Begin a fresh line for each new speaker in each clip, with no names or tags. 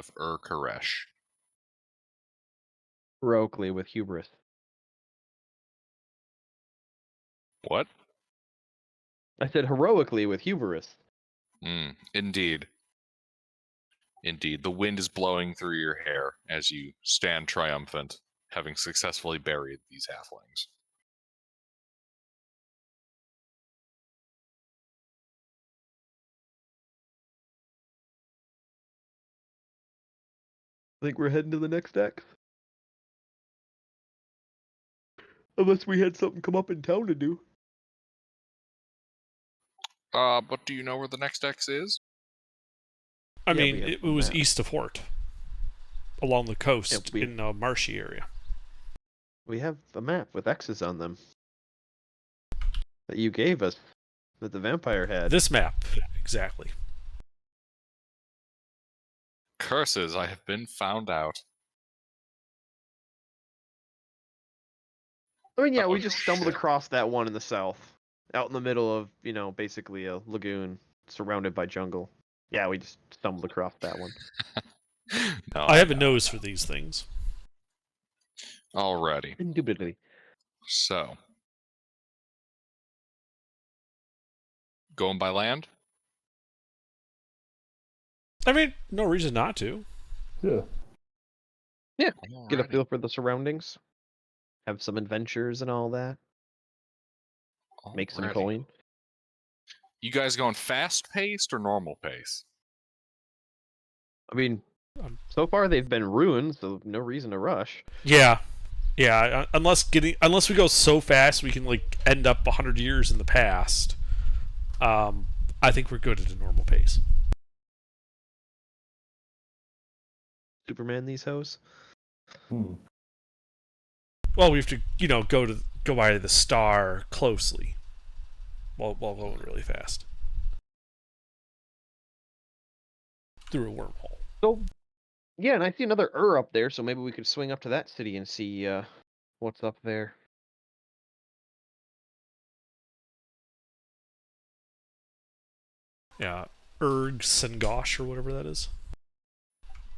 of Koresh?
Heroically with hubris.
What?
I said heroically with hubris.
Indeed. Indeed. The wind is blowing through your hair as you stand triumphant, having successfully buried these halflings.
I think we're heading to the next deck. Unless we had something come up in town to do.
But do you know where the next X is?
I
Yeah, we
mean,
have
it
a
was
map.
east of Hort, along the coast
Yeah,
in a marshy area.
we have a map with X's on them that you gave us, that the vampire had.
This map, exactly.
Curses, I have been found out.
I mean, yeah,
Oh,
we just stumbled
shit.
across that one in the south, out in the middle of, basically a lagoon surrounded by jungle. Yeah, we just stumbled across that one.
No,
I have a
know.
nose for these things.
Alrighty.
Indubitably.
So, going by land?
I mean, no reason not to.
Yeah.
Yeah, get a
Alrighty.
feel for the surroundings, have some adventures and all that, make some
Alrighty.
coin.
You guys going fast paced or normal pace?
I mean, so far they've been ruined, so no reason to rush.
Yeah, unless we go so fast we can like end up 100 years in the past. I think we're good at a normal pace.
Superman these hoes.
Well, we have to, go by the star closely, while going really fast through a wormhole.
So, yeah, and I see another up there, so maybe we could swing up to that city and see what's up there.
Yeah, Sengosh or whatever that is.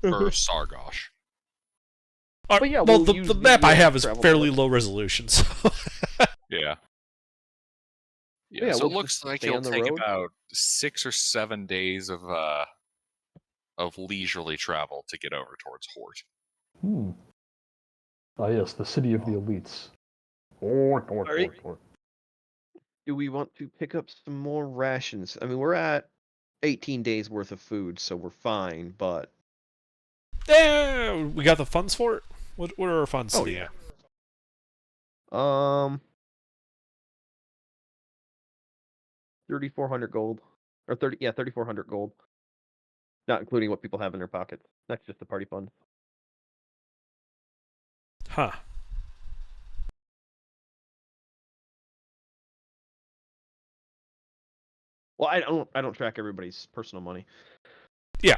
Or Sargosh?
But yeah,
well,
we'll
the
use
map I have is
travel
fairly
notes.
low resolution, so
Yeah.
Yeah,
So
we'll
it looks
just
like
stay
it'll
on the
take
road.
about 6 or 7 days of leisurely travel to get over towards Hort.
Ah, yes, the city of the elites.
right. Do we want to pick up some more rations? I mean, we're at 18 days worth of food, so we're fine, but...
yeah, we got the funds for it. What are our funds sitting
yeah.
at?
3,400 gold. Or 3,400 gold. Not including what people have in their pockets. That's just the party fund.
Huh.
Well, I don't track everybody's personal money.
Yeah.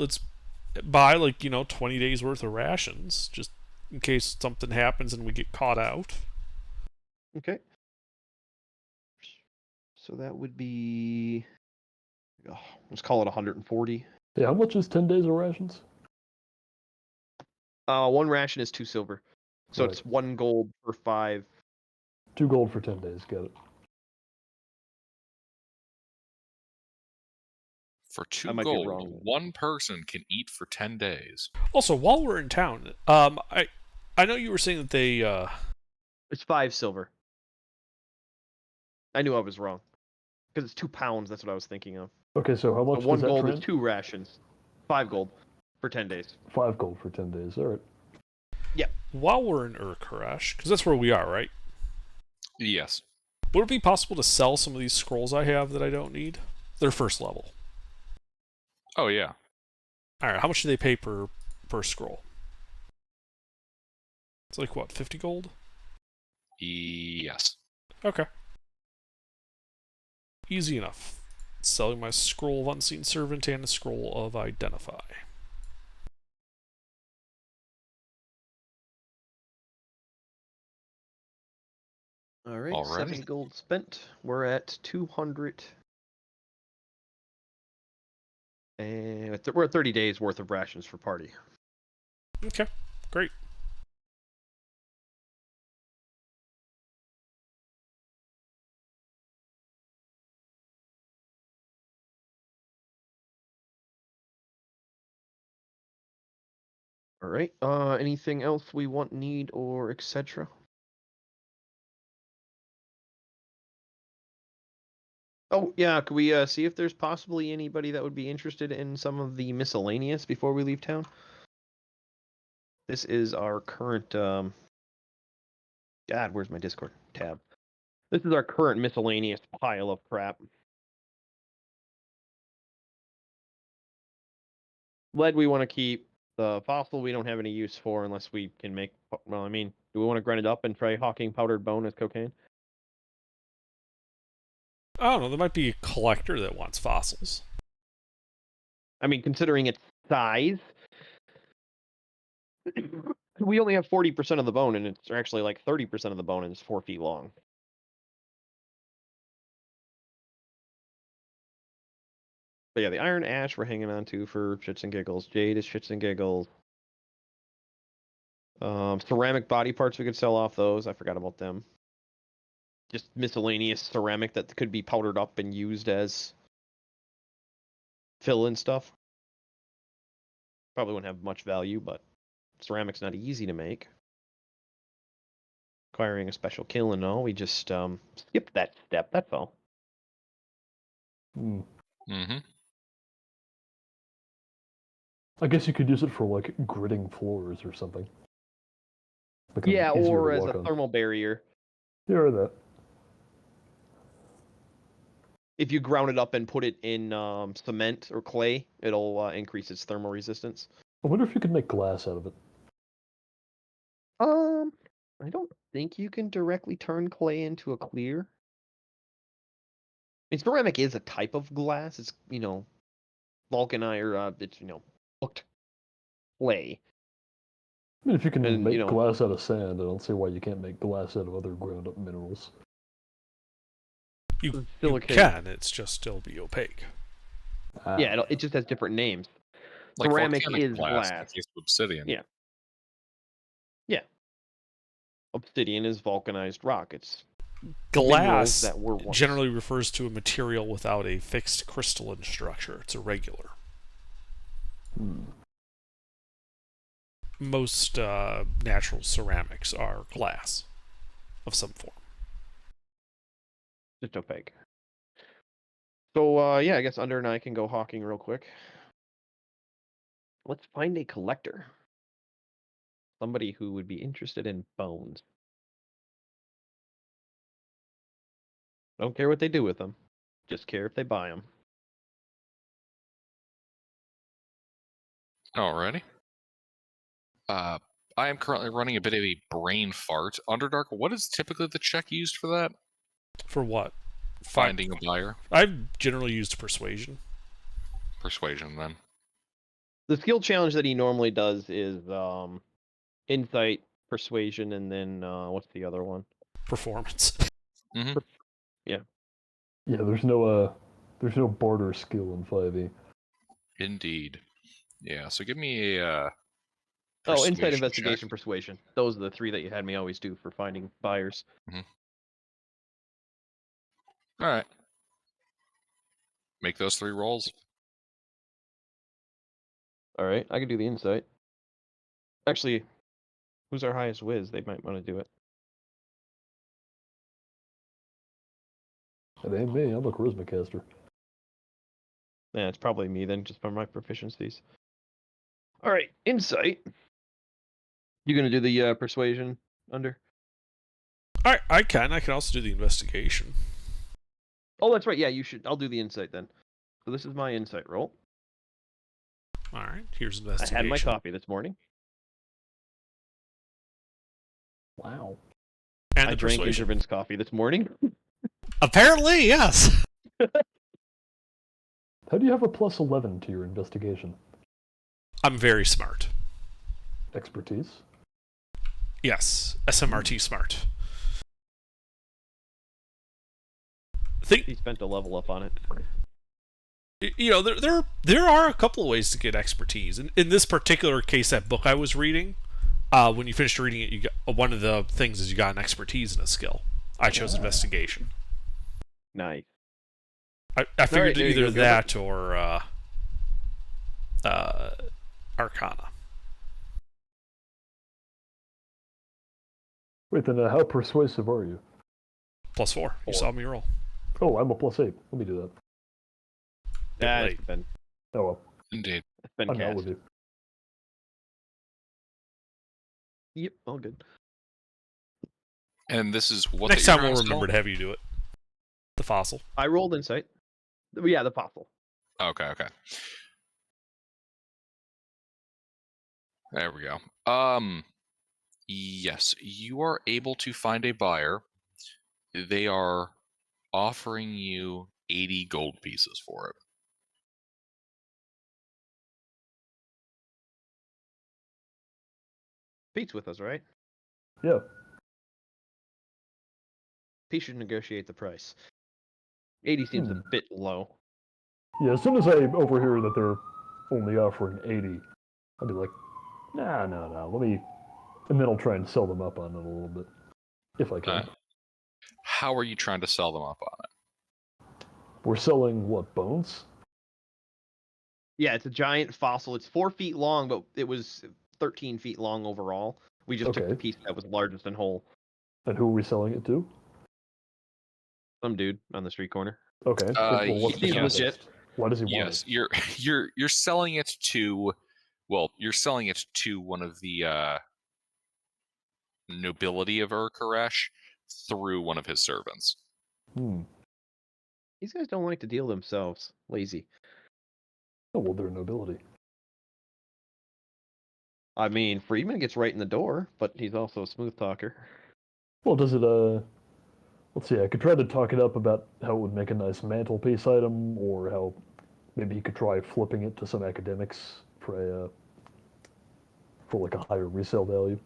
Let's buy 20 days worth of rations just in case something happens and we get caught out.
Okay. So that would be... let's call it 140.
Yeah, how much is 10 days of rations?
One ration is 2 silver. So
Right.
it's 1 gold for 5.
2 gold for 10 days, got it.
For
I
2
might be
gold,
wrong.
1 person can eat for 10 days.
Also, while we're in town, I know you were saying that they
It's 5 silver. I knew I was wrong. Because it's 2 pounds, that's what I was thinking of.
Okay, so how much
So 1
does that
gold is
trans?
2 rations. 5 gold for 10 days.
5 gold for 10 days, alright.
Yeah.
while we're in Urkarash, because that's where we are, right?
Yes.
Would it be possible to sell some of these scrolls I have that I don't need? They're first level.
Oh, yeah.
Alright, how much do they pay per scroll? It's like, what, 50 gold?
Yes.
Okay. Easy enough. Selling my scroll of Unseen Servant and a scroll of Identify.
Alright,
Alrighty.
7 gold spent. We're at 200. we're at 30 days worth of rations for party.
Okay, great.
All right. Anything else we want, need, or etc.? Oh yeah, could we see if there's possibly anybody that would be interested in some of the miscellaneous before we leave town? This is our current. God, where's my Discord tab? This is our current miscellaneous pile of crap. Lead we want to keep. The fossil we don't have any use for unless we can make. Well, I mean, do we want to grind it up and try hawking powdered bone as cocaine?
I don't know. There might be a collector that wants fossils.
I mean, considering its size, we only have 40% of the bone, and it's actually like 30% of the bone, and it's 4 feet long. But yeah, the iron ash we're hanging on to for shits and giggles. Jade is shits and giggles. Ceramic body parts, we could sell off those. I forgot about them. Just miscellaneous ceramic that could be powdered up and used as fill and stuff. Probably wouldn't have much value, but ceramic's not easy to make. Acquiring a special kill and all, we just skipped that step, that's all.
Mm-hmm.
I guess you could use it for like gritting floors or something. Become
Yeah,
easier
or
to
as
walk
a
on.
thermal barrier.
Yeah, or that.
If you ground it up and put it in cement or clay, it'll increase its thermal resistance.
I wonder if you could make glass out of it.
I don't think you can directly turn clay into a clear. I mean, ceramic is a type of glass. It's, vulcanized, or it's, cooked clay.
I mean, if you can
And,
make glass out of sand, I don't see why you can't make glass out of other ground-up minerals.
You
silicate.
can, it's just still be opaque.
Yeah, it just has different names.
Like
Ceramic
volcanic
is
glass in
glass.
the case of obsidian.
Yeah. Yeah. Obsidian is vulcanized rock. It's minerals
Glass
that were once.
generally refers to a material without a fixed crystalline structure. It's irregular. Most natural ceramics are glass of some form.
Just opaque. So, yeah, I guess Under and I can go hawking real quick. Let's find a collector. Somebody who would be interested in bones. Don't care what they do with them. Just care if they buy them.
Alrighty. I am currently running a bit of a brain fart. Underdark, what is typically the check used for that?
For what?
Finding a buyer?
I've generally used persuasion.
Persuasion, then.
The skill challenge that he normally does is insight, persuasion, and then what's the other one?
Performance.
Mm-hmm.
Yeah.
Yeah, there's no barter skill in 5e.
Indeed. Yeah, so give me a
Insight,
persuasion
investigation,
check.
persuasion. Those are the 3 that you had me always do for finding buyers.
Alright. Make those 3 rolls.
Alright, I can do the insight. Actually, who's our highest whiz? They might want to do it.
It ain't me, I'm a charisma caster.
Yeah, it's probably me then, just by my proficiencies. Alright, insight. You gonna do the persuasion, Under?
I can. I can also do the investigation.
Oh, that's right. Yeah, you should. I'll do the insight then. So this is my insight roll.
All right. Here's
I
investigation.
had my coffee this morning.
Wow.
And
I
the
drank
persuasion.
Intervin's coffee this morning.
Apparently, yes.
How do you have a plus 11 to your investigation?
I'm very smart.
Expertise?
Yes. SMRT smart.
He spent a level up on it.
You know, there are a couple of ways to get expertise. In this particular case, that book I was reading, when you finished reading it, you got, one of the things is you got an expertise in a skill. I chose investigation.
Nice.
I figured
there you
either
go. Go
that or Arcana.
Wait, then how persuasive are you?
+4. You saw me roll.
Oh, I'm a +8. Let me do that.
Bit
It's been,
Oh well,
Indeed.
it's been
I'm out
cast.
with you.
Yep, all good.
And this is what
Next
that you're
time we'll
trying to
remember to have you do it. The fossil.
I rolled insight. Yeah, the fossil.
sell? Okay. There we go. Yes, you are able to find a buyer. They are offering you 80 gold pieces for it.
Pete's with us, right?
Yeah.
Pete should negotiate the price. 80 seems a bit low.
Yeah, as soon as I overhear that they're only offering 80, I'll be like, nah, let me... And then I'll try and sell them up on it a little bit, if I can.
How are you trying to sell them up on it?
We're selling, what, bones?
Yeah, it's a giant fossil. It's 4 feet long, but it was 13 feet long overall. We just took the
Okay.
piece that was largest and whole.
And who are we selling it to?
Some dude on the street corner.
Okay. Well, what's the
Seems
contest?
legit.
Why does he want
Yes,
it?
you're selling it to, well, you're selling it to one of the nobility of Urkaresh through one of his servants.
These guys don't like to deal themselves. Lazy.
Oh, well, they're nobility.
I mean, Friedman gets right in the door, but he's also a smooth talker.
Well, does it, let's see, I could try to talk it up about how it would make a nice mantelpiece item, or how maybe you could try flipping it to some academics for like a higher resale value.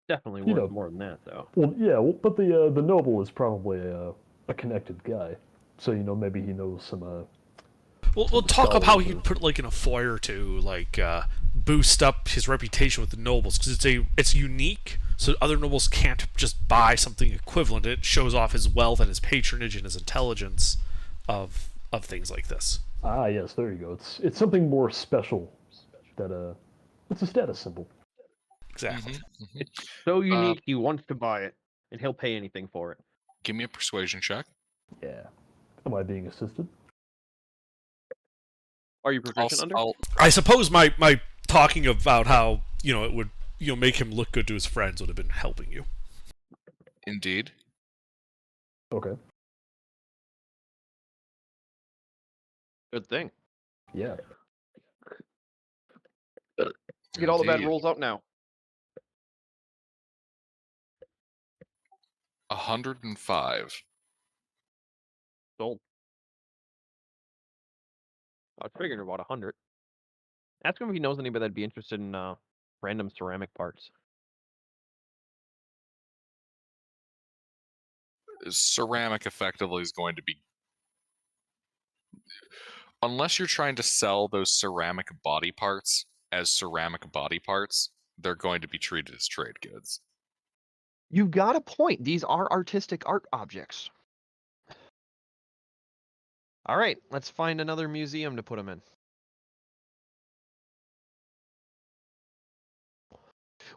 Definitely
You
worth
know.
more than that, though.
Well, yeah, but the noble is probably a connected guy, so maybe he knows some.
We'll talk up how he
scholars
could put it like in a foyer to like boost up his reputation with the nobles because it's unique, so other nobles can't just buy something equivalent. It shows off his wealth and his patronage and his intelligence of things like this.
Ah, yes, there you go. It's something more special. That it's a status symbol.
Exactly.
It's so unique, he wants to buy it, and he'll pay anything for it.
Give me a persuasion check.
Yeah. Am I being assisted?
Are you proficient under?
I suppose my talking about how it would make him look good to his friends would have been helping you.
Indeed.
Okay.
Good thing.
Yeah.
Get all the bad
Indeed.
rolls out now.
105.
Sold. I was figuring about 100. Ask him if he knows anybody that'd be interested in random ceramic parts.
Ceramic effectively is going to be, unless you're trying to sell those ceramic body parts as ceramic body parts, they're going to be treated as trade goods.
You got a point. These are artistic art objects. All right, let's find another museum to put them in.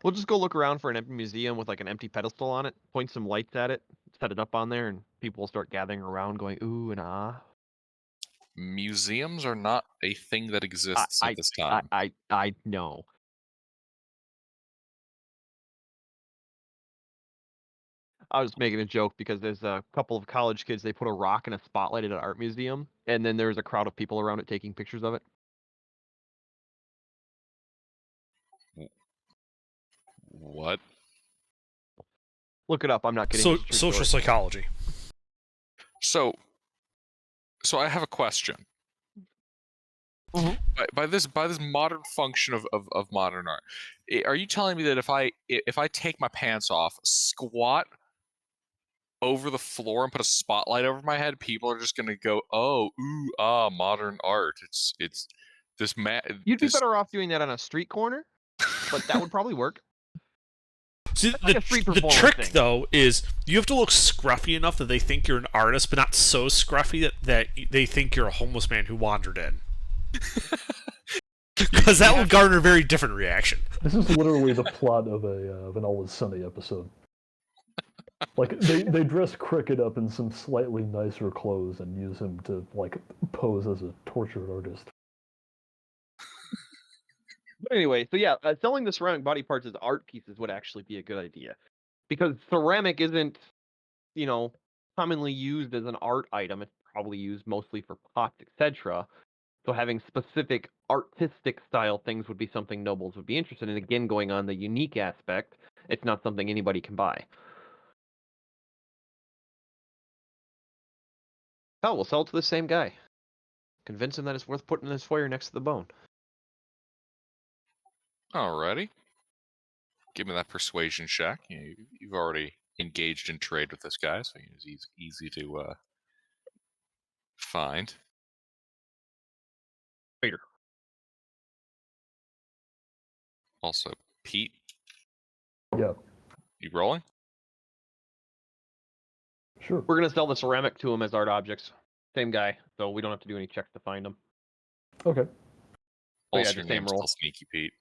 We'll just go look around for an empty museum with like an empty pedestal on it, point some lights at it, set it up on there, and people will start gathering around going, ooh and ah.
Museums are not a thing that exists at this time.
I know. I was making a joke because there's a couple of college kids, they put a rock in a spotlight at an art museum, and then there's a crowd of people around it taking pictures of it.
What?
Look it up. I'm not kidding.
So
It's a true
social
story.
psychology.
So I have a question.
Mhm.
By this modern function of modern art, are you telling me that if I take my pants off, squat over the floor and put a spotlight over my head, people are just gonna go, "Oh, ooh, ah, modern art." It's this
You'd be
this
better off doing that on a street corner, but that would probably work.
See,
It's like a street
the
performer
trick
thing.
though is you have to look scruffy enough that they think you're an artist, but not so scruffy that they think you're a homeless man who wandered in. Because that will garner a very different reaction.
This is literally the plot of an Always Sunny episode. Like they dress Cricket up in some slightly nicer clothes and use him to like pose as a tortured artist.
But anyway, so yeah, selling the ceramic body parts as art pieces would actually be a good idea, because ceramic isn't, commonly used as an art item. It's probably used mostly for pots, etc. So having specific artistic style things would be something nobles would be interested in. Again, going on the unique aspect, it's not something anybody can buy. Hell, we'll sell it to the same guy. Convince him that it's worth putting in his foyer next to the bone.
Alrighty. Give me that persuasion check. You've already engaged in trade with this guy, so he's easy to find.
Waiter.
Also, Pete,
Yeah,
you rolling?
sure.
We're gonna sell the ceramic to him as art objects. Same guy, so we don't have to do any checks to find him.
Okay,
Oh, yeah,
Also,
the
your
same
name's
roll.
still Sneaky Pete.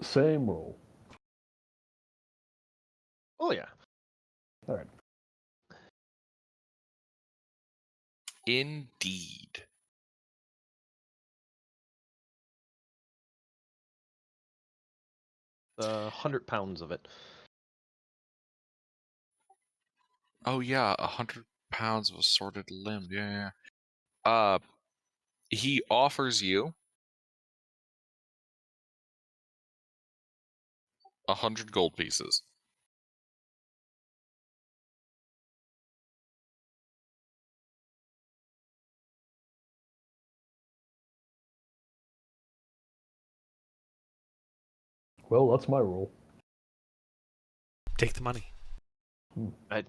same roll.
Oh yeah.
All right.
Indeed.
£100 of it.
Oh yeah, 100 pounds of assorted limb. Yeah. He offers you 100 gold pieces.
Well, that's my roll.
Take the money.
I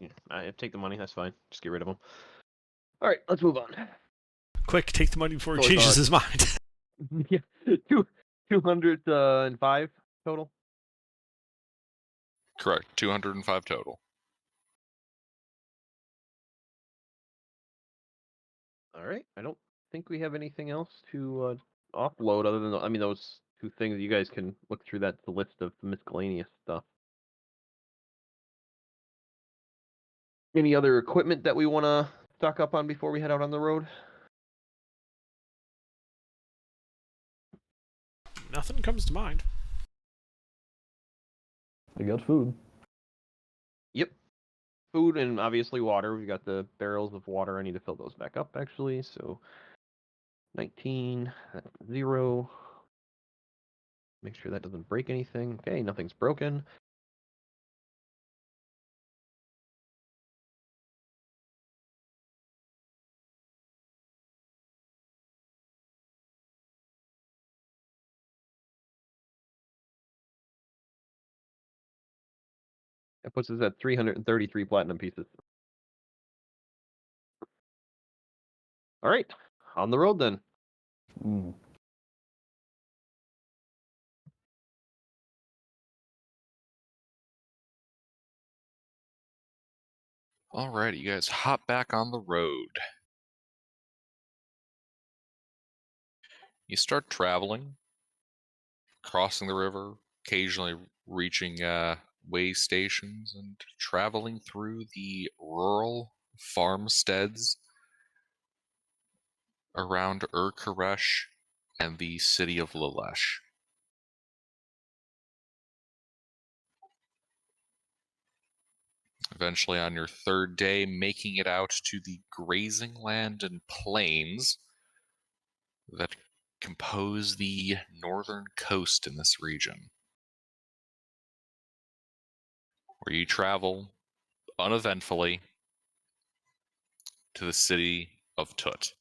take the money. That's fine. Just get rid of him. All right, let's move on.
Quick, take the money before he
So it's
changes
ours.
his mind.
Yeah, 205 total.
Correct. 205 total.
All right. I don't think we have anything else to offload other than those two things. You guys can look through that the list of miscellaneous stuff. Any other equipment that we want to stock up on before we head out on the road?
Nothing comes to mind.
I got food.
Yep. Food and obviously water. We've got the barrels of water. I need to fill those back up actually. So 19, that's 0. Make sure that doesn't break anything. Okay, nothing's broken. That puts us at 333 platinum pieces. All right, on the road then.
Mm.
Alrighty, you guys hop back on the road. You start traveling, crossing the river, occasionally reaching way stations, and traveling through the rural farmsteads around Ur-Karesh and the city of Lalesh. Eventually, on your third day, making it out to the grazing land and plains that compose the northern coast in this region, where you travel uneventfully to the city of Tut.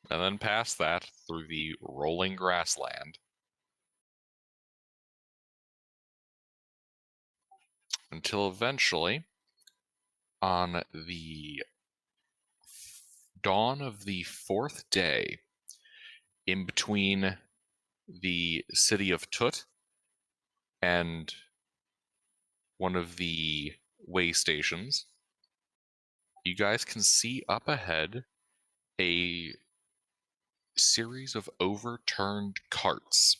And then past that, through the rolling grassland, until eventually, on the dawn of the fourth day, in between the city of Tut and one of the way stations, you guys can see up ahead a series of overturned carts.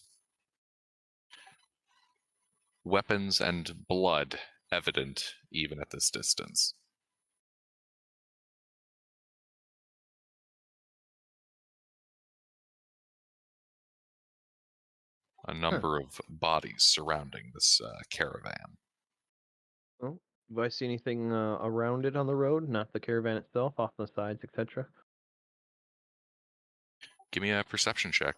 Weapons and blood evident even at this distance. A number of bodies surrounding this caravan.
Oh, do I see anything around it on the road? Not the caravan itself, off the sides, etc.
Give me a perception check.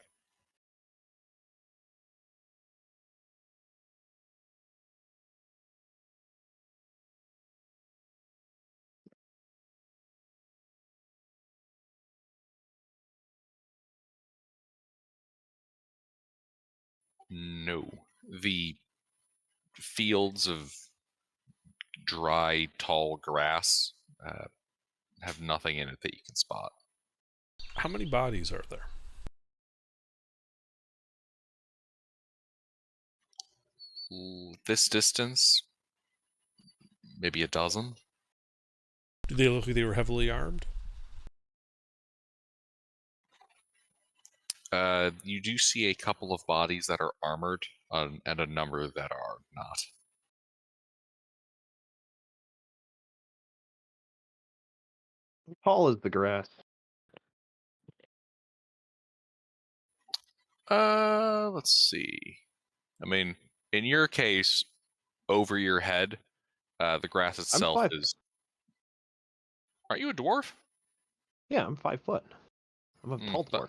No. The fields of dry, tall grass have nothing in it that you can spot.
How many bodies are there?
This distance, maybe a dozen.
Do they look like they were heavily armed?
You do see a couple of bodies that are armored and a number that are not.
How tall is the grass?
Let's see. I mean, in your case, over your head, the grass
I'm
itself
five.
is. Aren't you a dwarf?
Yeah, I'm 5 foot. I'm a tall dwarf.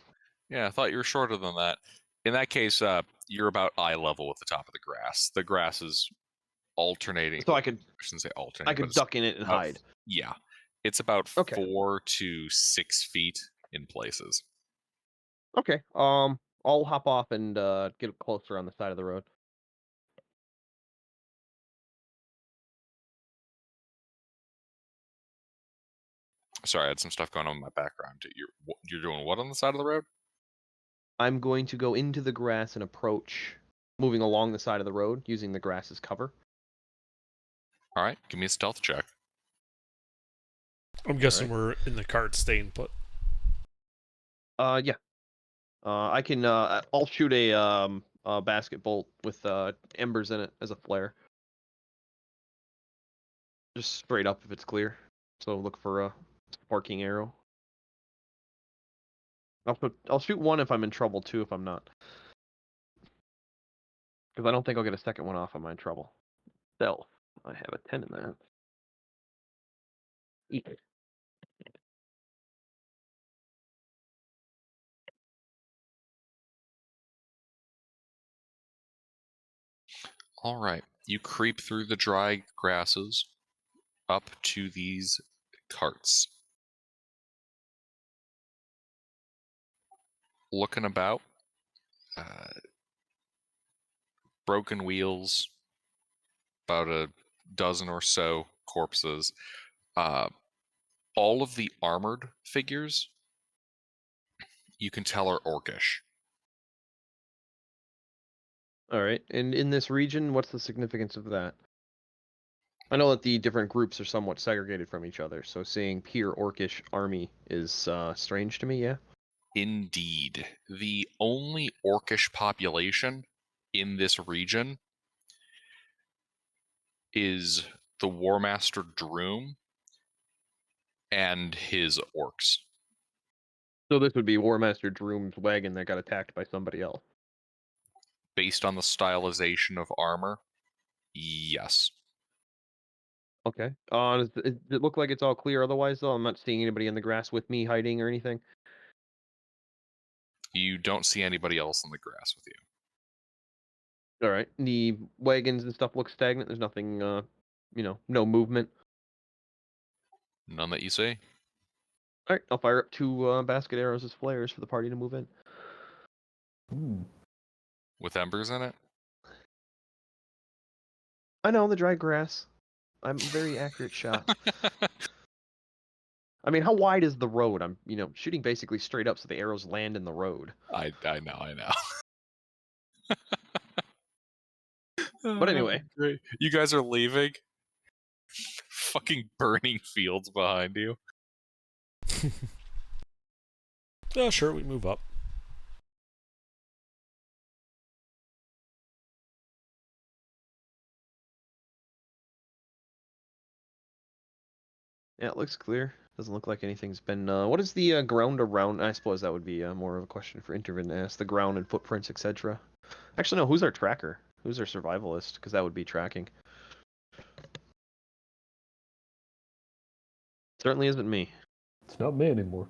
Yeah, I thought you were shorter than that. In that case, you're about eye level with the top of the grass. The grass is alternating.
So
I shouldn't say
I
alternating, but
could
it's
duck in it and
about,
hide.
yeah, it's about
Okay.
4 to 6 feet in places.
Okay. I'll hop off and get closer on the side of the road.
Sorry, I had some stuff going on in my background. You're doing what on the side of the road?
I'm going to go into the grass and approach, moving along the side of the road, using the grass as cover.
All right, give me a stealth check.
I'm guessing
Right.
we're in the cart staying put.
Yeah. I can. I'll shoot a basket bolt with embers in it as a flare. Just straight up if it's clear. So look for a sparking arrow. I'll shoot one if I'm in trouble, two if I'm not. Because I don't think I'll get a second one off if I'm in trouble. Stealth. I have a 10 in that. Eek.
All right, you creep through the dry grasses up to these carts. Looking about, broken wheels, about a dozen or so corpses. All of the armored figures you can tell are orcish.
All right. And in this region, what's the significance of that? I know that the different groups are somewhat segregated from each other, so seeing pure orcish army is strange to me, yeah?
Indeed. The only orcish population in this region is the War Master Droom and his orcs.
So this would be War Master Droom's wagon that got attacked by somebody else.
Based on the stylization of armor, yes.
Okay. Does it look like it's all clear otherwise, though? I'm not seeing anybody in the grass with me hiding or anything.
You don't see anybody else in the grass with you.
All right. The wagons and stuff look stagnant. There's nothing, no movement.
None that you see?
All right. I'll fire up 2 basket arrows as flares for the party to move in.
Hmm.
With embers in it?
I know, the dry grass. I'm a very accurate shot. I mean, how wide is the road? I'm, shooting basically straight up so the arrows land in the road.
I know.
But anyway.
Great. You guys are leaving? Fucking burning fields behind you.
Oh, sure, we move up.
Yeah, it looks clear. Doesn't look like anything's been. What is the ground around? I suppose that would be more of a question for Intervin to ask. The ground and footprints, etc. Actually, no. Who's our tracker? Who's our survivalist? Because that would be tracking. Certainly isn't me.
It's not me anymore.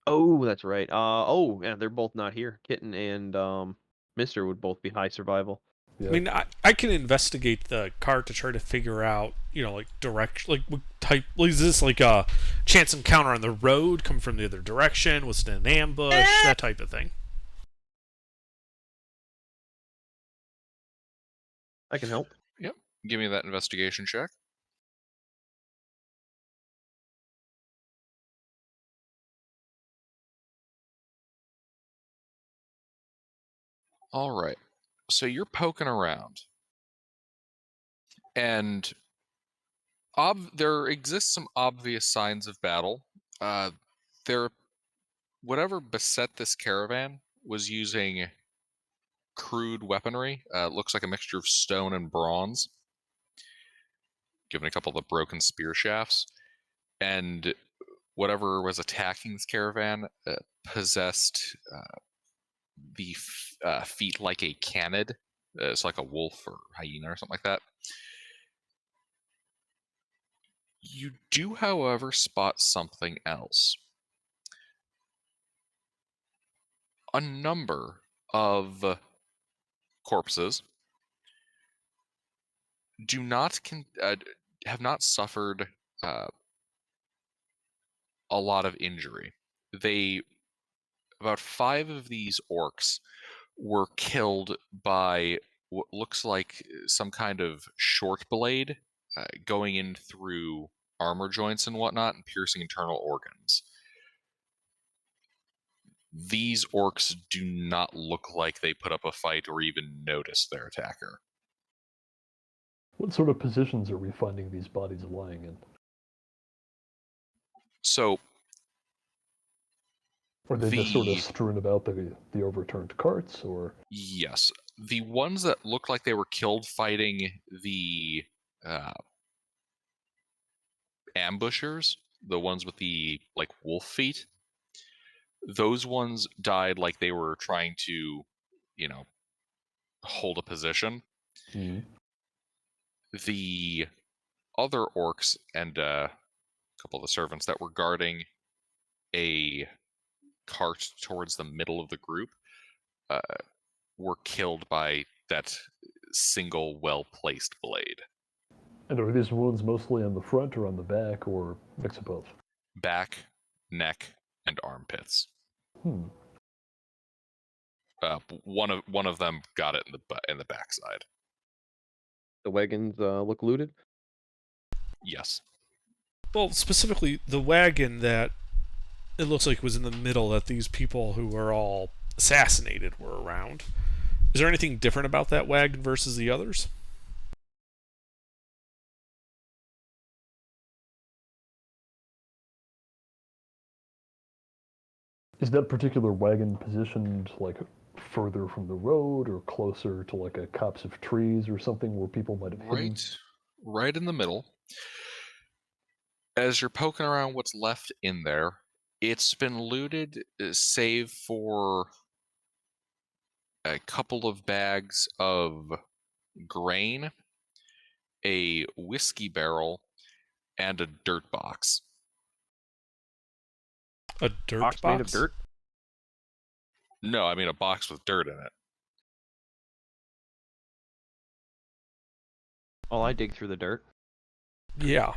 Oh, that's right. Oh, yeah, they're both not here. Kitten and Mister would both be high survival.
Yeah.
I mean, I can investigate the cart to try to figure out, like direction, like what type. Is this like a chance encounter on the road, come from the other direction? Was it an ambush? That type of thing.
I can help.
Yep. Give me that investigation check. All right. So you're poking around, and there exists some obvious signs of battle. Whatever beset this caravan was using crude weaponry. Looks like a mixture of stone and bronze, given a couple of the broken spear shafts. And whatever was attacking this caravan possessed the feet like a canid. It's like a wolf or hyena or something like that. You do, however, spot something else. A number of corpses do not have not suffered a lot of injury. About 5 of these orcs were killed by what looks like some kind of short blade going in through armor joints and whatnot and piercing internal organs. These orcs do not look like they put up a fight or even notice their attacker.
What sort of positions are we finding these bodies lying in?
So,
Are they just sort of strewn about the overturned carts, or?
Yes. The ones that look like they were killed fighting the ambushers, the ones with the wolf feet, those ones died like they were trying to, hold a position.
Mm.
The other orcs and a couple of the servants that were guarding a cart towards the middle of the group were killed by that single well-placed blade.
And are these wounds mostly on the front or on the back, or mix of both?
Back, neck, and armpits. One of them got it in the backside.
The wagons look looted?
Yes.
Well, specifically, the wagon that it looks like was in the middle that these people who were all assassinated were around. Is there anything different about that wagon versus the others?
Is that particular wagon positioned further from the road or closer to a copse of trees or something where people might have hidden?
Right in the middle. As you're poking around what's left in there, it's been looted save for a couple of bags of grain, a whiskey barrel, and a dirt box.
A dirt box?
Made of dirt?
No, I mean a box with dirt in it.
Well, I dig through the dirt.
Yeah.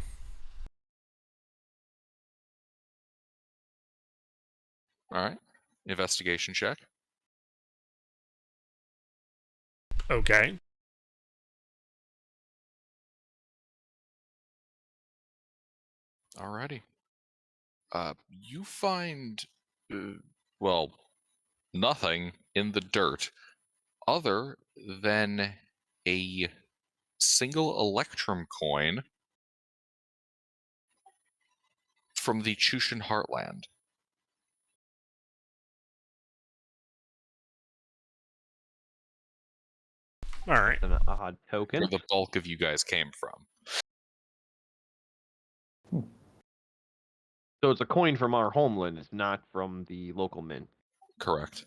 All right. Investigation check.
Okay.
Alrighty. You find, well, nothing in the dirt other than a single electrum coin from the Chushan Heartland.
All right.
An odd token.
Where the bulk of you guys came from.
So it's a coin from our homeland. It's not from the local mint.
Correct.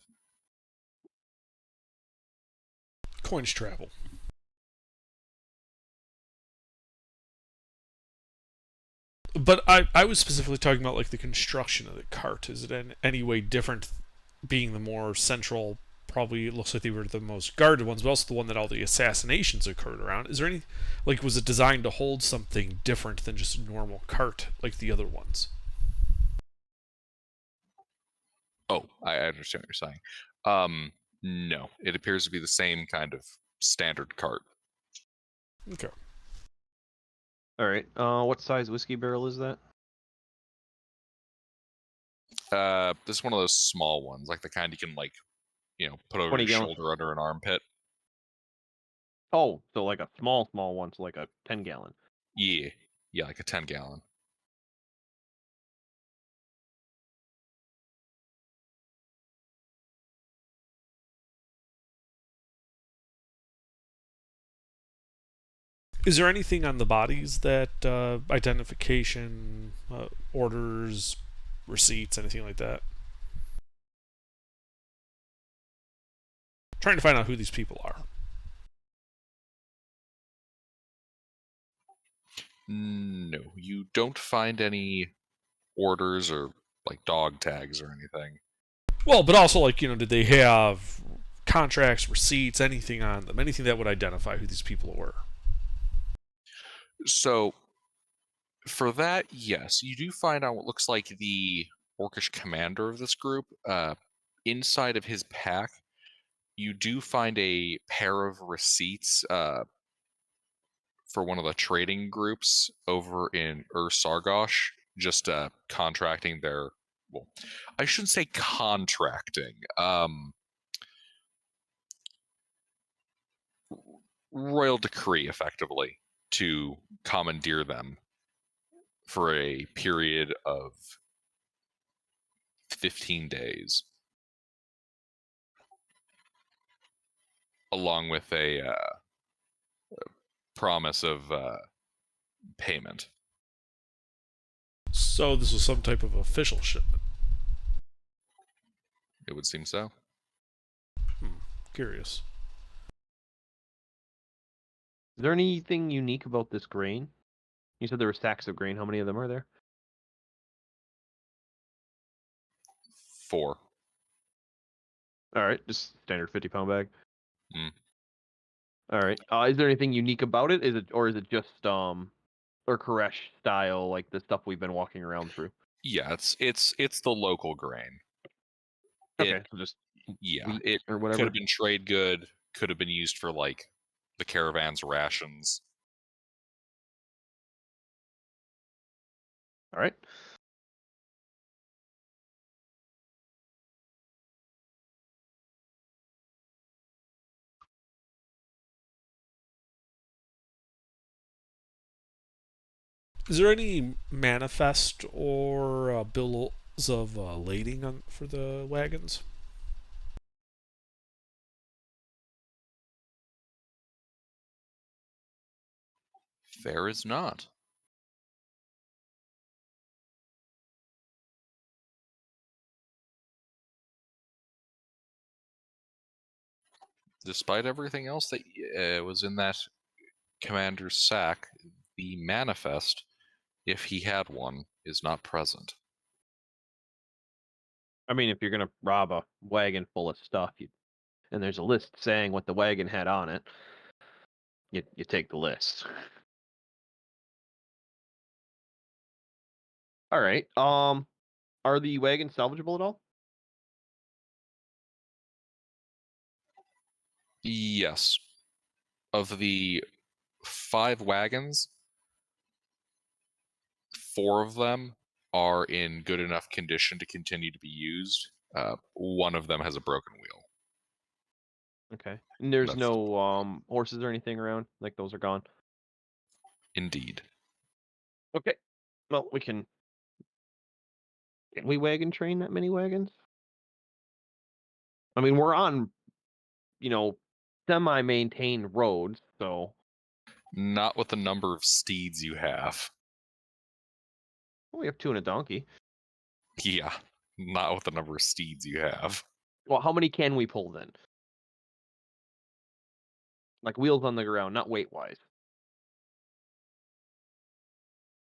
Coins travel. But I was specifically talking about like the construction of the cart. Is it in any way different, being the more central? Probably it looks like they were the most guarded ones, but also the one that all the assassinations occurred around. Is there any, like, was it designed to hold something different than just a normal cart like the other ones?
Oh, I understand what you're saying. No, it appears to be the same kind of standard cart.
Okay.
All right. What size whiskey barrel is that?
This is one of those small ones, like the kind you can put over
20
your
gallon.
shoulder under an armpit.
Oh, so like a small one, so like a 10-gallon.
Yeah, like a 10-gallon.
Is there anything on the bodies that identification, orders, receipts, anything like that? Trying to find out who these people are.
No, you don't find any orders or like dog tags or anything.
Well, but also, like, did they have contracts, receipts, anything on them, anything that would identify who these people were?
So for that, yes, you do find out what looks like the orcish commander of this group. Inside of his pack, you do find a pair of receipts for one of the trading groups over in Sargosh, just contracting their. Well, I shouldn't say contracting. Royal decree, effectively, to commandeer them for a period of 15 days, along with a promise of payment.
So this was some type of official shipment.
It would seem so.
Curious.
Is there anything unique about this grain? You said there were stacks of grain. How many of them are there?
4.
All right, just standard 50-pound bag.
Mm.
All right. Is there anything unique about it? Is it just or Koresh style, like the stuff we've been walking around through?
Yeah, it's the local grain.
Okay, so just wheat
It
or
could
whatever.
have been trade good, could have been used for like the caravan's rations.
All right.
Is there any manifest or bills of lading for the wagons?
There is not. Despite everything else that was in that commander's sack, the manifest, if he had one, is not present.
I mean, if you're gonna rob a wagon full of stuff, and there's a list saying what the wagon had on it, you take the list. All right. Are the wagons salvageable at all?
Yes. Of the 5 wagons, 4 of them are in good enough condition to continue to be used. One of them has a broken wheel.
Okay. And there's
That's
no horses or anything around? Like those are gone?
indeed.
Okay. Well, can we wagon train that many wagons? I mean, we're on, semi-maintained roads, so
Not with the number of steeds you have.
we have 2 and a donkey.
Yeah, not with the number of steeds you have.
Well, how many can we pull then? Like wheels on the ground, not weight-wise.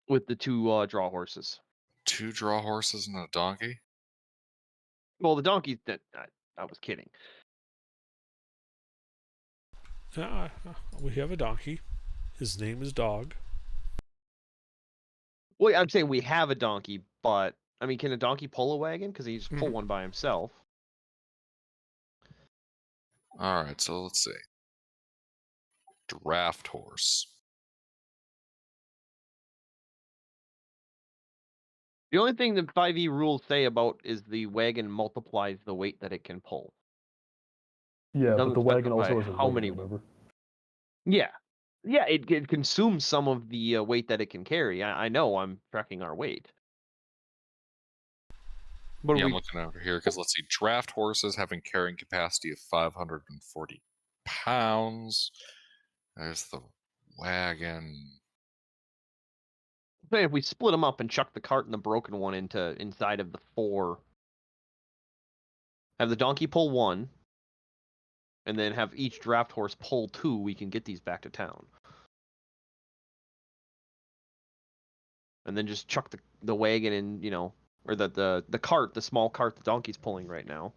With the 2 draw horses.
2 draw horses and a donkey?
Well, the donkeys, I was kidding.
We have a donkey. His name is Dog.
Well, I'm saying we have a donkey, but I mean, can a donkey pull a wagon? Because he just pull one by himself.
All right, so let's see. Draft horse.
The only thing the 5e rules say about is the wagon multiplies the weight that it can pull.
Yeah, but
Doesn't
the wagon
specify
also has a
how
weight,
many.
remember?
Yeah, yeah, it consumes some of the weight that it can carry. I know I'm tracking our weight. But
Yeah, I'm looking over here because let's see. Draft horses having carrying capacity of 540 pounds. There's the wagon.
if we split them up and chuck the cart and the broken one inside of the 4, have the donkey pull 1, and then have each draft horse pull 2, we can get these back to town. And then just chuck the wagon in, or the cart, the small cart the donkey's pulling right now.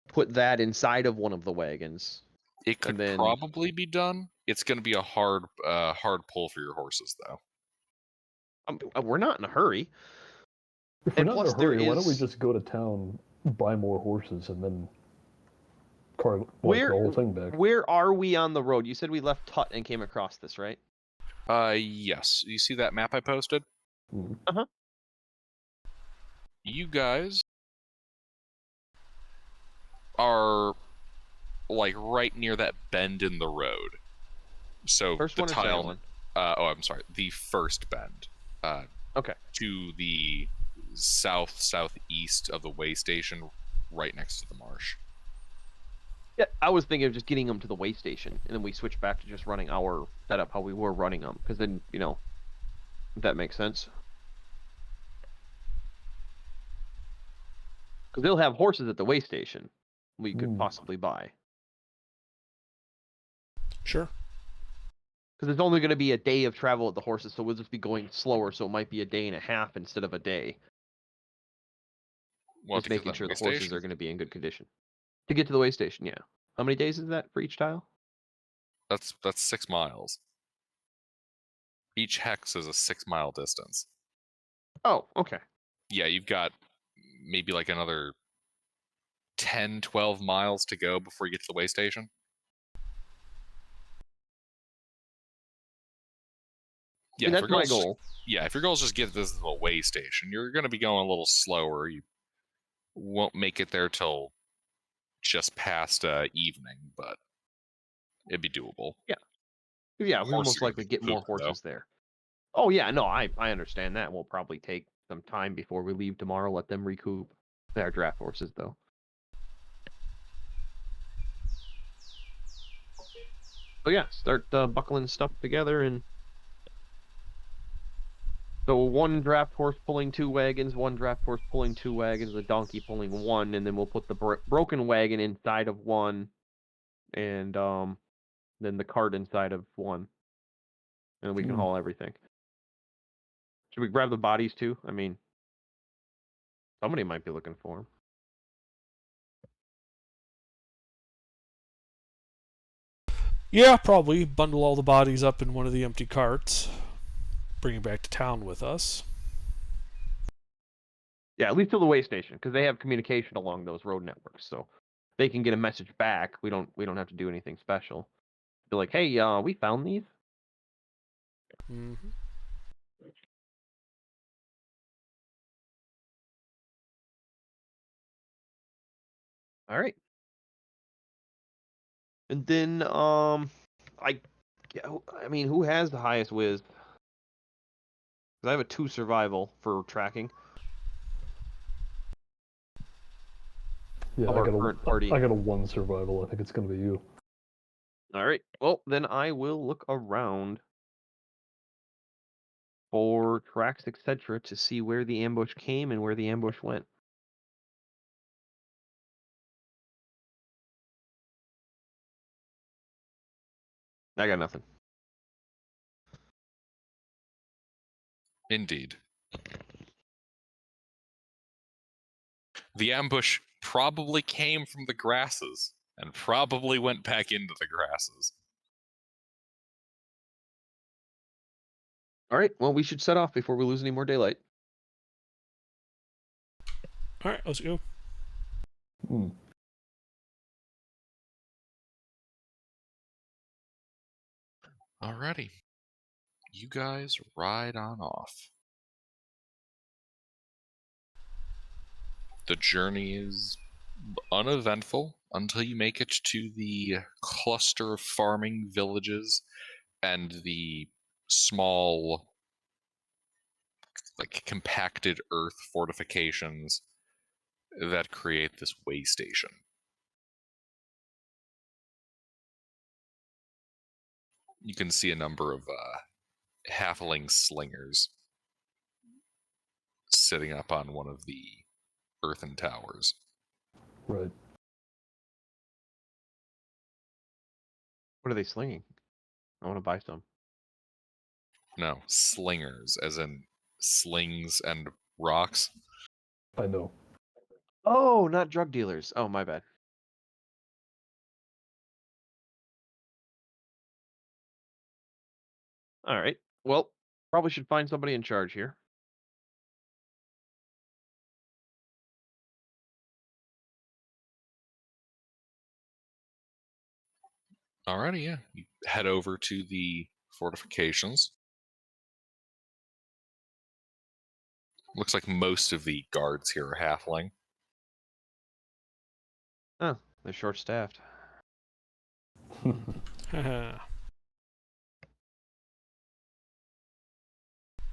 Put that inside of one of the wagons.
It could probably be done. It's going to be a hard pull for your horses, though.
We're not in a hurry.
If we're not in a hurry, why don't we just go to town, buy more horses, and then cart the whole thing back?
Where are we on the road? You said we left Tut and came across this, right?
Yes. You see that map I posted?
Uh-huh.
You guys are like right near that bend in the road. So
first
the
one
tile.
Or second one?
I'm sorry. The first bend.
Okay.
To the southeast of the way station, right next to the marsh.
Yeah, I was thinking of just getting them to the way station, and then we switch back to just running our setup how we were running them, because then, if that makes sense. Because they'll have horses at the way station we could possibly buy.
Sure.
Because it's only going to be a day of travel with the horses, so we'll just be going slower, so it might be a day and a half instead of a day. Just making sure the horses are going to be in good condition. To get to the way station, yeah. How many days is that for each tile?
That's 6 miles. Each hex is a 6-mile distance.
Oh, okay.
Yeah, you've got maybe like another 10, 12 miles to go before you get to the way station. Yeah,
and that's my goal.
If your goal is just get this to the way station, you're going to be going a little slower. You won't make it there till just past evening, but it'd be doable.
Yeah. Yeah, we'll most likely get more horses there. Oh, yeah, no, I understand that. We'll probably take some time before we leave tomorrow, let them recoup their draft horses, though. So, yeah, start buckling stuff together. And so 1 draft horse pulling 2 wagons, 1 draft horse pulling 2 wagons, a donkey pulling 1, and then we'll put the broken wagon inside of 1, and then the cart inside of 1. And we can haul everything. Should we grab the bodies too? I mean, somebody might be looking for them.
Yeah, probably bundle all the bodies up in one of the empty carts, bring it back to town with us.
Yeah, at least to the way station, because they have communication along those road networks, so they can get a message back. We don't have to do anything special. Be like, hey, we found these.
Mm-hmm.
All right. And then, I, I mean, who has the highest whiz? 'Cause I have a 2 survival for tracking
Yeah,
of our current party.
I got a 1 survival. I think it's gonna be you.
All right. Well, then I will look around for tracks, etc., to see where the ambush came and where the ambush went. I got nothing.
Indeed. The ambush probably came from the grasses and probably went back into the grasses.
All right. Well, we should set off before we lose any more daylight.
All right, let's go.
Hmm.
Alrighty. You guys ride on off. The journey is uneventful until you make it to the cluster of farming villages and the small, like, compacted earth fortifications that create this way station. You can see a number of halfling slingers sitting up on one of the earthen towers.
Right.
What are they slinging? I want to buy some.
No, slingers, as in slings and rocks.
I know.
Oh, not drug dealers. Oh, my bad. All right. Well, probably should find somebody in charge here.
Alrighty, yeah. You head over to the fortifications. Looks like most of the guards here are halfling.
Oh, they're short-staffed.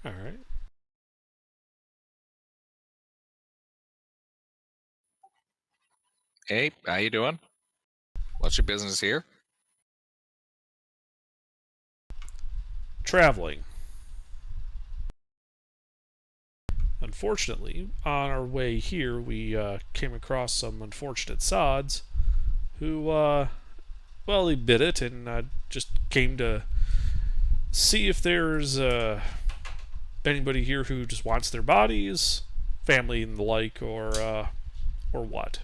All right.
Hey, how you doing? What's your business here?
Traveling. Unfortunately, on our way here, we came across some unfortunate sods who, well, they bit it and just came to see if there's anybody here who just wants their bodies, family and the like, or what.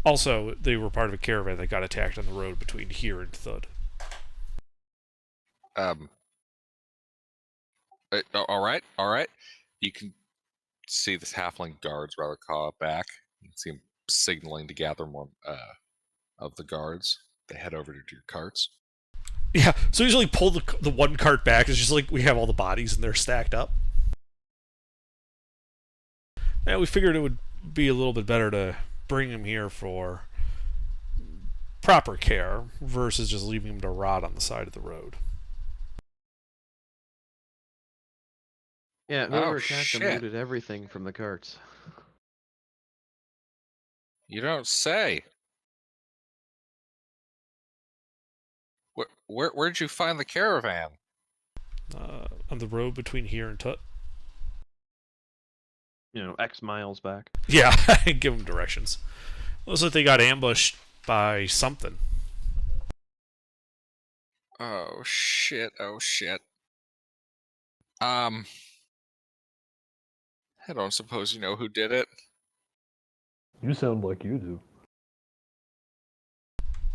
Also, they were part of a caravan that got attacked on the road between here and Thud.
All right. You can see this halfling guards rather call back. You can see him signaling to gather more of the guards. They head over to your carts.
Yeah, so usually pull the one cart back. It's just like we have all the bodies and they're stacked up. And we figured it would be a little bit better to bring him here for proper care versus just leaving him to rot on the side of the road.
Yeah, whoever
Oh,
attacked them
shit.
looted everything from the carts.
You don't say. Where'd you find the caravan?
On the road between here and Tut.
You know, X miles back.
Yeah, give them directions. Looks like they got ambushed by something.
Oh shit! I don't suppose you know who did it.
You sound like you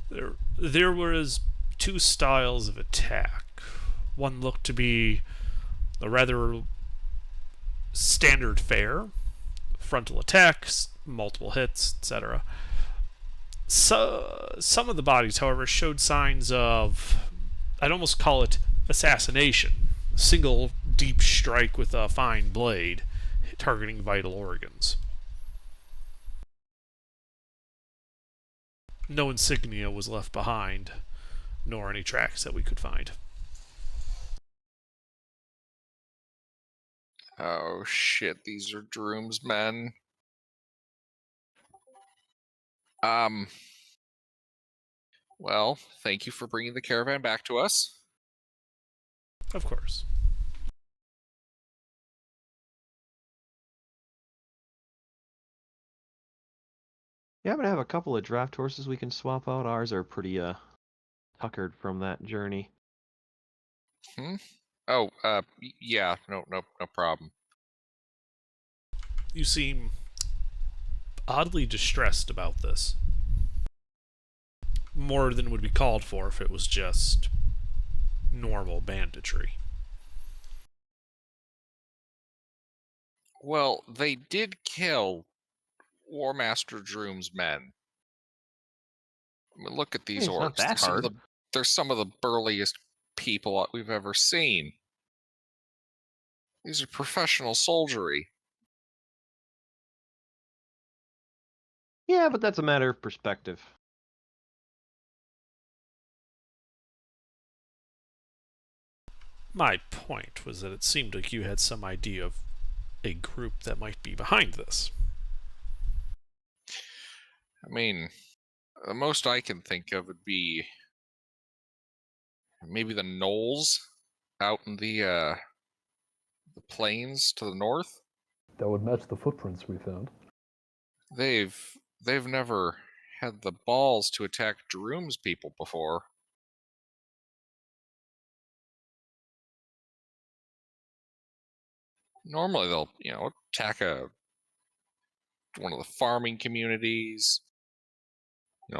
do.
There was two styles of attack. One looked to be a rather standard fare, frontal attacks, multiple hits, etc. So, some of the bodies, however, showed signs of, I'd almost call it assassination. A single deep strike with a fine blade, targeting vital organs. no insignia was left behind, nor any tracks that we could find.
Oh shit, these are Droom's men. Well, thank you for bringing the caravan back to us.
Of course.
You happen to have a couple of draft horses we can swap out? Ours are pretty tuckered from that journey.
Oh, yeah, no problem.
You seem oddly distressed about this. More than would be called for if it was just normal banditry.
Well, they did kill War Master Droom's men. I mean, look at these
It's not
orcs.
that hard.
They're some of the burliest people we've ever seen. These are professional soldiery.
Yeah, but that's a matter of perspective.
My point was that it seemed like you had some idea of a group that might be behind this.
I mean, the most I can think of would be maybe the gnolls out in the plains to the north.
That would match the footprints we found.
They've never had the balls to attack Droom's people before. Normally they'll, attack one of the farming communities,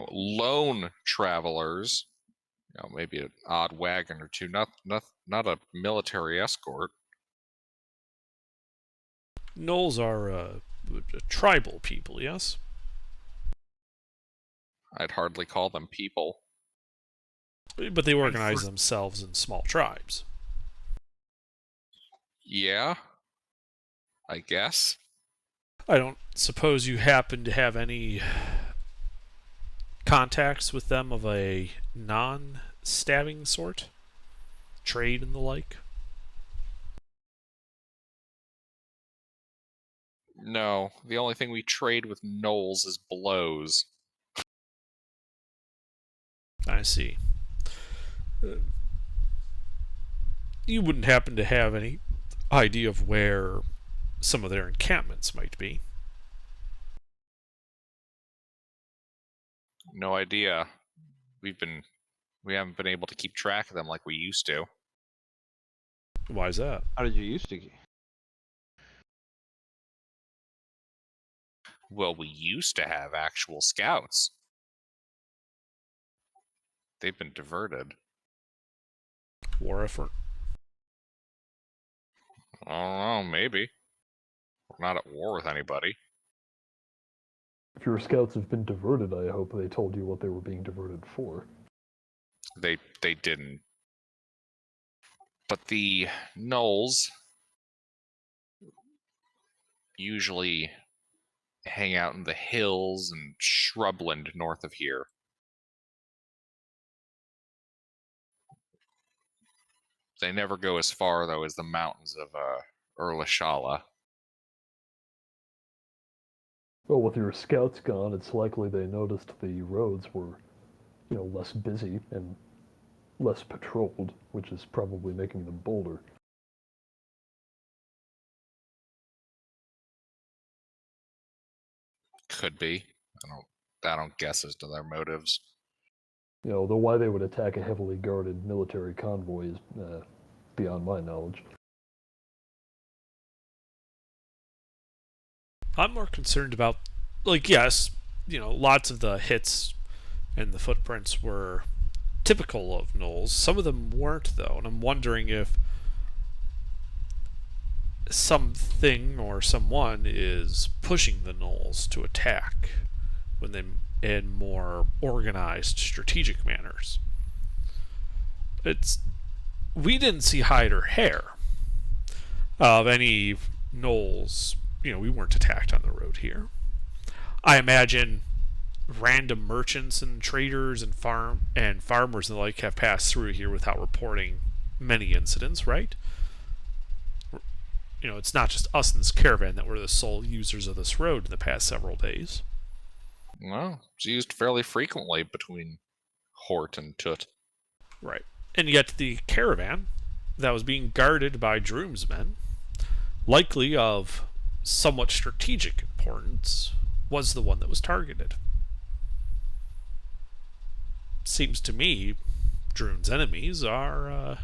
lone travelers, maybe an odd wagon or two, not a military escort.
Gnolls are a tribal people, yes?
I'd hardly call them people.
But they organize themselves in small tribes.
Yeah, I guess.
I don't suppose you happen to have any contacts with them of a non-stabbing sort? Trade and the like?
No, the only thing we trade with gnolls is blows.
I see. You wouldn't happen to have any idea of where some of their encampments might be?
No idea. We haven't been able to keep track of them like we used to.
Why is that?
How did you used to?
Well, we used to have actual scouts. They've been diverted.
War effort?
I don't know, maybe. We're not at war with anybody.
If your scouts have been diverted, I hope they told you what they were being diverted for.
They didn't. But the gnolls usually hang out in the hills and shrubland north of here. They never go as far, though, as the mountains of Urlashala.
Well, with your scouts gone, it's likely they noticed the roads were, less busy and less patrolled, which is probably making them bolder.
Could be. I don't guess as to their motives.
Though why they would attack a heavily guarded military convoy is beyond my knowledge.
I'm more concerned about, yes, lots of the hits and the footprints were typical of gnolls. Some of them weren't, though, and I'm wondering if something or someone is pushing the gnolls to attack when they in more organized, strategic manners. We didn't see hide or hair of any gnolls. We weren't attacked on the road here. I imagine random merchants and traders and farmers and the like have passed through here without reporting many incidents, right? It's not just us in this caravan that were the sole users of this road in the past several days.
Well, it's used fairly frequently between Hort and Tut.
Right. And yet the caravan that was being guarded by Droom's men, likely of somewhat strategic importance, was the one that was targeted. Seems to me Droom's enemies are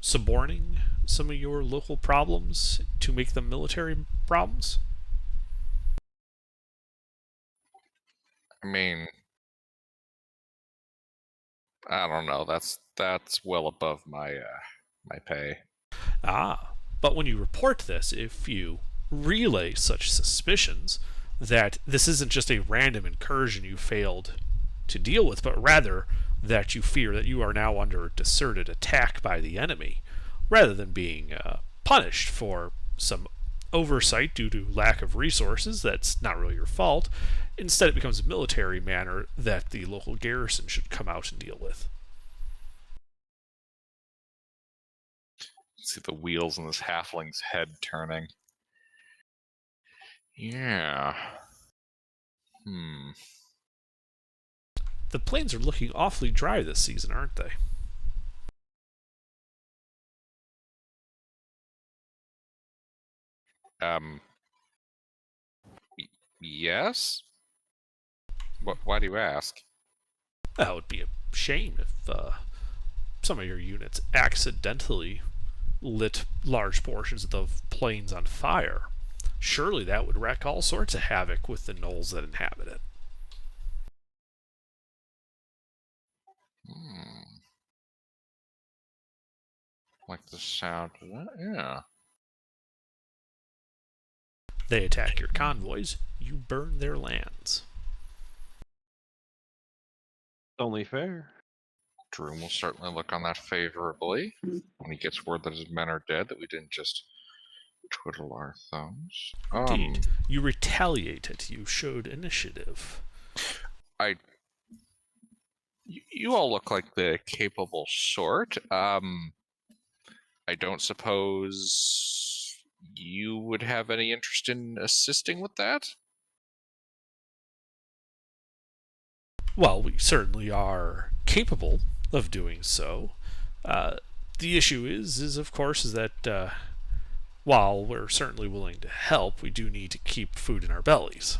suborning some of your local problems to make them military problems.
I mean, I don't know. That's well above my pay.
But when you report this, if you relay such suspicions that this isn't just a random incursion you failed to deal with, but rather that you fear that you are now under deserted attack by the enemy, rather than being punished for some oversight due to lack of resources that's not really your fault, instead it becomes a military matter that the local garrison should come out and deal with.
See the wheels in this halfling's head turning. Yeah.
The plains are looking awfully dry this season, aren't they?
Yes? Why do you ask?
That would be a shame if some of your units accidentally lit large portions of the plains on fire. Surely that would wreak all sorts of havoc with the gnolls that inhabit it.
Like the sound of that? Yeah.
They attack your convoys, you burn their lands.
Only fair.
Droom will certainly look on that favorably when he gets word that his men are dead, that we didn't just twiddle our thumbs.
Indeed. You retaliated. You showed initiative.
You all look like the capable sort. I don't suppose you would have any interest in assisting with that?
Well, we certainly are capable of doing so. The issue is of course, is that while we're certainly willing to help, we do need to keep food in our bellies.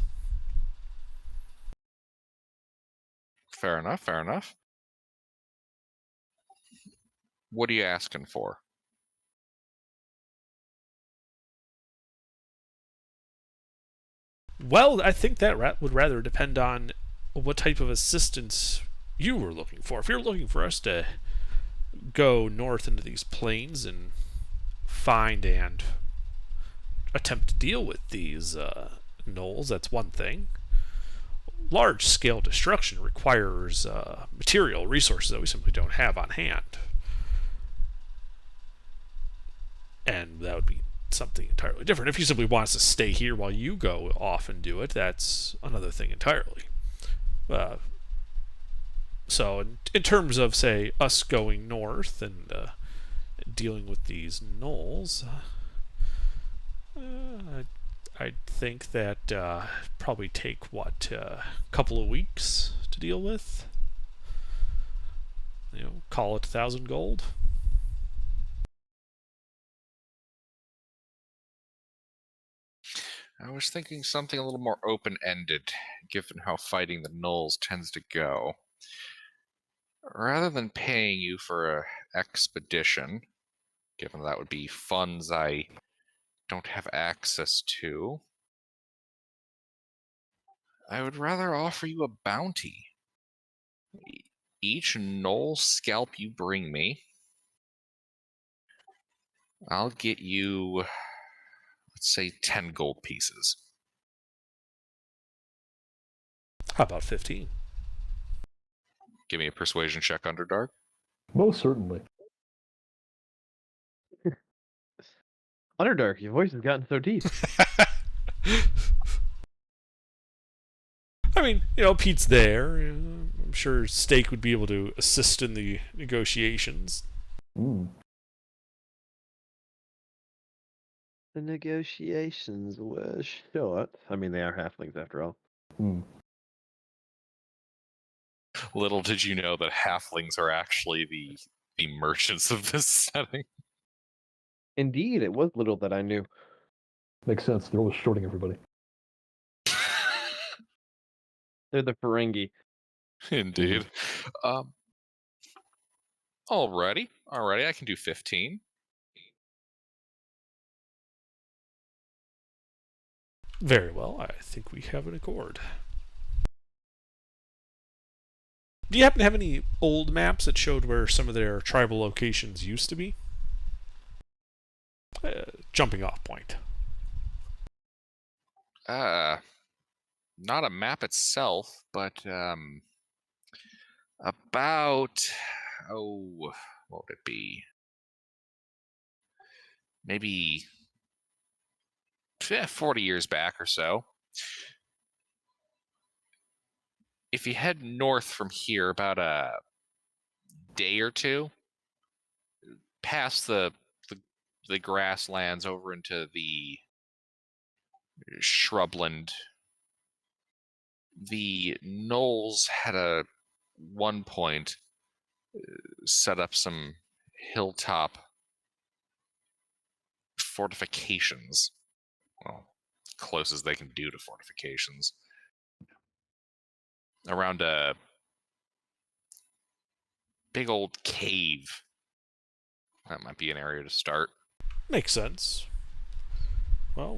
Fair enough, fair enough. What are you asking for?
Well, I think that would rather depend on what type of assistance you were looking for. If you're looking for us to go north into these plains and find and attempt to deal with these gnolls, that's one thing. Large-scale destruction requires material resources that we simply don't have on hand. And that would be something entirely different. If you simply want us to stay here while you go off and do it, that's another thing entirely. So in terms of, say, us going north and dealing with these gnolls, I'd think that probably take, a couple of weeks to deal with? Call it 1,000 gold.
I was thinking something a little more open-ended, given how fighting the gnolls tends to go. Rather than paying you for an expedition, given that would be funds I don't have access to, I would rather offer you a bounty. Each gnoll scalp you bring me, I'll get you, let's say, 10 gold pieces.
How about 15?
Give me a persuasion check, Underdark.
Most certainly.
Underdark, your voice has gotten so deep.
mean, Pete's there. I'm sure Steak would be able to assist in the negotiations.
Hmm.
The negotiations were short. I mean, they are halflings after all.
Hmm.
Little did you know that halflings are actually the merchants of this setting.
Indeed, it was little that I knew.
Makes sense. They're always shorting everybody.
They're the Ferengi.
Indeed. Alrighty. I can do 15.
Very well. I think we have an accord. Do you happen to have any old maps that showed where some of their tribal locations used to be? Jumping off point.
Not a map itself, but about what would it be? Maybe 40 years back or so. If you head north from here about a day or two, past the grasslands over into the shrubland, the Knolls had one point set up some hilltop fortifications. Well, close as they can do to fortifications. Around a big old cave. That might be an area to start.
Makes sense. Well,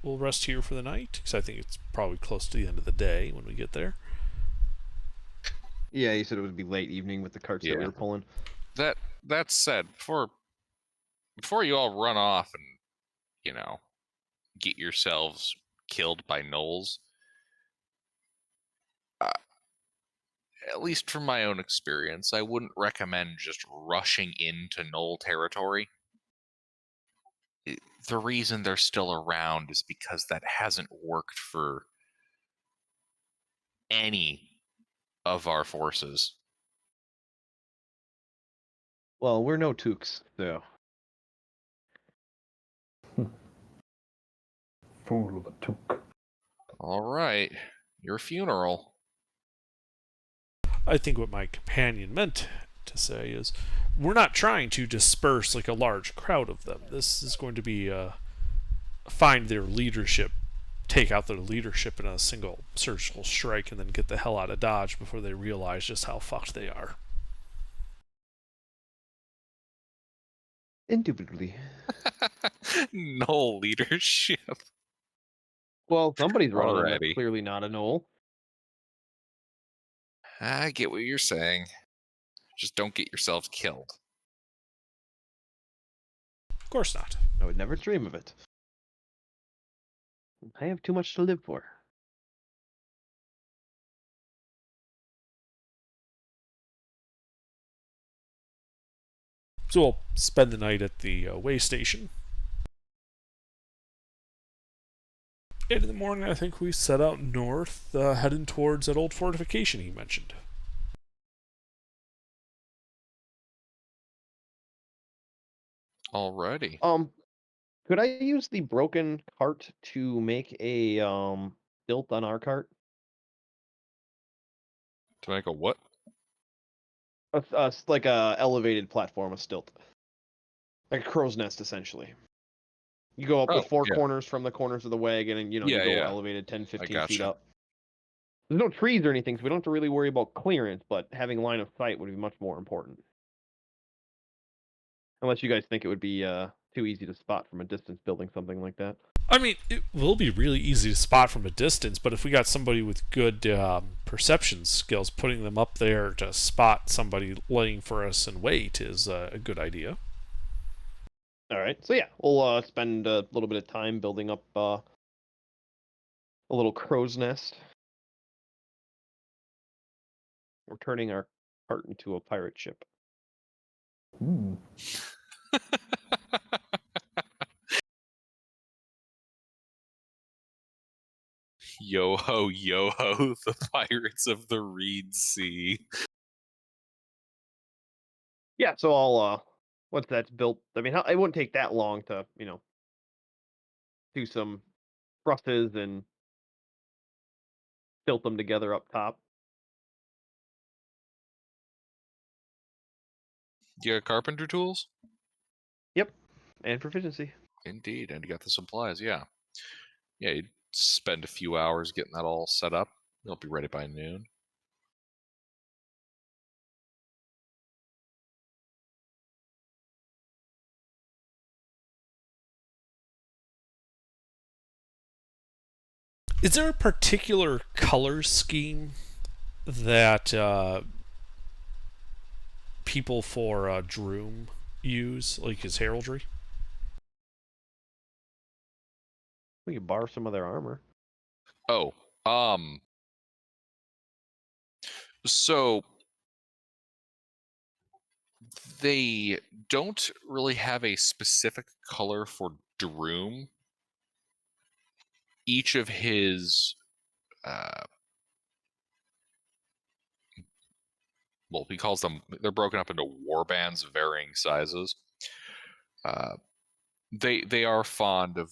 we'll rest here for the night because I think it's probably close to the end of the day when we get there.
Yeah, you said it would be late evening with the carts that we
Yeah.
were pulling.
That said, before you all run off and get yourselves killed by gnolls, at least from my own experience, I wouldn't recommend just rushing into gnoll territory. The reason they're still around is because that hasn't worked for any of our forces.
Well, we're no Tooks, so.
Fool of a took.
All right, your funeral.
I think what my companion meant to say is we're not trying to disperse like a large crowd of them. This is going to be find their leadership, take out their leadership in a single surgical strike, and then get the hell out of Dodge before they realize just how fucked they are.
Indubitably.
Gnoll leadership.
Well, somebody's running them that's
Alrighty.
clearly not a Knoll.
I get what you're saying. Just don't get yourselves killed.
Of course not.
I would never dream of it. I have too much to live for.
So we'll spend the night at the way station. And in the morning, I think we set out north, heading towards that old fortification he mentioned.
Alrighty.
Could I use the broken cart to make a stilt on our cart?
To make a what?
Like a elevated platform, a stilt, like a crow's nest, essentially. You go up the
Oh,
four
yeah.
corners from the corners of the wagon, and you
Yeah,
go
yeah.
elevated 10, 15 feet
gotcha.
up. There's no trees or anything, so we don't have to really worry about clearance, but having line of sight would be much more important. Unless you guys think it would be too easy to spot from a distance building something like that.
I mean, it will be really easy to spot from a distance, but if we got somebody with good perception skills, putting them up there to spot somebody laying for us and wait is a good idea.
All right, so yeah, we'll spend a little bit of time building up a little crow's nest. We're turning our cart into a pirate ship.
Hmm.
Yo ho, the Pirates of the Reed Sea.
Yeah, so I'll once that's built, I mean, it wouldn't take that long to do some brushes and tilt them together up top.
Do you have carpenter tools?
Yep, and proficiency.
Indeed, and you got the supplies, yeah. Yeah, you'd spend a few hours getting that all set up. You'll be ready by noon.
Is there a particular color scheme that people for Droom use, like his heraldry?
We could borrow some of their armor.
Oh, so they don't really have a specific color for Droom. Each of his, well, he calls them, they're broken up into war bands of varying sizes. They are fond of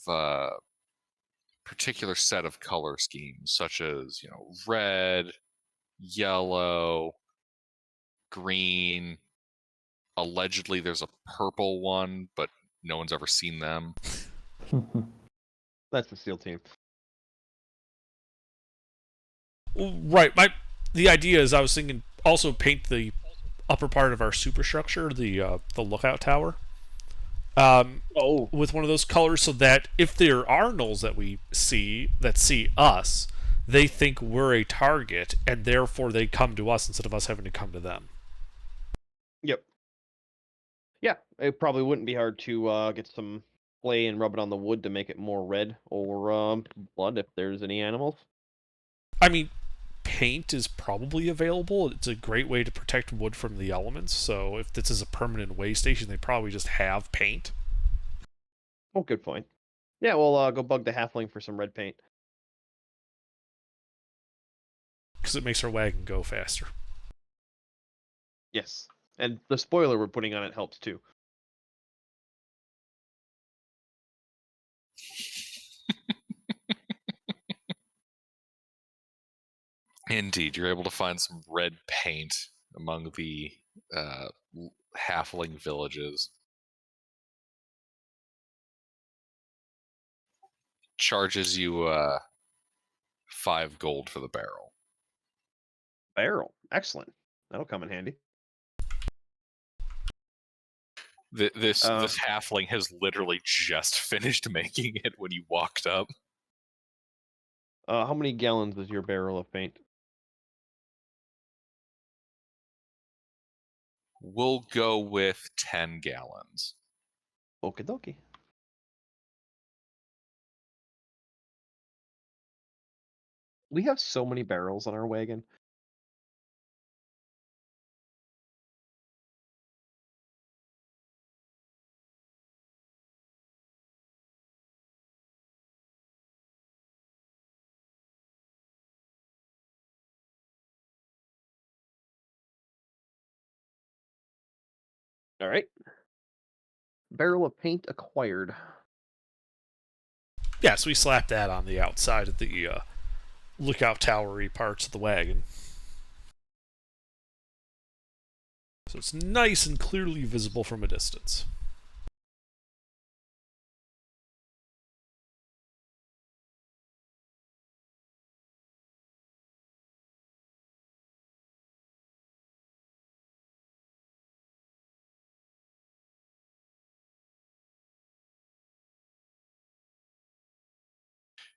particular set of color schemes, such as red, yellow, green. Allegedly, there's a purple one, but no one's ever seen them.
That's the SEAL team.
Right. The idea is I was thinking also paint the upper part of our superstructure, the lookout tower, with one of those colors, so that if there are gnolls that we see that see us, they think we're a target, and therefore they come to us instead of us having to come to them.
Yep. Yeah, it probably wouldn't be hard to get some clay and rub it on the wood to make it more red, or blood if there's any animals.
I mean, paint is probably available. It's a great way to protect wood from the elements. So if this is a permanent way station, they probably just have paint.
Oh, good point. Yeah, we'll go bug the halfling for some red paint.
Because it makes our wagon go faster.
Yes, and the spoiler we're putting on it helps too.
Indeed, you're able to find some red paint among the halfling villages. Charges you 5 gold for the barrel.
Barrel, excellent. That'll come in handy.
This halfling has literally just finished making it when you walked up.
How many gallons is your barrel of paint?
We'll go with 10 gallons.
Okie dokie. We have so many barrels on our wagon. All right. Barrel of paint acquired.
Yeah, so we slap that on the outside of the lookout towery parts of the wagon. So it's nice and clearly visible from a distance.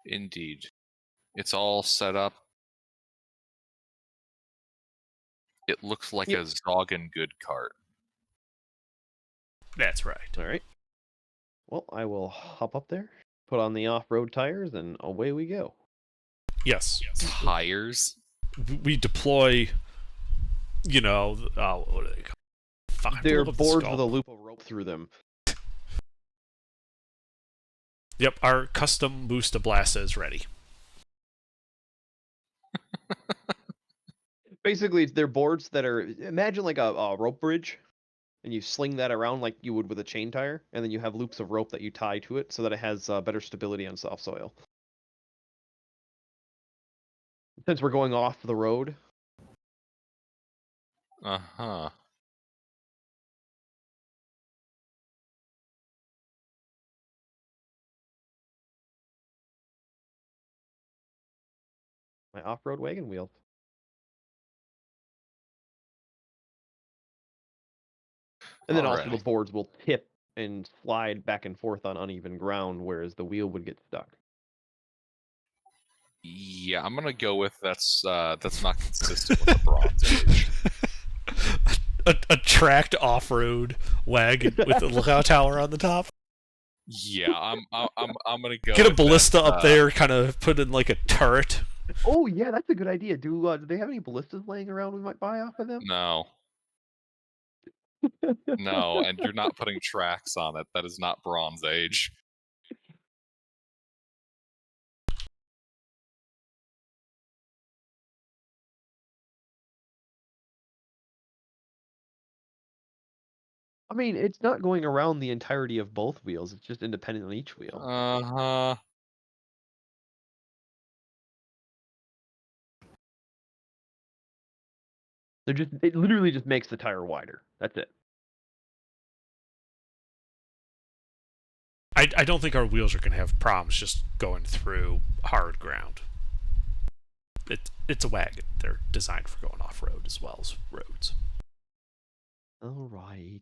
Indeed. It's all set up. It looks like a Zoggen good cart.
That's right.
All right. Well, I will hop up there, put on the off-road tires, and away we go.
Yes.
Tires?
We deploy, what are they called? Fuck,
They're boards with a loop of rope through them.
Yep, our custom Boosta Blasta is ready.
Basically, they're boards that are imagine like a rope bridge, and you sling that around like you would with a chain tire, and then you have loops of rope that you tie to it so that it has better stability on soft soil. Since we're going off the road,
Uh-huh.
my off-road wagon wheels. And then also the
Alrighty.
boards will tip and slide back and forth on uneven ground, whereas the wheel would get stuck.
Yeah, I'm gonna go with that's not consistent with the Bronze Age.
A tracked off-road wagon with a lookout tower on the top.
Yeah, I'm gonna go
Get a
with
ballista
that,
up there, kind of put in like a turret.
Oh yeah, that's a good idea. Do they have any ballistas laying around we might buy off of them?
No. No, and you're not putting tracks on it. That is not Bronze Age.
I mean, it's not going around the entirety of both wheels. It's just independent on each wheel.
Uh-huh.
It literally just makes the tire wider. That's it.
I don't think our wheels are going to have problems just going through hard ground. It's a wagon. They're designed for going off-road as well as roads.
All right.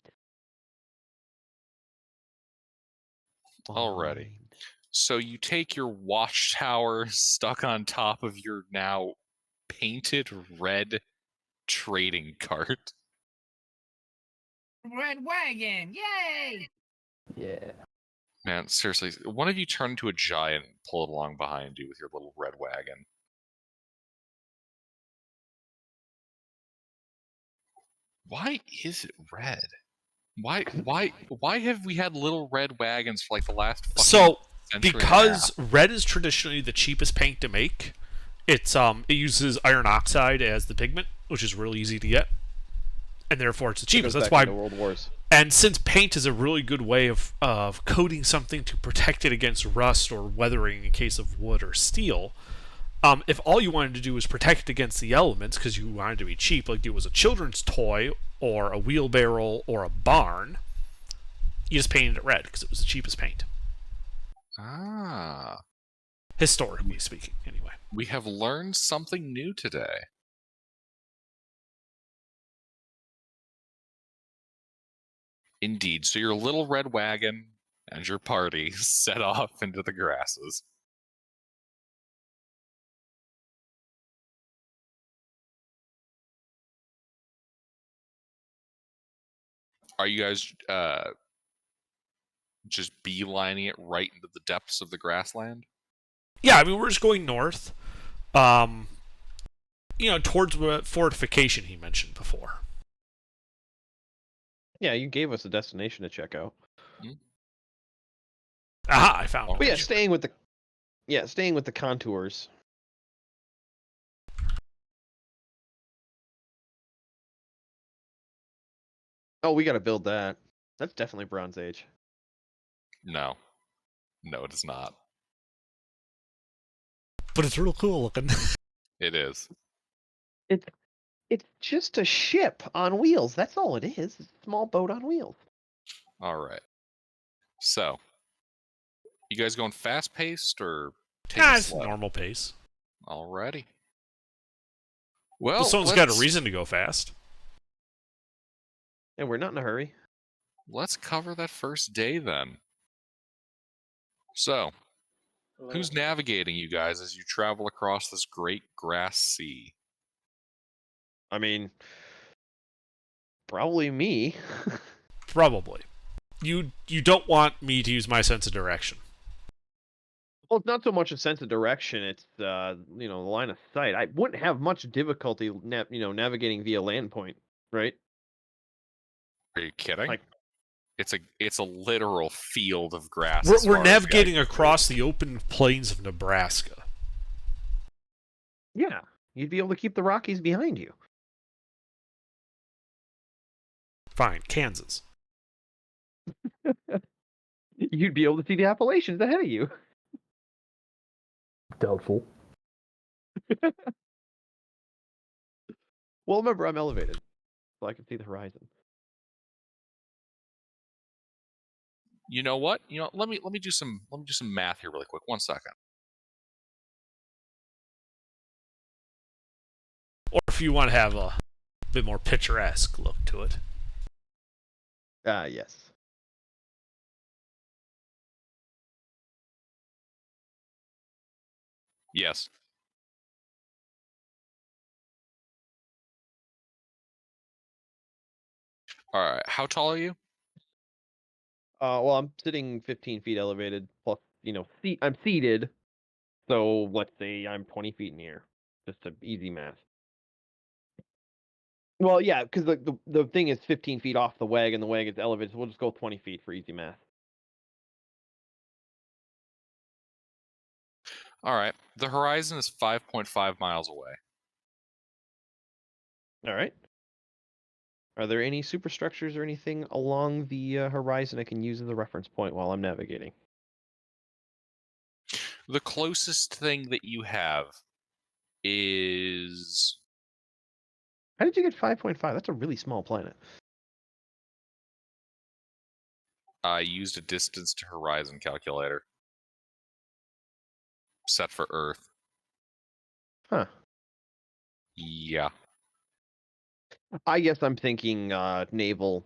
Alrighty.
Fine.
So you take your watchtower stuck on top of your now painted red trading cart.
Red wagon, yay!
Yeah.
Man, seriously, one of you turn into a giant and pull it along behind you with your little red wagon. Why is it red? Why have we had little red wagons for like the last fucking
So,
century and a
because
half?
red is traditionally the cheapest paint to make, it uses iron oxide as the pigment, which is really easy to get, and therefore it's the
It
cheapest.
goes
That's
back
why.
into World Wars.
And since paint is a really good way of coating something to protect it against rust or weathering in case of wood or steel, if all you wanted to do was protect it against the elements because you wanted to be cheap, like it was a children's toy or a wheelbarrow or a barn, you just painted it red because it was the cheapest paint.
Ah,
Historically speaking, anyway.
we have learned something new today. Indeed. So your little red wagon and your party set off into the grasses. Are you guys just beelining it right into the depths of the grassland?
Yeah, I mean, we're just going north, towards what fortification he mentioned before.
Yeah, you gave us a destination to check out.
Aha, I found
But
it.
yeah, staying with the contours. Oh, we got to build that. That's definitely Bronze Age.
No. No, it is not.
But it's real cool looking.
It is.
It's just a ship on wheels. That's all it is. It's a small boat on wheels.
All right. So, you guys going fast paced or taking it
It's
slow?
normal pace.
Alrighty.
Well,
Well,
someone's got a
let's-
reason to go fast.
And we're not in a hurry.
Let's cover that first day then. So, who's navigating you guys as you travel across this great grass sea?
I mean, probably me.
Probably. You don't want me to use my sense of direction.
Well, it's not so much a sense of direction. It's the line of sight. I wouldn't have much difficulty, navigating via land point, right?
Are you kidding?
Like-
it's a literal field of grass.
We're
as far as the eye
navigating
can
across the open plains of Nebraska.
Yeah, You'd be able to keep the Rockies behind you.
Fine, Kansas.
You'd be able to see the Appalachians ahead of you.
Doubtful.
Well, remember, I'm elevated, so I can see the horizon.
You know what? Let me do some math here really quick. 1 second.
Or if you want to have a bit more picturesque look to it.
Yes.
Yes. All right. How tall are you?
Well, I'm sitting 15 feet elevated, plus, I'm seated, so let's say I'm 20 feet in the air. Just an easy math. Well, yeah, because the thing is 15 feet off the wagon is elevated, so we'll just go 20 feet for easy math.
All right. The horizon is 5.5 miles away.
All right. Are there any superstructures or anything along the horizon I can use as a reference point while I'm navigating?
The closest thing that you have is
How did you get 5.5? That's a really small planet.
I used a distance to horizon calculator set for Earth.
Huh.
Yeah.
I guess I'm thinking naval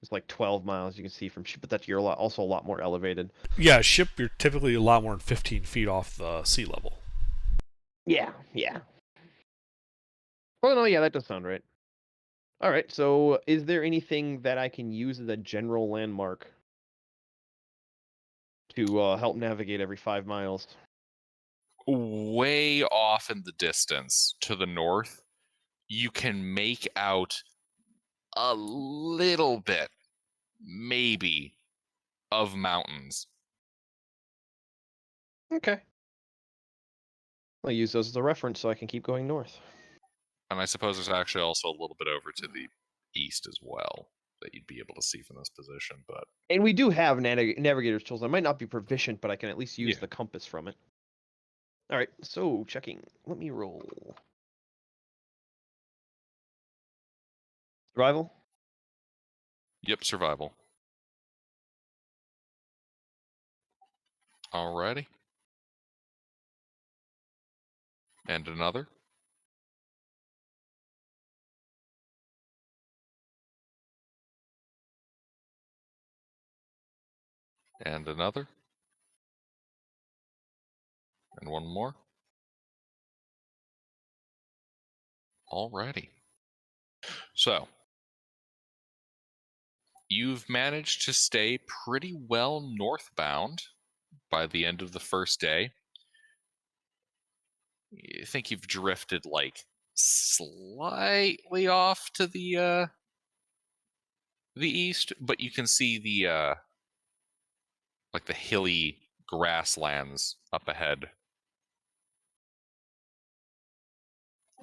is like 12 miles you can see from ship, but that's you're also a lot more elevated.
Yeah, ship, you're typically a lot more than 15 feet off the sea level.
Yeah. Oh, no, yeah, that does sound right. All right, so is there anything that I can use as a general landmark to help navigate every 5 miles?
Way off in the distance to the north, you can make out a little bit, maybe, of mountains.
Okay. I'll use those as a reference so I can keep going north.
And I suppose there's actually also a little bit over to the east as well that you'd be able to see from this position. But
And we do have navigator's tools. I might not be proficient, but I can at least use
Yeah.
the compass from it. All right, so checking. Let me roll. Survival?
Yep, survival. Alrighty. And another. And another. And one more. Alrighty. So, you've managed to stay pretty well northbound by the end of the first day. You think you've drifted like slightly off to the east, but you can see the like the hilly grasslands up ahead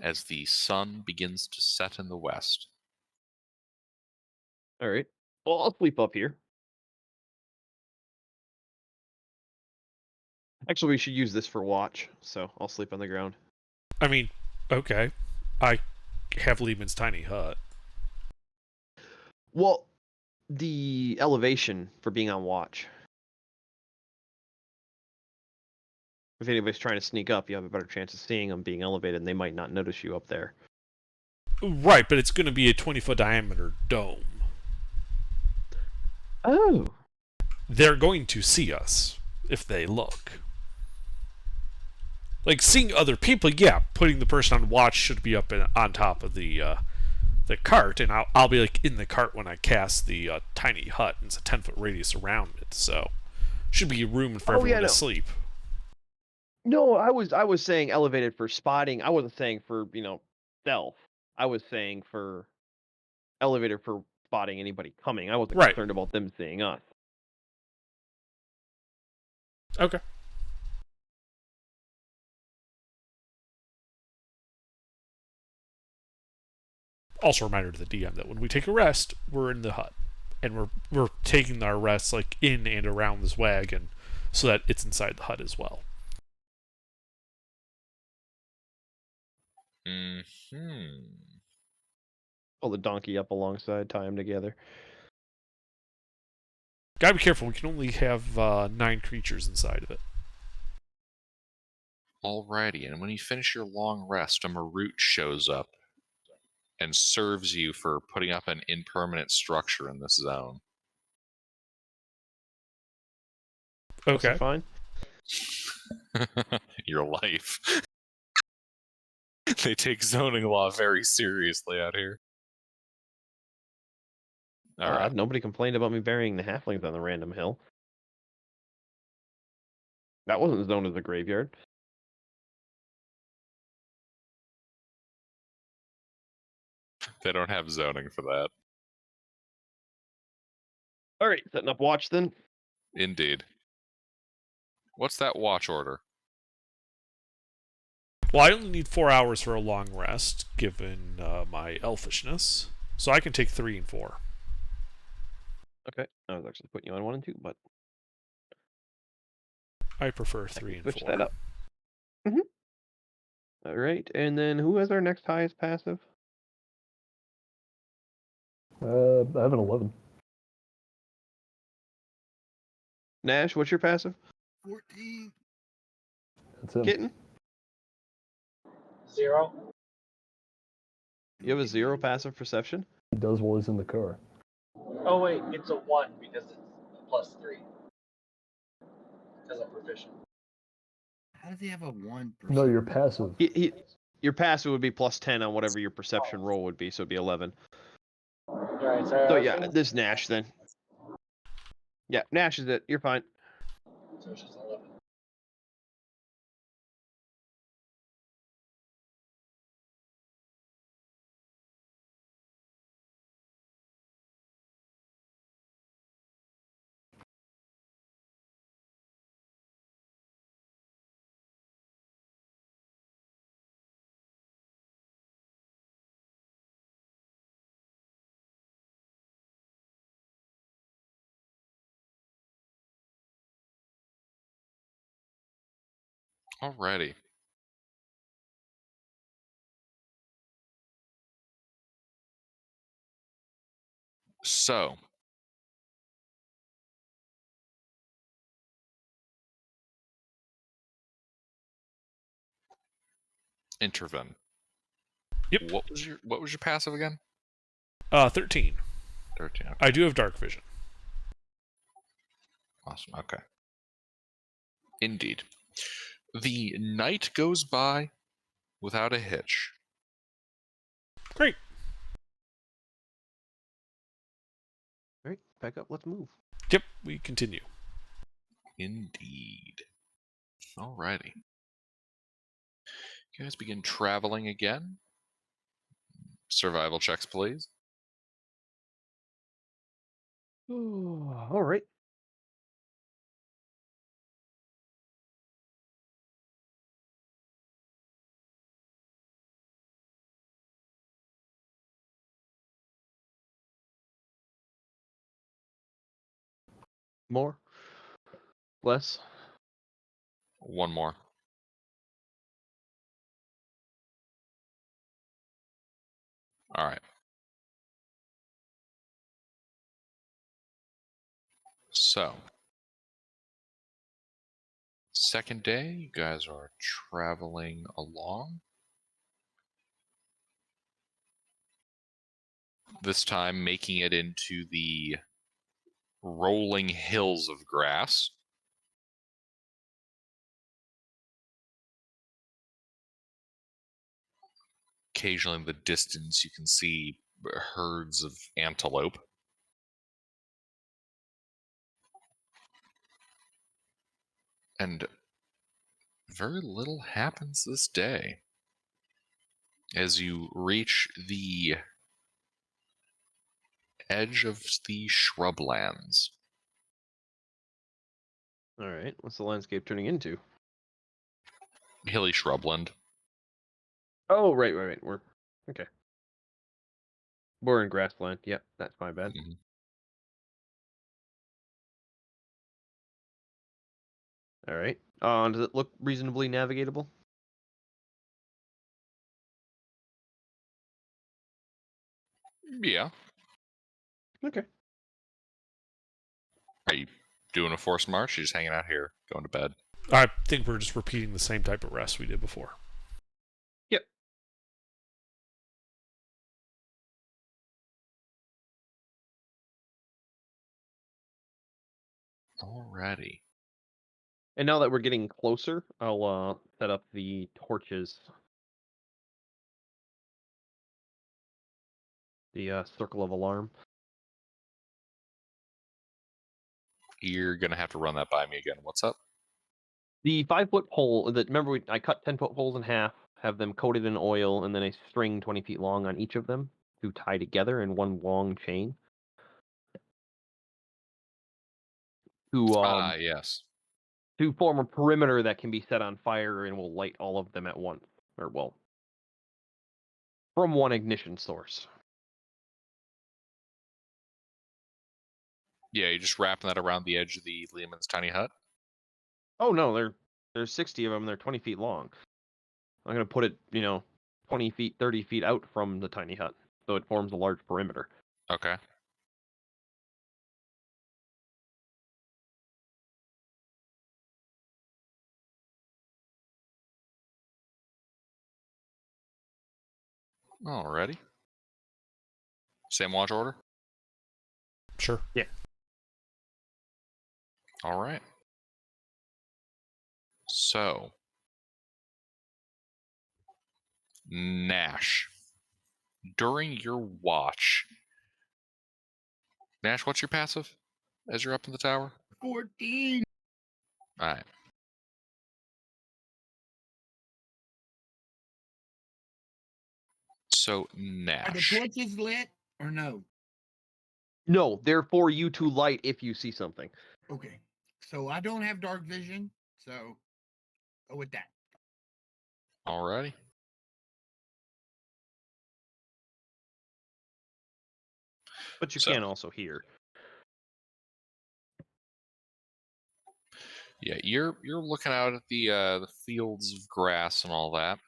as the sun begins to set in the west.
All right. Well, I'll sleep up here. Actually, we should use this for watch, so I'll sleep on the ground.
I mean, okay. I have Lehman's tiny hut.
Well, the elevation for being on watch. If anybody's trying to sneak up, you have a better chance of seeing them being elevated, and they might not notice you up there.
Right, but it's going to be a 20-foot diameter dome.
Oh.
They're going to see us if they look. Like, seeing other people, yeah, putting the person on watch should be up on top of the cart, and I'll be like in the cart when I cast the tiny hut, and it's a 10-foot radius around it, so should be room for everyone to sleep.
No, I was saying elevated for spotting. I wasn't saying for, stealth. I was saying for elevated for spotting anybody coming. I wasn't concerned about them seeing us.
Okay. Also, a reminder to the DM that when we take a rest, we're in the hut, and we're taking our rests like in and around this wagon, so that it's inside the hut as well.
Hmm.
Pull the donkey up alongside, tie them together.
Gotta be careful. We can only have 9 creatures inside of it.
Alrighty, and when you finish your long rest, a Marut shows up and serves you for putting up an impermanent structure in this zone.
What's the
Okay.
fine?
Your life. They take zoning law very seriously out here. Alright.
Nobody complained about me burying the halflings on the random hill. That wasn't zoned as a graveyard.
They don't have zoning for that.
All right, setting up watch then.
Indeed. What's that watch order?
Well, I only need 4 hours for a long rest, given my elfishness, so I can take 3 and 4.
Okay, I was actually putting you on 1 and 2, but
I prefer
I
3
can
and
switch
4.
that up. All right, and then who has our next highest passive?
I have an 11.
Nash, what's your passive?
14.
That's him.
Kitten,
0.
you have a 0 passive perception.
He does while he's in the car.
Oh wait, it's a 1 because it's +3. Because I'm proficient.
How does he have a 1%?
No, you're passive.
Your passive would be +10 on whatever your perception roll would be, so it'd be 11.
Alright,
So yeah, this Nash then. Yeah, Nash is it. You're fine.
So it's just 11.
Alrighty. So, intervene.
Yep.
What was your passive again?
13.
13. Okay.
I do have dark vision.
Awesome. Okay. Indeed. The night goes by without a hitch.
Great.
All right, back up. Let's move.
Yep, we continue.
Indeed. Alrighty. You guys begin traveling again. Survival checks, please.
All right. More? Less?
One more. All right. So, second day, you guys are traveling along. This time making it into the rolling hills of grass. Occasionally in the distance you can see herds of antelope. And very little happens this day. As you reach the edge of the shrublands.
All right. What's the landscape turning into?
Hilly shrubland.
Oh, right. We're okay. We're in grassland. Yep, that's my bad.
Mhm.
All right. Does it look reasonably navigatable?
Yeah.
Okay.
Are you doing a forced march? Or you just hanging out here, going to bed?
I think we're just repeating the same type of rest we did before.
Yep.
Alrighty.
And now that we're getting closer, I'll set up the torches. The circle of alarm.
You're gonna have to run that by me again. What's up?
The 5-foot pole. Remember, I cut 10-foot poles in half, have them coated in oil, and then a string 20 feet long on each of them to tie together in one long chain. To
Yes.
to form a perimeter that can be set on fire and will light all of them at once, or well, from one ignition source.
Yeah, you're just wrapping that around the edge of the Lehman's tiny hut.
Oh no, there's 60 of them. They're 20 feet long. I'm gonna put it, 20 feet, 30 feet out from the tiny hut, so it forms a large perimeter.
Okay. Alrighty. Same watch order?
Sure.
Yeah.
Alright. So, Nash. During your watch. Nash, what's your passive as you're up in the tower?
14.
Alright. So,
Are the
Nash.
torches lit or no?
No, they're for you to light if you see something.
Okay. So I don't have dark vision. So go with that.
Alrighty.
But you
So-
can also hear.
Yeah, you're looking out at the fields of grass and all that,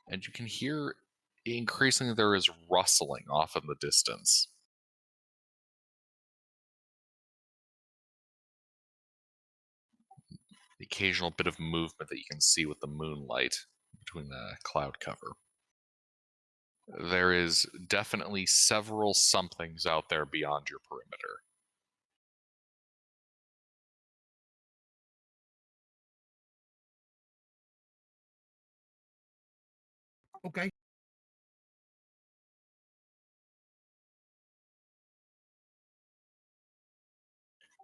and you can hear increasingly there is rustling off in the distance. The occasional bit of movement that you can see with the moonlight between the cloud cover. There is definitely several somethings out there beyond your perimeter.
Okay.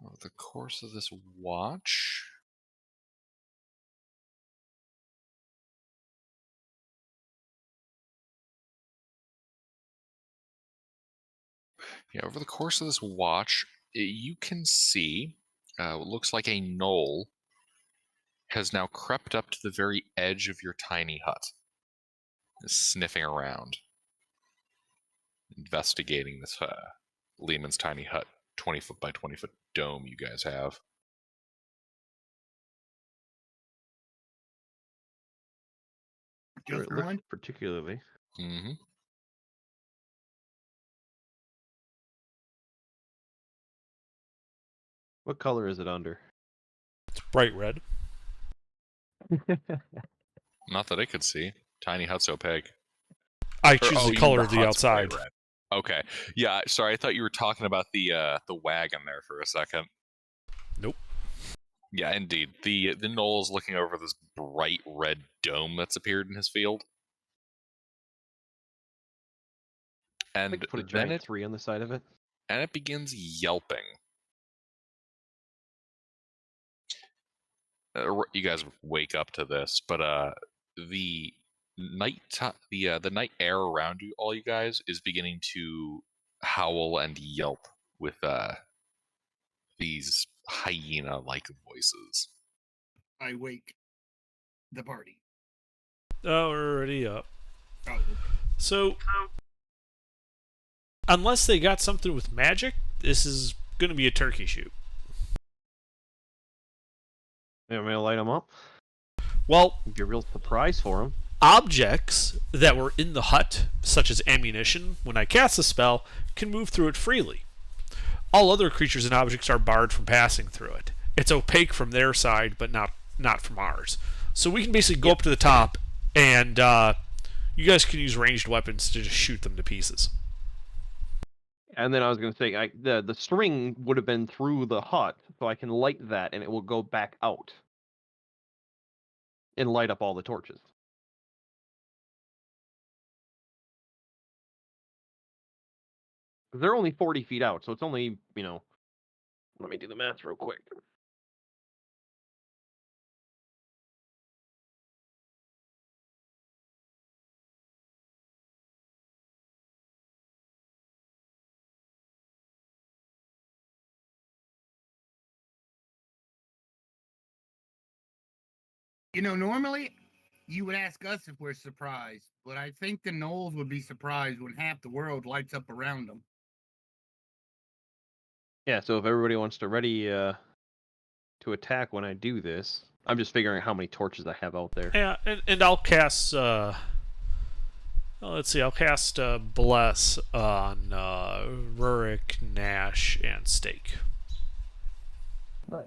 Over the course of this watch, over the course of this watch, you can see what looks like a knoll has now crept up to the very edge of your tiny hut, is sniffing around, investigating this Lehman's tiny hut, 20-foot by 20-foot dome you guys have.
Or
Just
it looks
one.
particularly.
Mm-hmm.
What color is it under?
It's bright red.
Not that I could see. Tiny hut's opaque.
I
Or,
choose
oh,
the
you mean
color of the
hut's bright
outside.
red. Okay. Yeah, sorry, I thought you were talking about the wagon there for a second.
Nope.
Yeah, indeed. The knoll is looking over this bright red dome that's appeared in his field.
I think
And
put a
then
giant 3 on the side of it.
it begins yelping. You guys wake up to this, but the the night air around you, all you guys, is beginning to howl and yelp with these hyena-like voices.
I wake the party.
Already up.
Oh, okay.
So Unless they got something with magic, this is going to be a turkey shoot.
I'm gonna light them up.
Well,
It'd be a real surprise for them.
objects that were in the hut, such as ammunition, when I cast the spell, can move through it freely. All other creatures and objects are barred from passing through it. It's opaque from their side, but not from ours. So we can basically go up to the top, and you guys can use ranged weapons to just shoot them to pieces.
And then I was gonna say, the string would have been through the hut, so I can light that, and it will go back out and light up all the torches. They're only 40 feet out, so it's only, let me do the math real quick.
Normally you would ask us if we're surprised, but I think the gnolls would be surprised when half the world lights up around them.
Yeah, so if everybody wants to ready to attack when I do this, I'm just figuring out how many torches I have out there.
Yeah, and I'll cast. Let's see. I'll cast Bless on Rurik, Nash, and Stake.
Nice.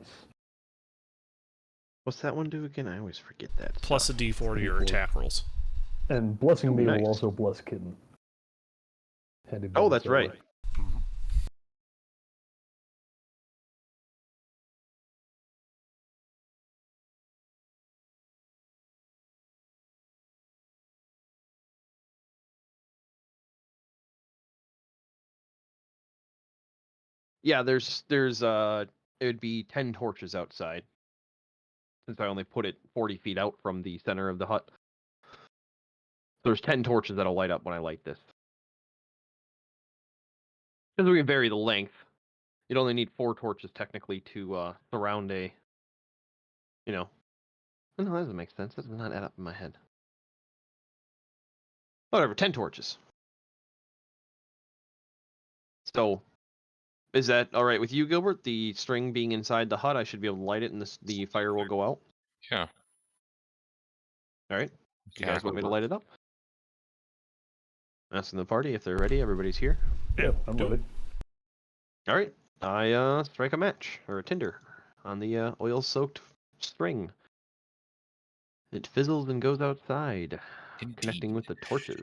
What's that one do again? I always forget that.
Plus a D4 to your attack rolls.
And blessing me
Nice.
will also bless Kitten. Handy
Oh,
bonus
that's
that
right.
way.
Yeah, there's it would be 10 torches outside, since I only put it 40 feet out from the center of the hut. There's 10 torches that'll light up when I light this. Because we can vary the length. You'd only need 4 torches technically to surround a, No, that doesn't make sense. That does not add up in my head. Whatever, 10 torches. So, is that all right with you, Gilbert? The string being inside the hut, I should be able to light it, and the fire will go out.
Yeah.
All right. You
Yeah,
guys want me to
Gilbert.
light it up? Asking the party if they're ready. Everybody's here.
Yeah, I'm
do it.
ready.
All right. I strike a match or a tinder on the oil-soaked string. It fizzles and goes outside, connecting
Indeed.
with the torches.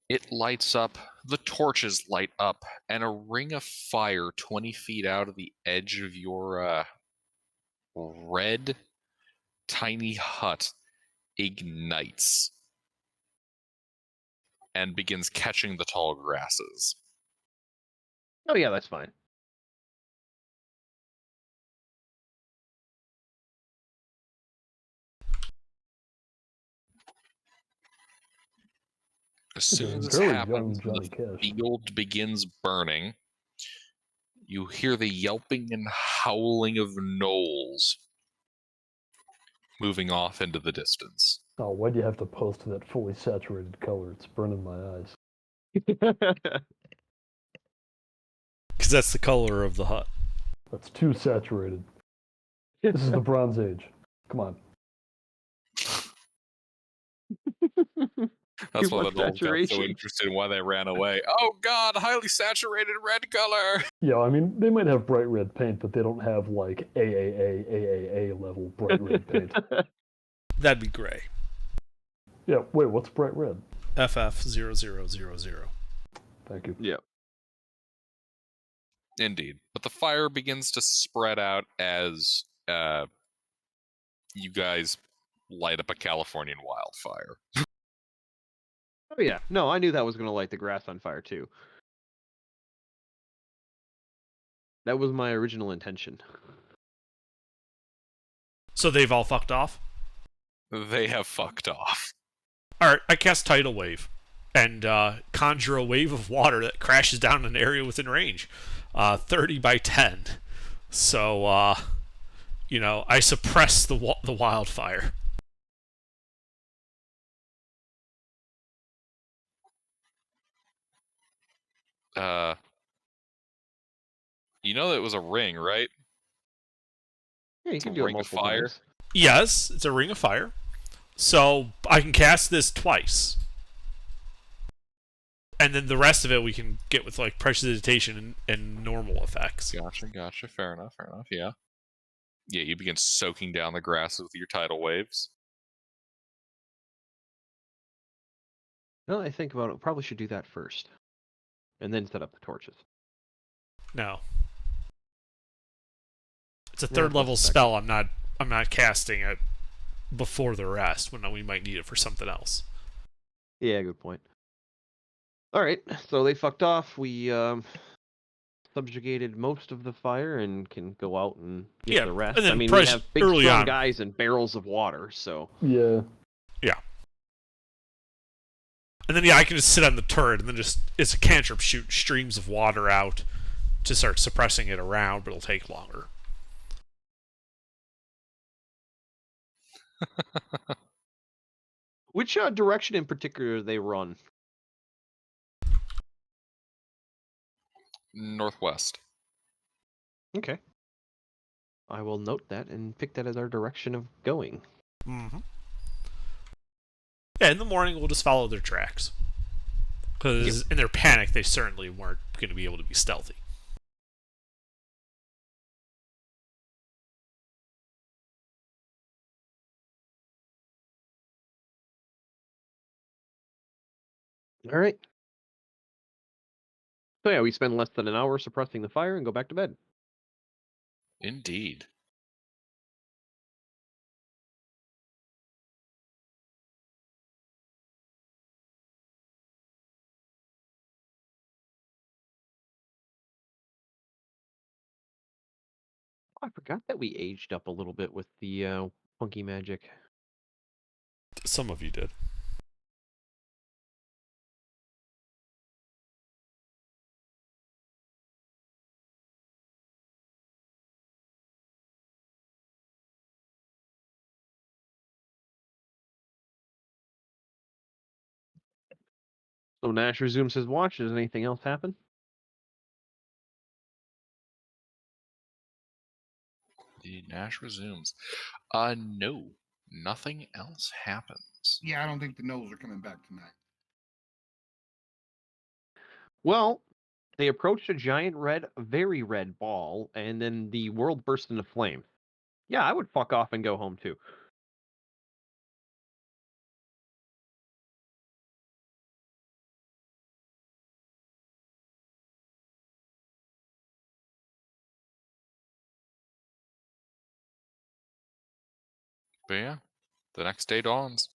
It lights up, the torches light up, and a ring of fire 20 feet out of the edge of your red, tiny hut ignites and begins catching the tall grasses.
Oh yeah, that's fine.
As soon as this
Very
happens,
young
and
Johnny
the
Cash.
field begins burning. You hear the yelping and howling of gnolls moving off into the distance.
Oh, why do you have to post that fully saturated color? It's burning my eyes.
Because that's the color of the hut.
That's too saturated. This is the Bronze Age. Come on.
That's
Too
why the
much
gnolls got so
saturation.
interested in why they ran away. Oh god, highly saturated red color!
Yeah, I mean, they might have bright red paint, but they don't have, like, AAA level bright red paint.
That'd be gray.
Yeah, wait, what's bright red?
FF0000.
Thank you.
Yeah.
Indeed. But the fire begins to spread out as you guys light up a Californian wildfire.
Oh yeah. No, I knew that was going to light the grass on fire too. That was my original intention.
So they've all fucked off?
They have fucked off.
Alright, I cast Tidal Wave and conjure a wave of water that crashes down an area within range. 30 by 10. So, I suppress the wildfire.
You know that it was a ring, right?
Yeah, you
It's a
can do it
ring of
multiple
fire.
times.
Yes, it's a ring of fire. So I can cast this twice. And then the rest of it we can get with like prestidigitation and normal effects.
Gotcha. Fair enough. Yeah. Yeah, you begin soaking down the grass with your tidal waves.
Now that I think about it, probably should do that first, and then set up the torches.
No. It's a
Yeah,
third
less
level
effective.
spell. I'm not casting it before the rest when we might need it for something else.
Yeah, good point. All right, so they fucked off. We subjugated most of the fire and can go out and get
Yeah,
the rest.
and then
I mean, we
probably
have big,
early
strong
on.
guys and barrels of water, so
Yeah.
And then I can just sit on the turret and then just it's a cantrip shoot streams of water out to start suppressing it around, but it'll take longer.
which direction in particular do they run?
Northwest.
Okay. I will note that and pick that as our direction of going.
Mm-hmm. Yeah, in the morning we'll just follow their tracks. Because in their panic, they certainly weren't going to be able to be stealthy.
All right. So yeah, we spend less than an hour suppressing the fire and go back to bed.
Indeed.
Oh, I forgot that we aged up a little bit with the funky magic.
Some of you did.
So Nash resumes his watch. Does anything else happen?
The Nash resumes. No. Nothing else happens.
Yeah, I don't think the Knolls are coming back tonight.
Well, they approached a giant red, very red ball, and then the world burst into flame. Yeah, I would fuck off and go home too.
But yeah, the next day dawns.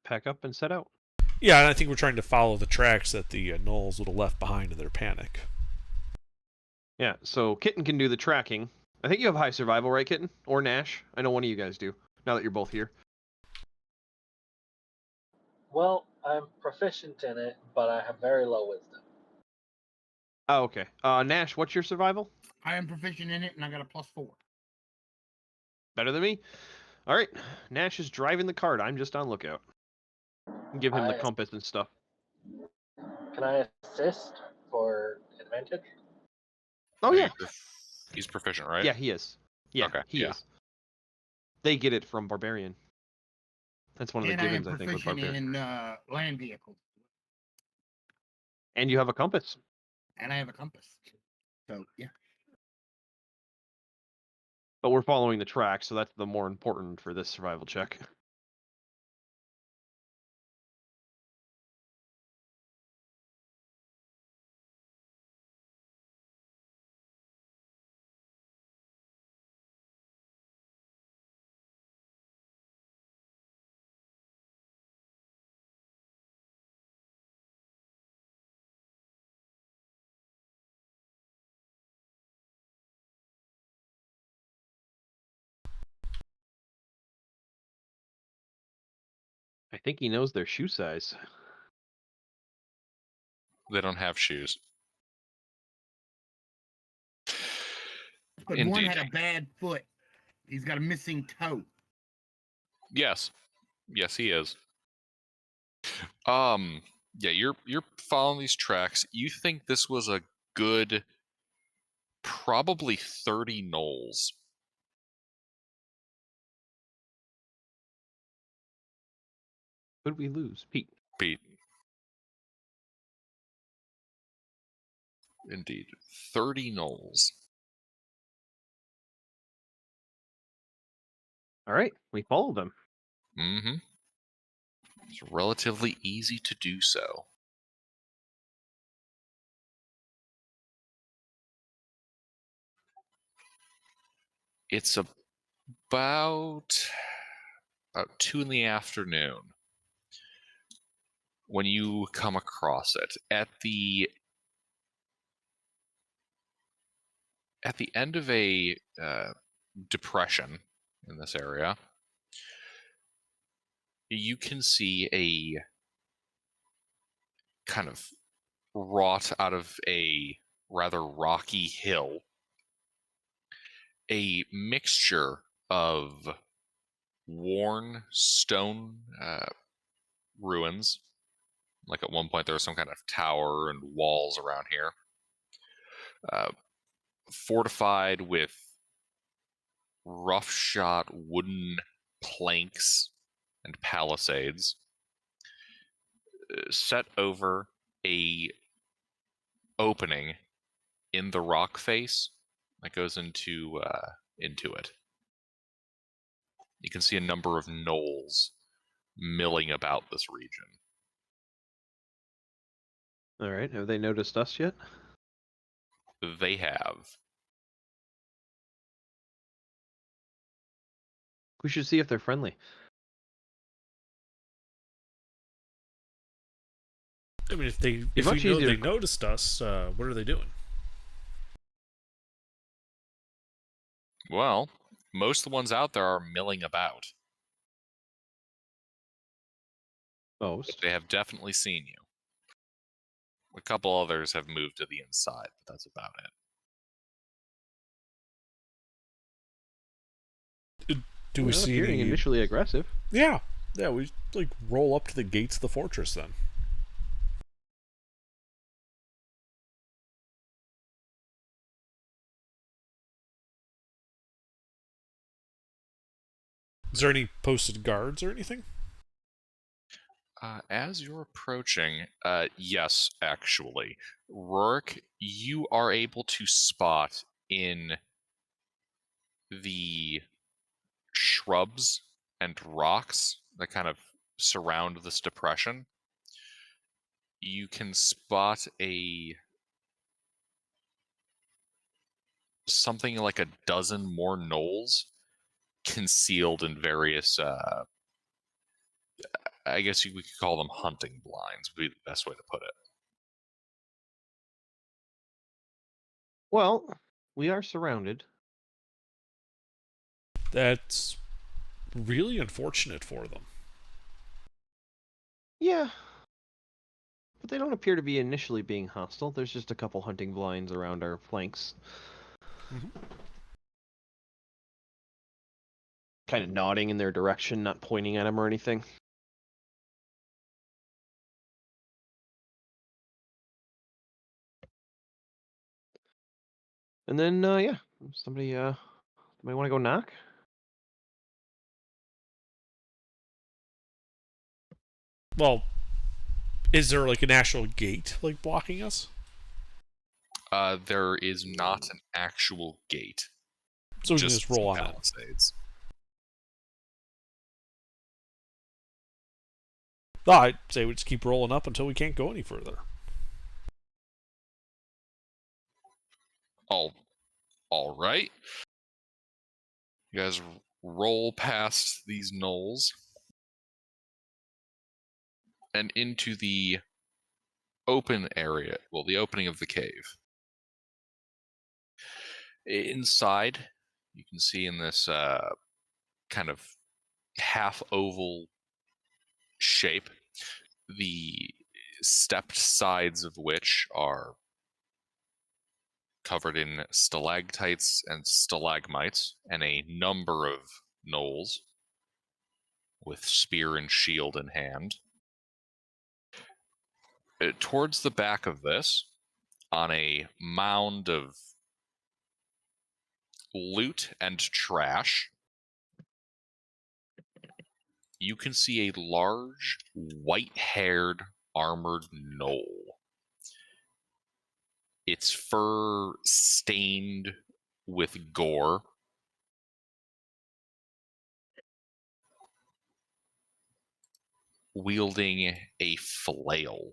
Pack up and set out.
Yeah, and I think we're trying to follow the tracks that the Knolls would have left behind in their panic.
Yeah, so Kitten can do the tracking. I think you have high survival, right, Kitten? Or Nash? I know one of you guys do, now that you're both here.
Well, I'm proficient in it, but I have very low wisdom.
Oh, okay. Nash, what's your survival?
I am proficient in it, and I got a +4.
Better than me? All right. Nash is driving the cart. I'm just on lookout. Give him the compass and stuff.
Can I assist for advantage?
Oh, yeah.
He's proficient, right?
Yeah, he is. Yeah,
Okay,
he
yeah.
is. They get it from Barbarian. That's one of the
And I am
givens, I think, with
proficient
Barbarian.
in land vehicles.
And you have a compass.
And I have a compass. So, yeah.
But we're following the track, so that's the more important for this survival check. I think he knows their shoe size.
They don't have shoes.
But one
Indeed.
had a bad foot. He's got a missing toe.
Yes. Yes, he is. Yeah, you're following these tracks. You think this was a good, probably 30 gnolls.
Who'd we lose? Pete.
Pete. Indeed. 30 gnolls.
All right, we followed them.
Mm-hmm. It's relatively easy to do so. It's about 2 in the afternoon when you come across it. At the end of a depression in this area, you can see a kind of wrought out of a rather rocky hill, a mixture of worn stone ruins. Like at one point, there was some kind of tower and walls around here, uh, fortified with rough-shot wooden planks and palisades, set over a opening in the rock face that goes into it. You can see a number of gnolls milling about this region.
All right, have they noticed us yet?
They have.
We should see if they're friendly.
I mean, if
much
we know
easier
they
to-
noticed us, what are they doing?
Well, most of the ones out there are milling about.
Most.
They have definitely seen you. A couple others have moved to the inside, but that's about it.
Do we
They're not
see
appearing
any?
initially aggressive.
Yeah, yeah. We like roll up to the gates of the fortress then. Is there any posted guards or anything?
As you're approaching, yes, actually. Rourke, you are able to spot in the shrubs and rocks that kind of surround this depression. You can spot something like a dozen more gnolls concealed in various I guess we could call them hunting blinds, would be the best way to put it.
Well, we are surrounded.
That's really unfortunate for them.
Yeah. But they don't appear to be initially being hostile. There's just a couple hunting blinds around our flanks. Kind of nodding in their direction, not pointing at them or anything. And then, yeah, somebody want to go knock?
Well, is there like an actual gate like blocking us?
There is not an actual gate.
So we can just roll on it.
palisades.
I'd say we just keep rolling up until we can't go any further.
All right. You guys roll past these gnolls and into the open area. Well, the opening of the cave. Inside, you can see in this kind of half oval shape, the stepped sides of which are covered in stalactites and stalagmites and a number of gnolls. with spear and shield in hand. Towards the back of this, on a mound of loot and trash, you can see a large, white-haired, armored gnoll. Its fur stained with gore. Wielding a flail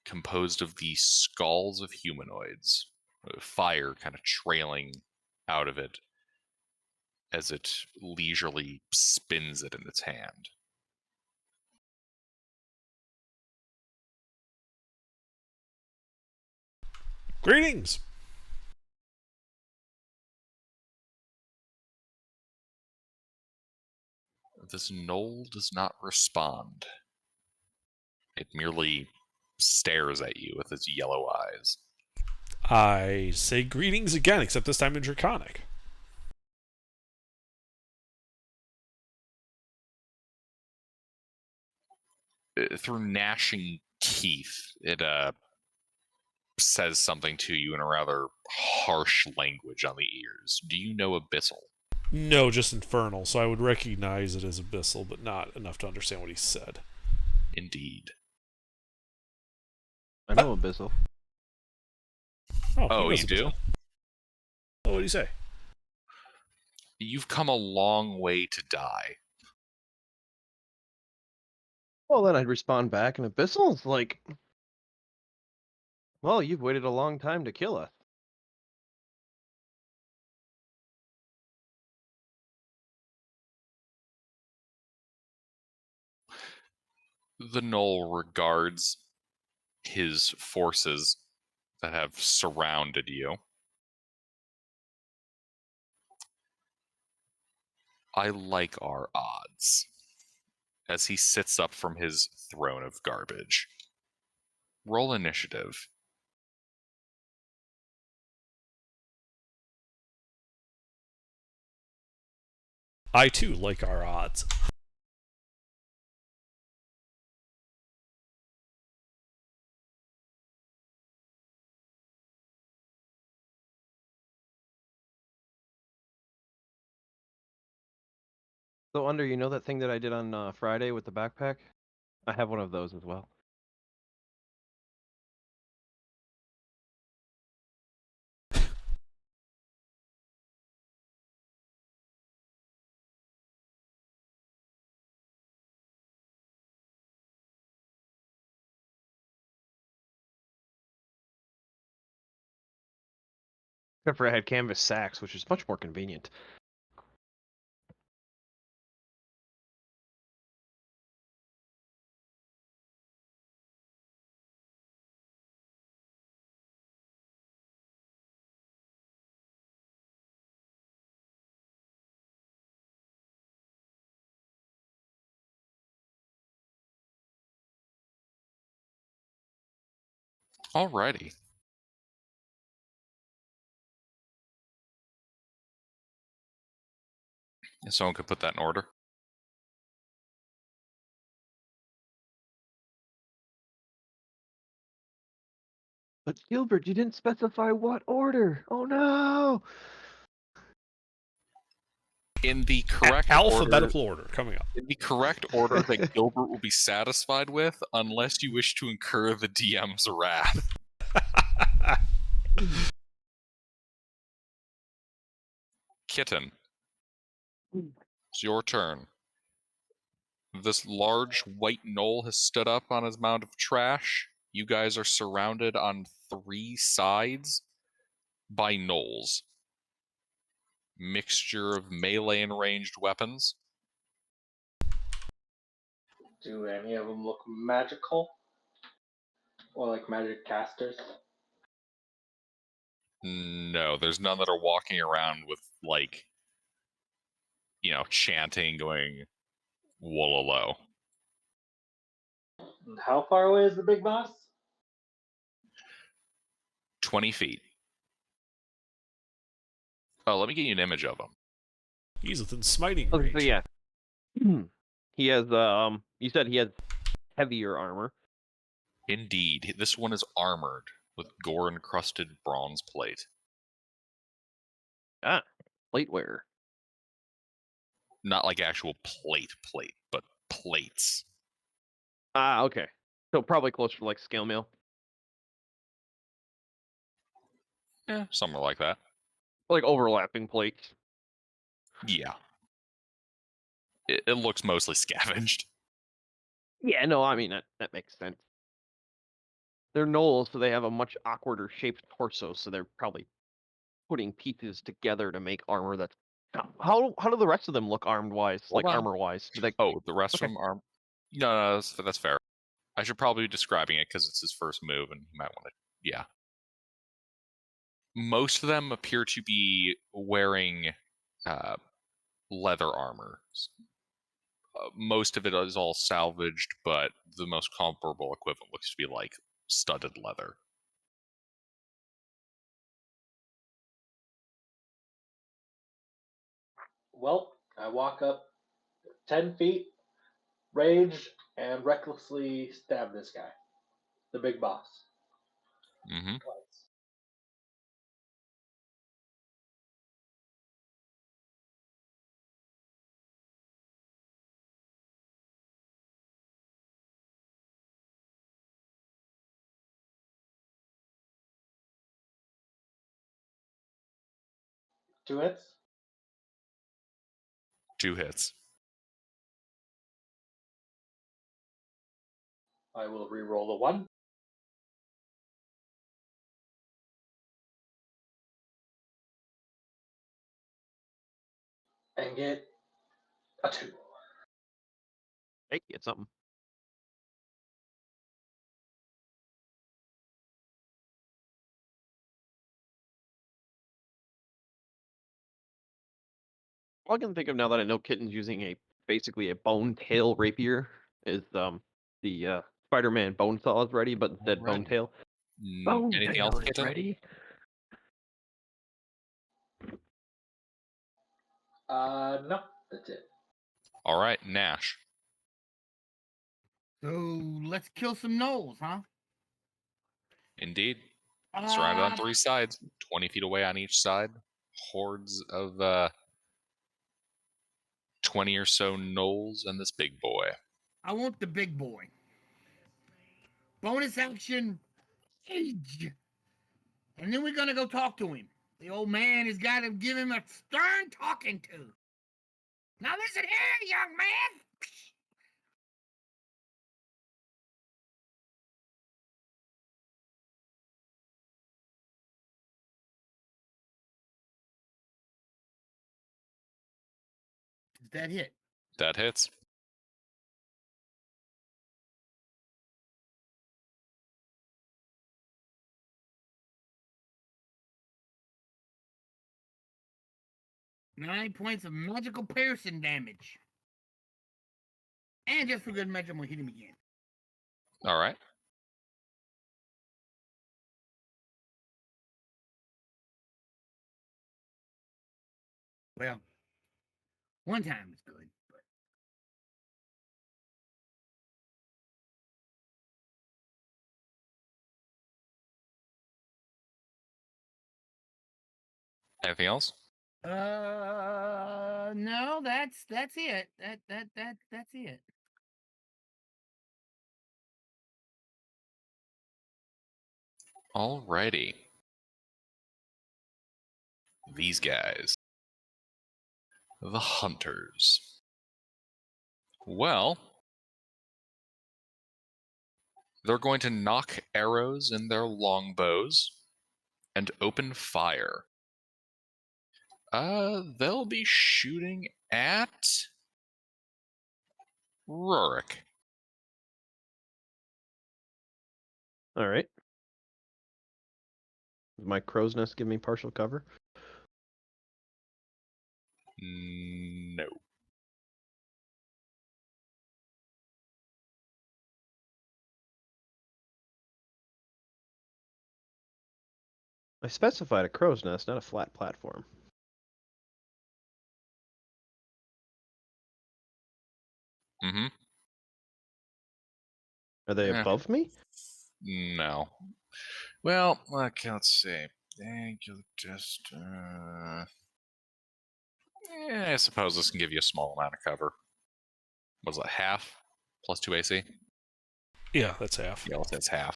composed of the skulls of humanoids, with fire kind of trailing out of it as it leisurely spins it in its hand.
Greetings!
This gnoll does not respond. It merely stares at you with its yellow eyes.
I say greetings again, except this time in Draconic.
Through gnashing teeth, it says something to you in a rather harsh language on the ears. Do you know Abyssal?
No, just infernal, so I would recognize it as abyssal, but not enough to understand what he said.
Indeed.
I know Abyssal.
Oh,
he knows
you do?
Abyssal. Oh, what did he say?
You've come a long way to die.
Well, then I'd respond back, and Abyssal's like, well, you've waited a long time to kill us.
The gnoll regards his forces that have surrounded you. I like our odds. As he sits up from his throne of garbage. Roll initiative.
I too like our odds.
So, Under, you know that thing that I did on Friday with the backpack? I have one of those as well. Except for I had canvas sacks, which is much more convenient.
Alrighty. If someone could put that in order.
But Gilbert, you didn't specify what order. Oh no!
In the correct
Alphabetical order coming up.
In the correct order that Gilbert will be satisfied with, unless you wish to incur the DM's wrath. Kitten. It's your turn. This large white gnoll has stood up on his mound of trash. You guys are surrounded on 3 sides by gnolls. Mixture of melee and ranged weapons.
Do any of them look magical? Or like magic casters?
No, there's none that are walking around with, like, chanting, going wololo.
And how far away is the big boss?
20 feet. Oh, let me get you an image of him.
He's within smiting
Okay,
range.
so yeah. He has you said he has heavier armor.
Indeed, this one is armored with gore-encrusted bronze plate.
Ah, plate wearer.
Not like actual plate, but plates.
Ah, okay. So probably closer to like scale mail.
Yeah, something like that.
Like overlapping plates.
Yeah. It looks mostly scavenged.
Yeah, no, I mean that makes sense. They're gnolls, so they have a much awkwarder shaped torso, so they're probably putting pieces together to make armor that's how do the rest of them look armed wise,
Hold
like
on.
armor wise? Do they
Oh, the rest
Okay.
of them are... No, that's fair. I should probably be describing it because it's his first move, and he might want to... Yeah. Most of them appear to be wearing leather armor. Most of it is all salvaged, but the most comparable equivalent looks to be like studded leather.
Well, I walk up 10 feet, rage, and recklessly stab this guy, the big boss.
Mm-hmm.
Twice. Two hits.
2 hits.
I will re-roll the 1. And get a 2.
Hey, get something. All I can think of now that I know Kitten's using basically a bone tail rapier is the Spider-Man bone saw is ready, but instead bone
Alrighty.
tail. Bone
Anything
tail
else,
is
Kitten?
ready.
No, that's it.
All right, Nash.
So let's kill some gnolls, huh?
Indeed. Surrounded on
Uh,
3 sides, 20 feet away on each side. Hordes of 20 or so gnolls and this big boy.
I want the big boy. Bonus action, age. And then we're gonna go talk to him. The old man has got to give him a stern talking to. Now listen here, young man. Is that hit?
That hits.
Nine points of magical piercing damage. And just for good measure, I'm gonna hit him again.
All right.
Well, one time is good, but
Anything else?
no, that's it. That's it.
Alrighty. These guys. The hunters. Well, they're going to knock arrows in their longbows and open fire. They'll be shooting at Rurik.
All right. Does my crow's nest give me partial cover?
No.
I specified a crow's nest, not a flat platform.
Mm-hmm.
Are they
Yeah.
above me?
No. Well, okay, let's see. Angular just. I suppose this can give you a small amount of cover. Was it half plus 2 AC?
Yeah, that's half.
Yeah, let's say it's half.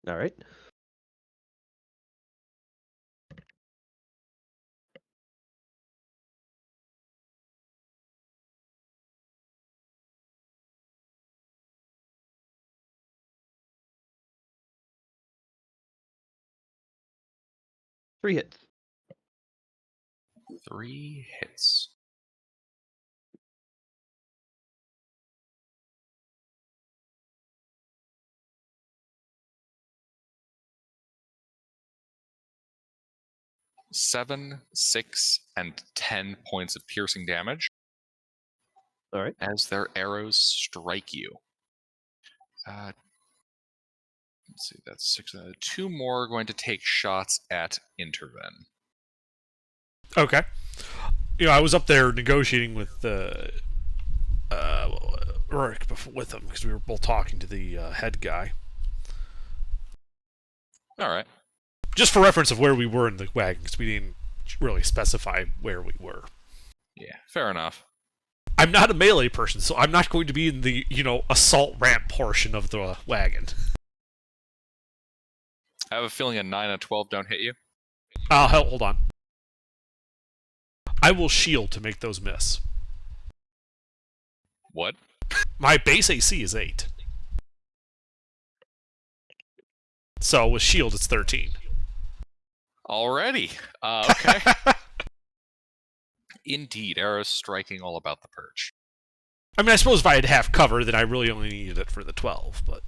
All right. Three hits.
3 hits. Seven, 6, and 10 points of piercing damage
All right.
as their arrows strike you. Let's see, that's 6. 2 more are going to take shots at Interven.
Okay. I was up there negotiating with Rick with him because we were both talking to the head guy.
All right.
Just for reference of where we were in the wagon, because we didn't really specify where we were.
Yeah, fair enough.
I'm not a melee person, so I'm not going to be in the, assault ramp portion of the wagon.
I have a feeling a 9 and 12 don't hit you.
Hold on. I will shield to make those miss.
What?
My base AC is 8. So with shield, it's 13.
Already. Okay. Indeed, arrows striking all about the perch.
I mean, I suppose if I had half cover, then I really only needed it for the 12, but...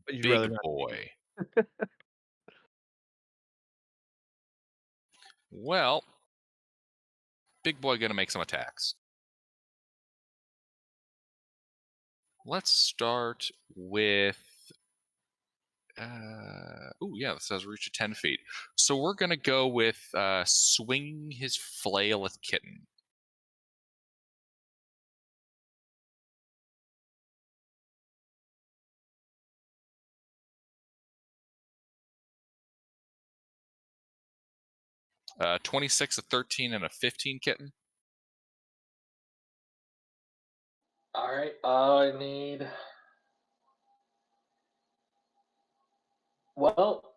But you'd rather
Big
not.
boy. Well, big boy gonna make some attacks. Let's start with... yeah, this has reached 10 feet. So we're gonna go with swinging his flail at Kitten. Uh, 26, a 13, and a 15, Kitten.
All right. I need. Well,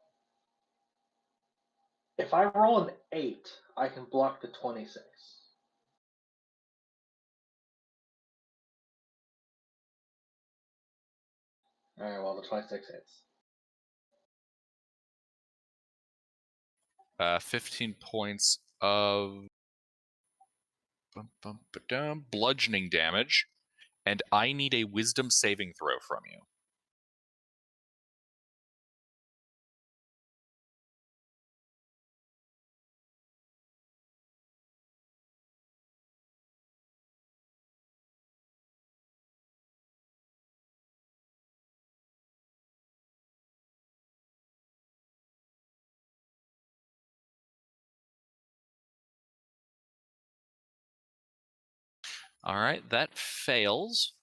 if I roll an 8, I can block the 26. All right. Well, the 26 hits.
15 points of bludgeoning damage, and I need a wisdom saving throw from you. All right, that fails.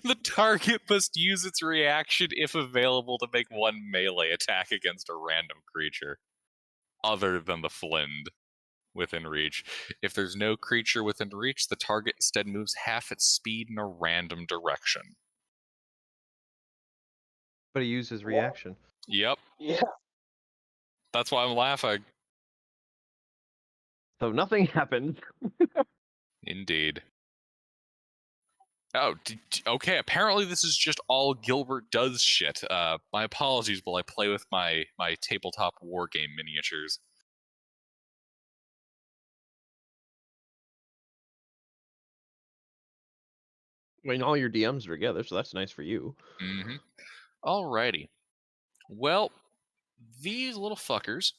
The target must use its reaction if available to make one melee attack against a random creature other than the Flind within reach. If there's no creature within reach, the target instead moves half its speed in a random direction.
But he used his reaction.
Yep,
Yeah.
that's why I'm laughing.
So nothing happened.
Indeed. Oh, okay. Apparently, this is just all Gilbert does shit. My apologies while I play with my tabletop wargame miniatures.
I mean, all your DMs are together, so that's nice for you.
Mm-hmm. Alrighty. Well, these little fuckers.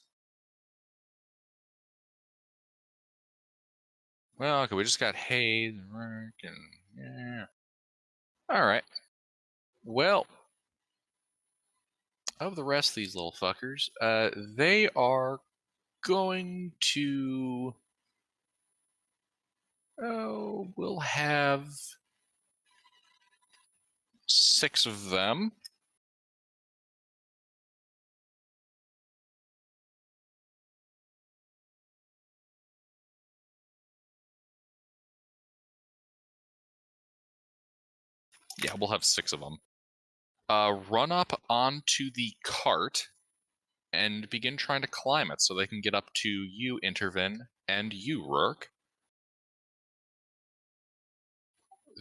Well, okay, we just got Hayes and Rick and yeah. All right. Well, of the rest of these little fuckers, they are going to. Oh, we'll have 6 of them. Yeah, we'll have 6 of them. Run up onto the cart and begin trying to climb it so they can get up to you, Intervin, and you, Rourke.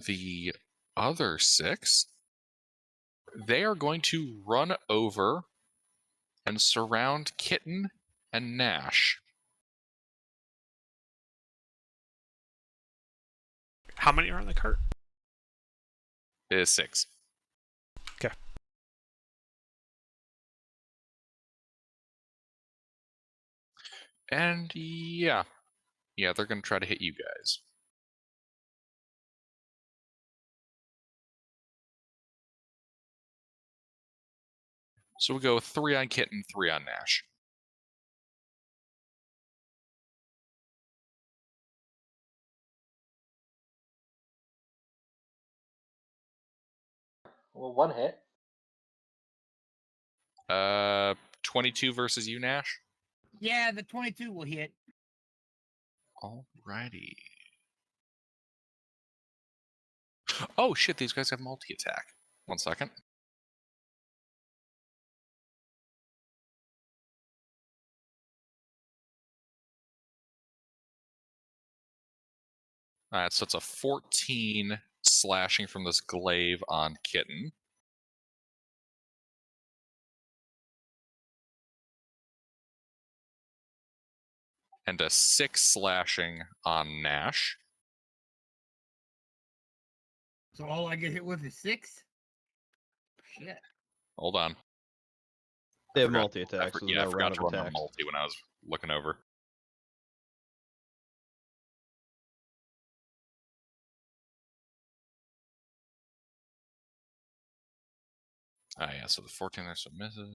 The other 6, they are going to run over and surround Kitten and Nash.
How many are on the cart?
It is 6.
Okay.
And yeah, they're going to try to hit you guys. So we'll go 3 on Kitten, 3 on Nash.
Well, 1 hit.
22 versus you, Nash.
Yeah, the 22 will hit.
Alrighty. Oh shit, these guys have multi-attack. 1 second. Alright, so it's a 14 slashing from this glaive on Kitten. And a 6 slashing on Nash.
So all I get hit with is 6? Shit.
Hold on.
They have
Forgot-
multi-attack, so there's
yeah, I
no
forgot
round
to
of
run the
attacks.
multi when I was looking over. Yeah, so the 14 there, so misses.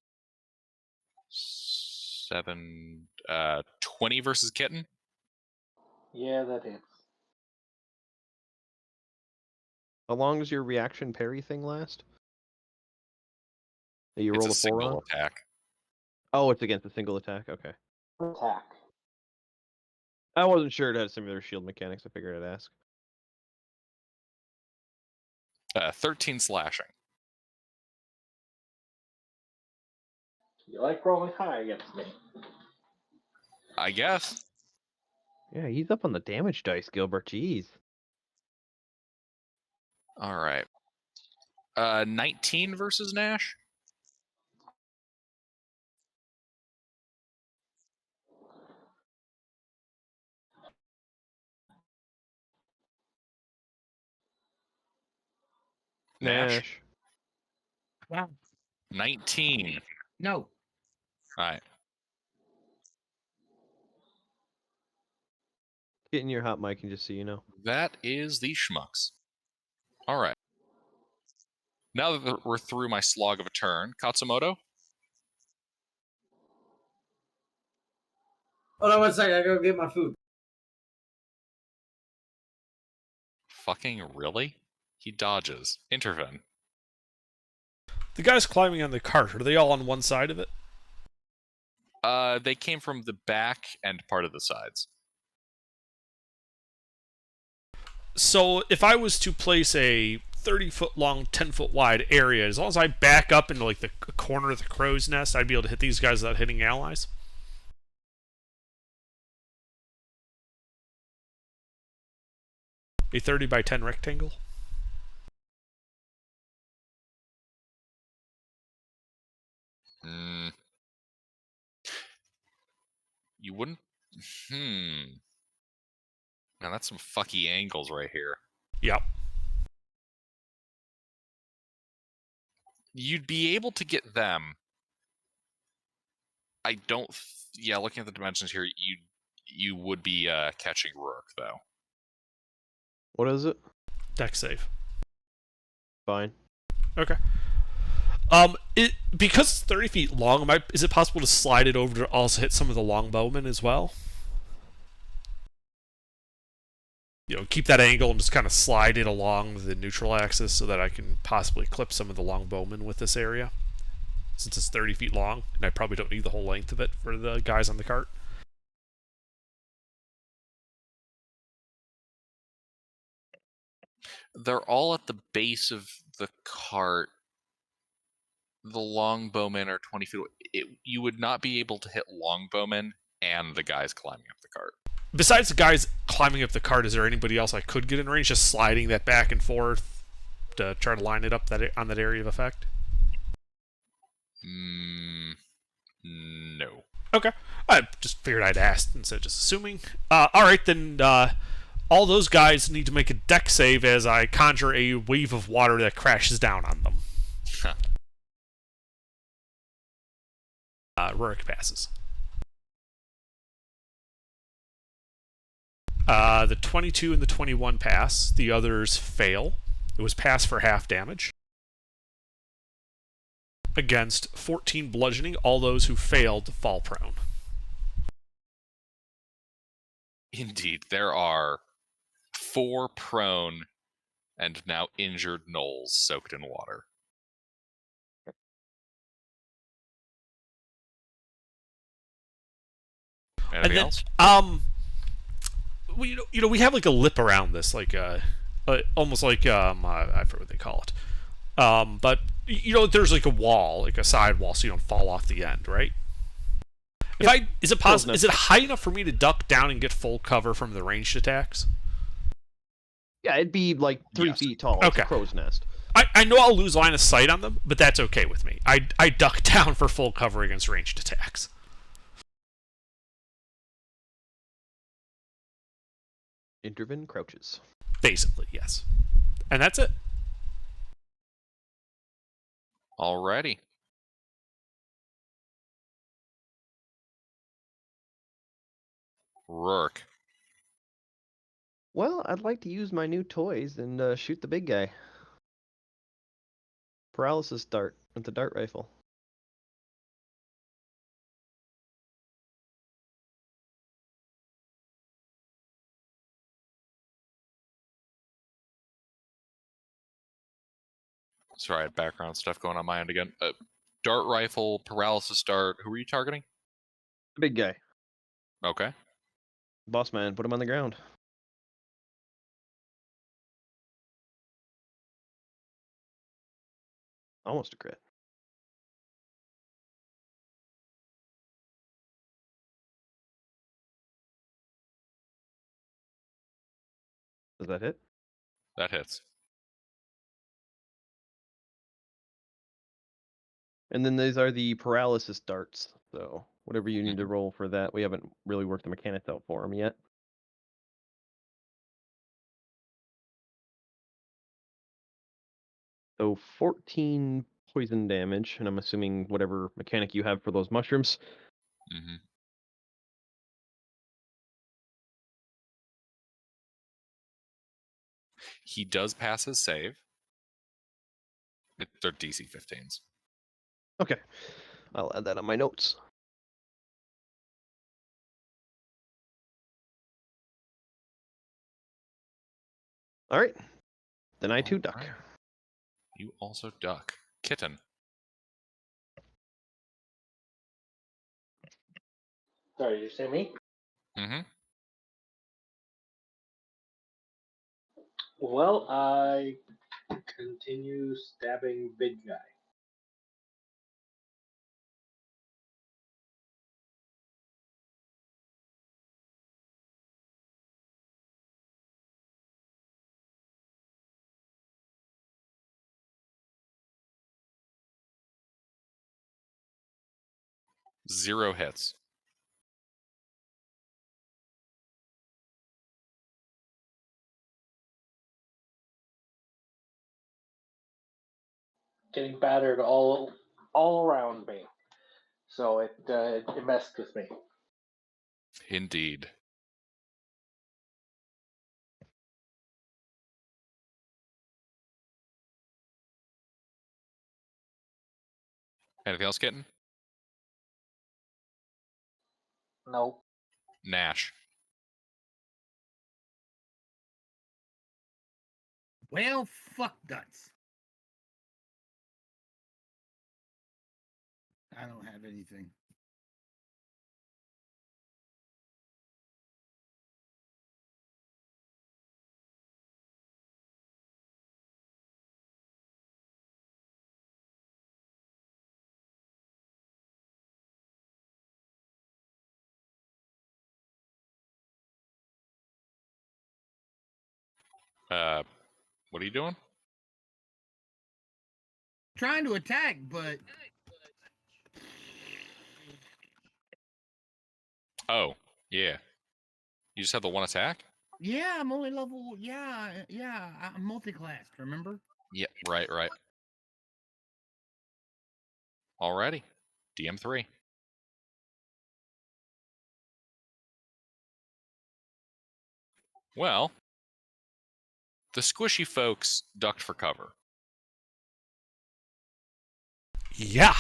7, 20 versus Kitten.
Yeah, that hits.
How long does your reaction parry thing last? That you
It's
roll
a
a 4
single
on?
attack.
Oh, it's against a single attack. Okay.
Attack.
I wasn't sure it had similar shield mechanics. I figured I'd ask.
13 slashing.
You like rolling high against me.
I guess.
Yeah, he's up on the damage dice, Gilbert. Jeez.
Alright. 19 versus Nash. Nash.
Wow.
19.
No.
Alright.
Get in your hot mic and just so you know.
That is the schmucks. Alright. Now that we're through my slog of a turn, Katsumoto?
Hold on 1 second, I gotta go get my food.
Fucking really? He dodges. Intervene.
The guys climbing on the cart, are they all on one side of it?
They came from the back and part of the sides.
So if I was to place a 30-foot long, 10-foot wide area, as long as I back up into like the corner of the crow's nest, I'd be able to hit these guys without hitting allies. A 30 by 10 rectangle.
You wouldn't. Now that's some fucky angles right here.
Yep.
You'd be able to get them. I don't. Yeah, looking at the dimensions here, you would be catching Rourke though.
What is it?
Deck save.
Fine.
Okay. Because it's 30 feet long, is it possible to slide it over to also hit some of the longbowmen as well? Keep that angle and just kind of slide it along the neutral axis so that I can possibly clip some of the longbowmen with this area. Since it's 30 feet long, and I probably don't need the whole length of it for the guys on the cart.
They're all at the base of the cart. The longbowmen are 20 feet away. You would not be able to hit longbowmen and the guys climbing up the cart.
Besides the guys climbing up the cart, is there anybody else I could get in range? Just sliding that back and forth to try to line it up on that area of effect?
No.
Okay. I just figured I'd ask instead of just assuming. Alright, then all those guys need to make a deck save as I conjure a wave of water that crashes down on them. Rurik passes. The 22 and the 21 pass. The others fail. It was pass for half damage. Against 14 bludgeoning, all those who failed fall prone.
Indeed, there are 4 prone and now injured gnolls soaked in water. Anything else?
We have like a lip around this, like almost like I forget what they call it. But there's like a wall, like a side wall, so you don't fall off the end, right? Yep. Is it possible? Is it high enough for me to duck down and get full cover from the ranged attacks?
Yeah, it'd be like 3 feet tall. It's a crow's nest.
I know I'll lose line of sight on them, but that's okay with me. I duck down for full cover against ranged attacks.
Intervin crouches.
Basically, yes. And that's it.
Alrighty. Rourke.
Well, I'd like to use my new toys and shoot the big guy. Paralysis dart with the dart rifle.
Sorry, I had background stuff going on my end again. Dart rifle, paralysis dart. Who are you targeting?
The big guy.
Okay.
Boss man, put him on the ground. Almost a crit. Does that hit?
That hits.
And then these are the paralysis darts. So whatever you need to roll for that. We haven't really worked the mechanics out for them yet. So 14 poison damage, and I'm assuming whatever mechanic you have for those mushrooms.
Mm-hmm. He does pass his save. They're DC 15s.
Okay. I'll add that on my notes. All right. Then I too duck.
Right. You also duck. Kitten.
Sorry, did you say me?
Mm-hmm.
Well, I continue stabbing big guy.
Zero hits.
Getting battered all around me. So it messed with me.
Indeed. Anything else, Kitten?
No.
Nash.
Well, fuck nuts. I don't have anything.
What are you doing?
Trying to attack, but
Oh, yeah. You just have the one attack?
yeah, I'm only level. Yeah, I'm multi-classed. Remember?
Yep, right. Alrighty. DM3. Well, the squishy folks ducked for cover.
Yeah.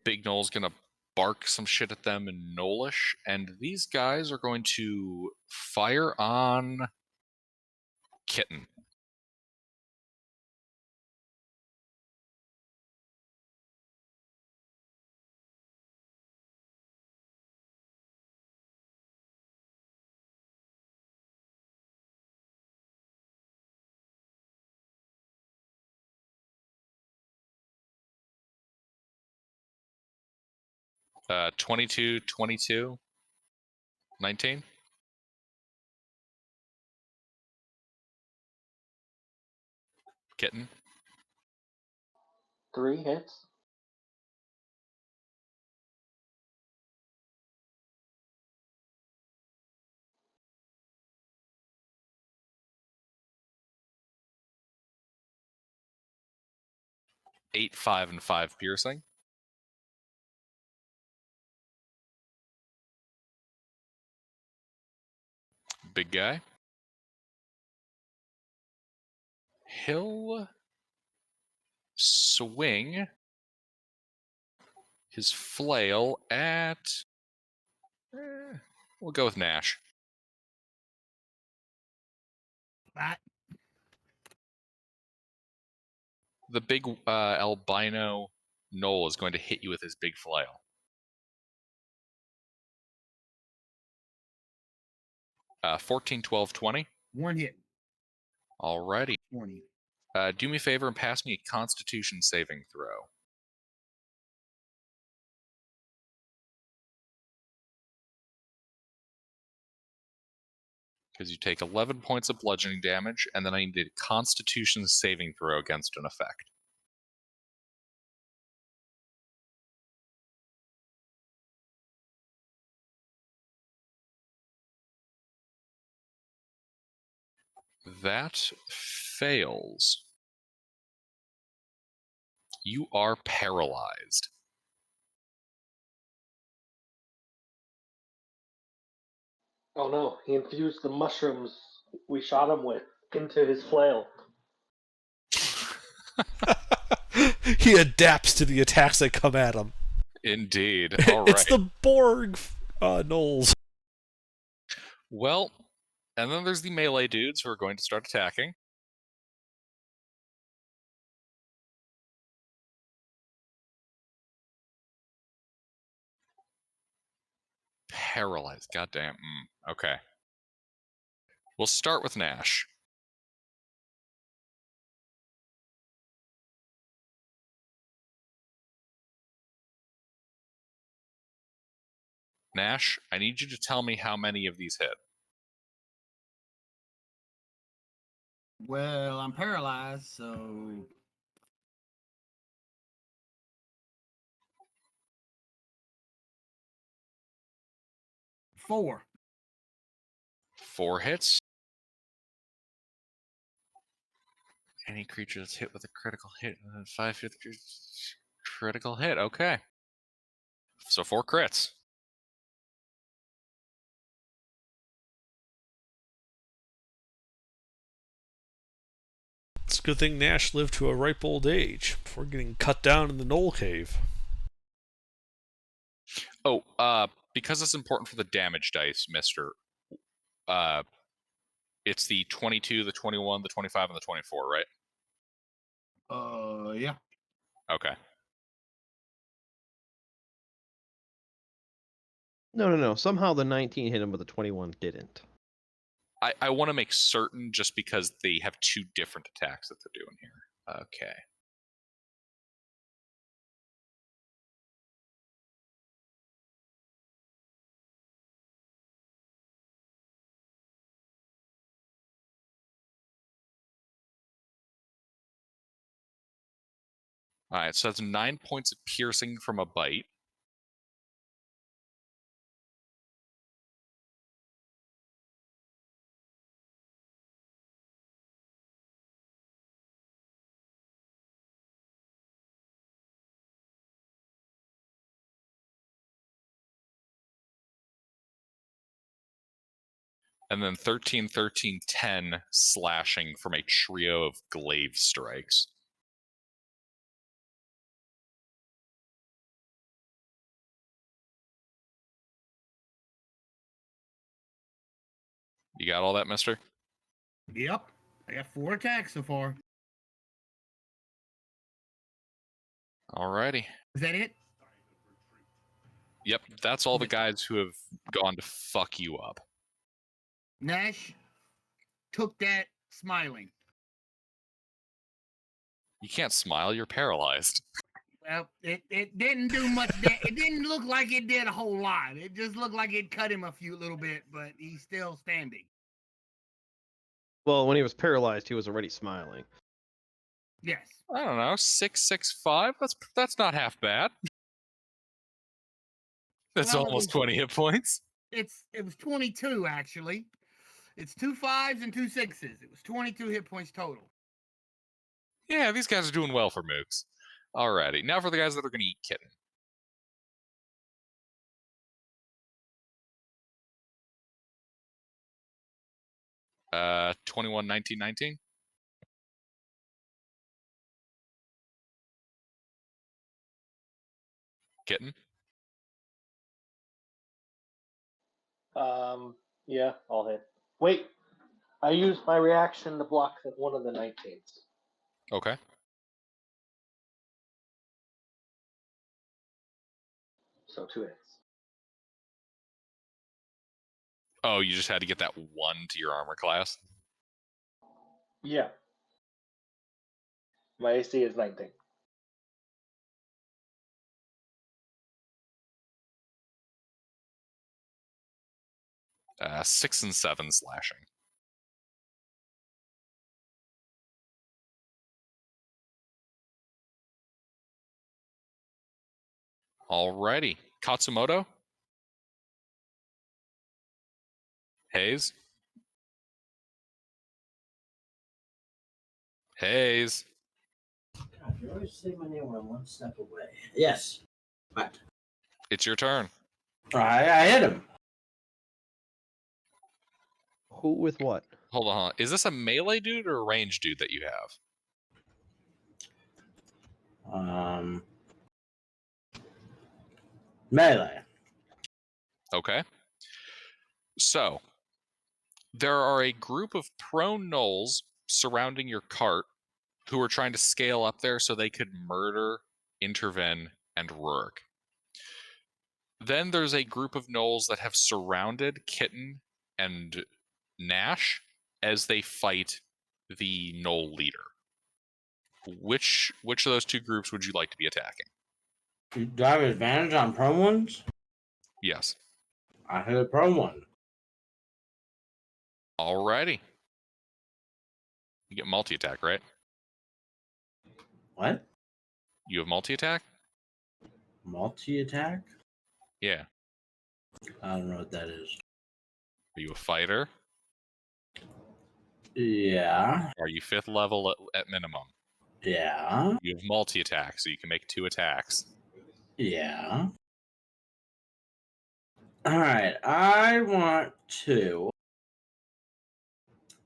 Big Noel's gonna bark some shit at them in Knowlish, and these guys are going to fire on Kitten. Uh, 22, 22, 19. Kitten.
3 hits.
Eight, 5, and 5 piercing. Big guy. He'll swing his flail at. We'll go with Nash.
Right.
The big albino Noel is going to hit you with his big flail. 14, 12, 20.
One hit.
Alrighty.
20.
Do me a favor and pass me a Constitution saving throw. Because you take 11 points of bludgeoning damage, and then I need a Constitution saving throw against an effect. That fails. You are paralyzed.
Oh no, he infused the mushrooms we shot him with into his flail.
He adapts to the attacks that come at him.
Indeed. All right.
It's the Borg Knowles.
Well, and then there's the melee dudes who are going to start attacking. Paralyzed. Goddamn. Okay. We'll start with Nash. Nash, I need you to tell me how many of these hit.
Well, I'm paralyzed, so 4.
4 hits. Any creature that's hit with a critical hit, 5 hit critical hit. Okay. So 4 crits.
It's a good thing Nash lived to a ripe old age before getting cut down in the Knoll Cave.
Oh, because it's important for the damage dice, Mister. It's the 22, the 21, the 25, and the 24, right?
Yeah.
Okay.
No. Somehow the 19 hit him, but the 21 didn't.
I want to make certain just because they have two different attacks that they're doing here. Okay. All right, so that's 9 points of piercing from a bite. And then 13, 13, 10 slashing from a trio of glaive strikes. You got all that, mister?
Yep. I got 4 attacks so far.
Alrighty.
Is that it?
Yep, that's all the guys who have gone to fuck you up.
Nash took that smiling.
You can't smile, you're paralyzed.
Well, it didn't do much. It didn't look like it did a whole lot. It just looked like it cut him a little bit, but he's still standing.
Well, when he was paralyzed, he was already smiling.
Yes.
I don't know, 6, 6, 5? That's not half bad. That's
Well,
almost 20 hit points.
It was 22 actually. It's 2 5s and 2 6s. It was 22 hit points total.
Yeah, these guys are doing well for mooks. Alrighty, now for the guys that are going to eat kitten. 21, 19, 19. Kitten.
Yeah, I'll hit. Wait, I used my reaction to block one of the 19s.
Okay.
So 2 hits.
Oh, you just had to get that 1 to your armor class?
Yeah. My AC is 19.
Uh, 6 and 7 slashing. Alrighty. Katsumoto? Hayes? Hayes?
God, you always say my name when I'm one step away. Yes. What?
It's your turn.
I hit him.
Who with what?
Hold on. Is this a melee dude or a range dude that you have?
Melee.
Okay. So, there are a group of prone gnolls surrounding your cart who are trying to scale up there so they could murder, intervene, and Rourke. Then there's a group of gnolls that have surrounded Kitten and Nash as they fight the gnoll leader. Which of those two groups would you like to be attacking?
Do I have advantage on prone ones?
Yes.
I hit a prone one.
Alrighty. You get multi-attack, right?
What?
You have multi-attack?
Multi-attack?
Yeah.
I don't know what that is.
Are you a fighter?
Yeah.
Are you 5th level at minimum?
Yeah.
You have multi-attack, so you can make 2 attacks.
Yeah. All right. I want to.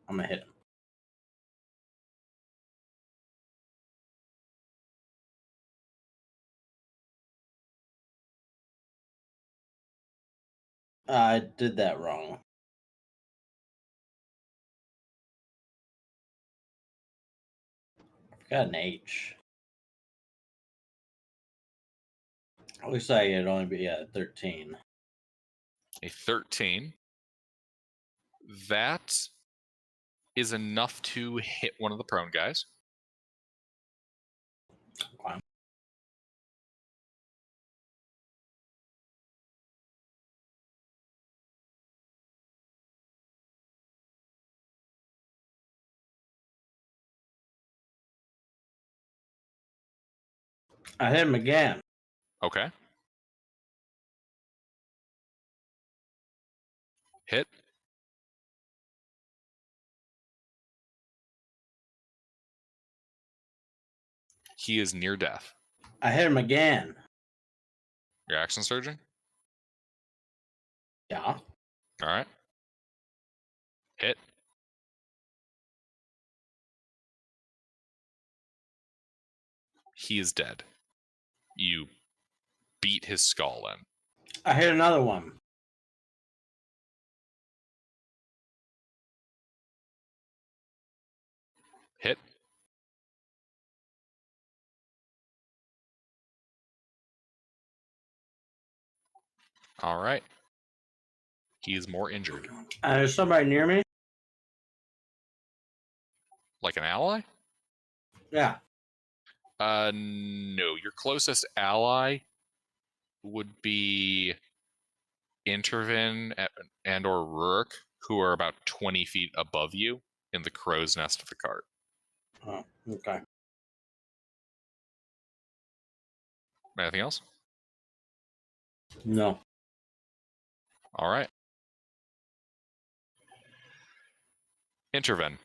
I'm gonna hit him. I did that wrong. I got an H. Looks like it'd only be 13.
A 13. That is enough to hit one of the prone guys.
Okay. I hit him again.
Okay. Hit. He is near death.
I hit him again.
Your action surging?
Yeah.
All right. Hit. He is dead. You beat his skull in.
I hit another one.
Hit. All right. He is more injured.
There's somebody near me.
Like an ally?
Yeah.
No. Your closest ally would be Intervin and or Rurik, who are about 20 feet above you in the crow's nest of the cart.
Oh, okay.
Anything else?
No.
All right. Intervin.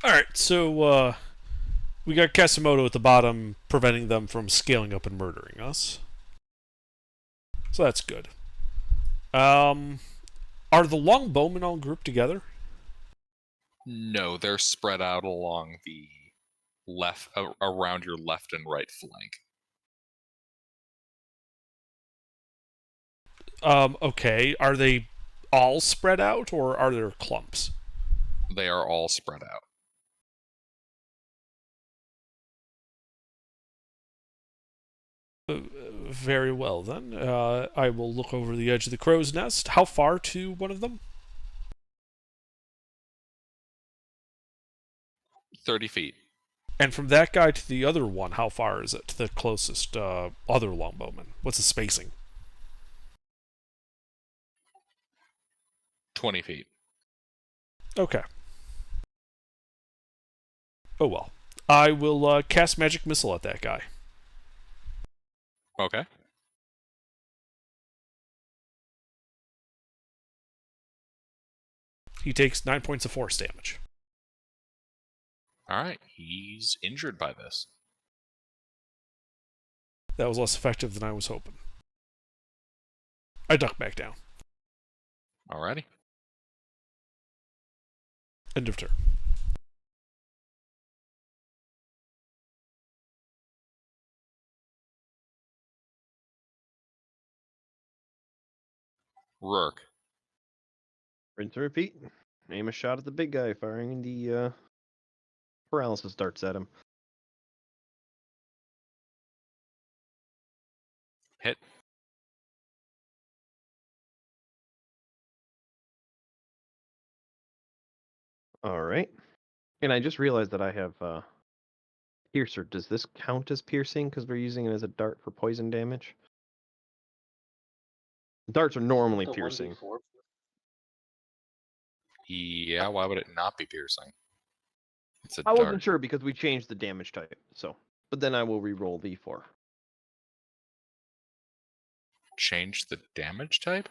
All right, so we got Kasimoto at the bottom, preventing them from scaling up and murdering us. So that's good. Are the longbowmen all grouped together?
No, they're spread out along the left, around your left and right flank.
Okay. Are they all spread out, or are there clumps?
They are all spread out.
Very well, then. I will look over the edge of the crow's nest. How far to one of them?
30 feet.
And from that guy to the other one, how far is it to the closest other longbowman? What's the spacing?
20 feet.
Okay. Oh well. I will cast Magic Missile at that guy.
Okay.
He takes 9 points of force damage.
All right. He's injured by this.
That was less effective than I was hoping. I duck back down.
Alrighty.
End of turn.
Rourke.
Rinse and repeat. Aim a shot at the big guy, firing the paralysis darts at him.
Hit.
All right. And I just realized that I have piercer. Does this count as piercing because we're using it as a dart for poison damage? Darts are normally
The
piercing.
1d4.
Yeah, why would it not be piercing? It's a
I
dart.
wasn't sure because we changed the damage type. So, but then I will re-roll d4.
Change the damage type?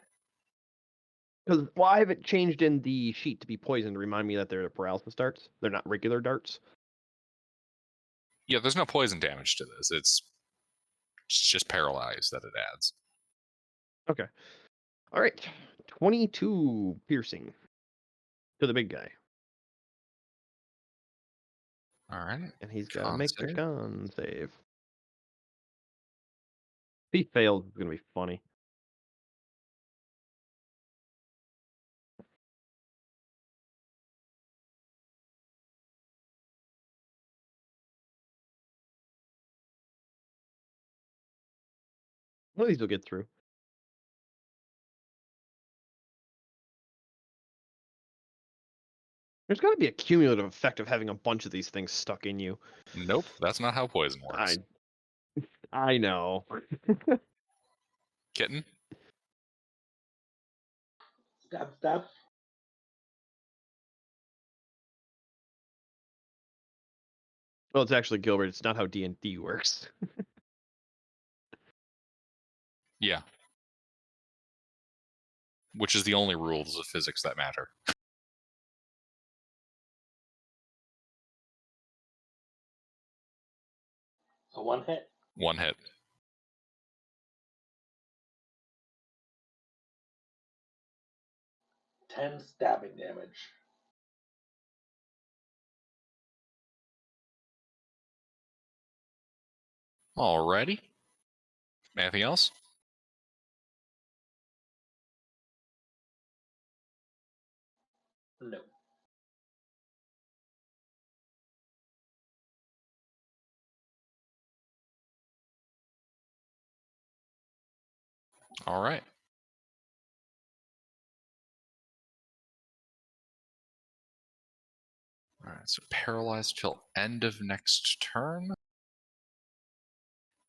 Because well, I have it changed in the sheet to be poison to remind me that they're paralysis darts. They're not regular darts.
Yeah, there's no poison damage to this. It's just paralyzed that it adds.
Okay. All right. 22 piercing to the big guy.
All right.
And he's got to
Con
make the
save.
con save. If he fails, it's going to be funny. One of these will get through. There's got to be a cumulative effect of having a bunch of these things stuck in you.
Nope, that's not how poison works.
I know.
Kitten?
Stab, stab.
Well, it's actually Gilbert. It's not how D&D works.
Yeah. Which is the only rules of physics that matter.
So one hit.
One hit.
Ten stabbing damage.
Alrighty. Anything else?
No.
Alright. Alright, so paralyzed till end of next turn.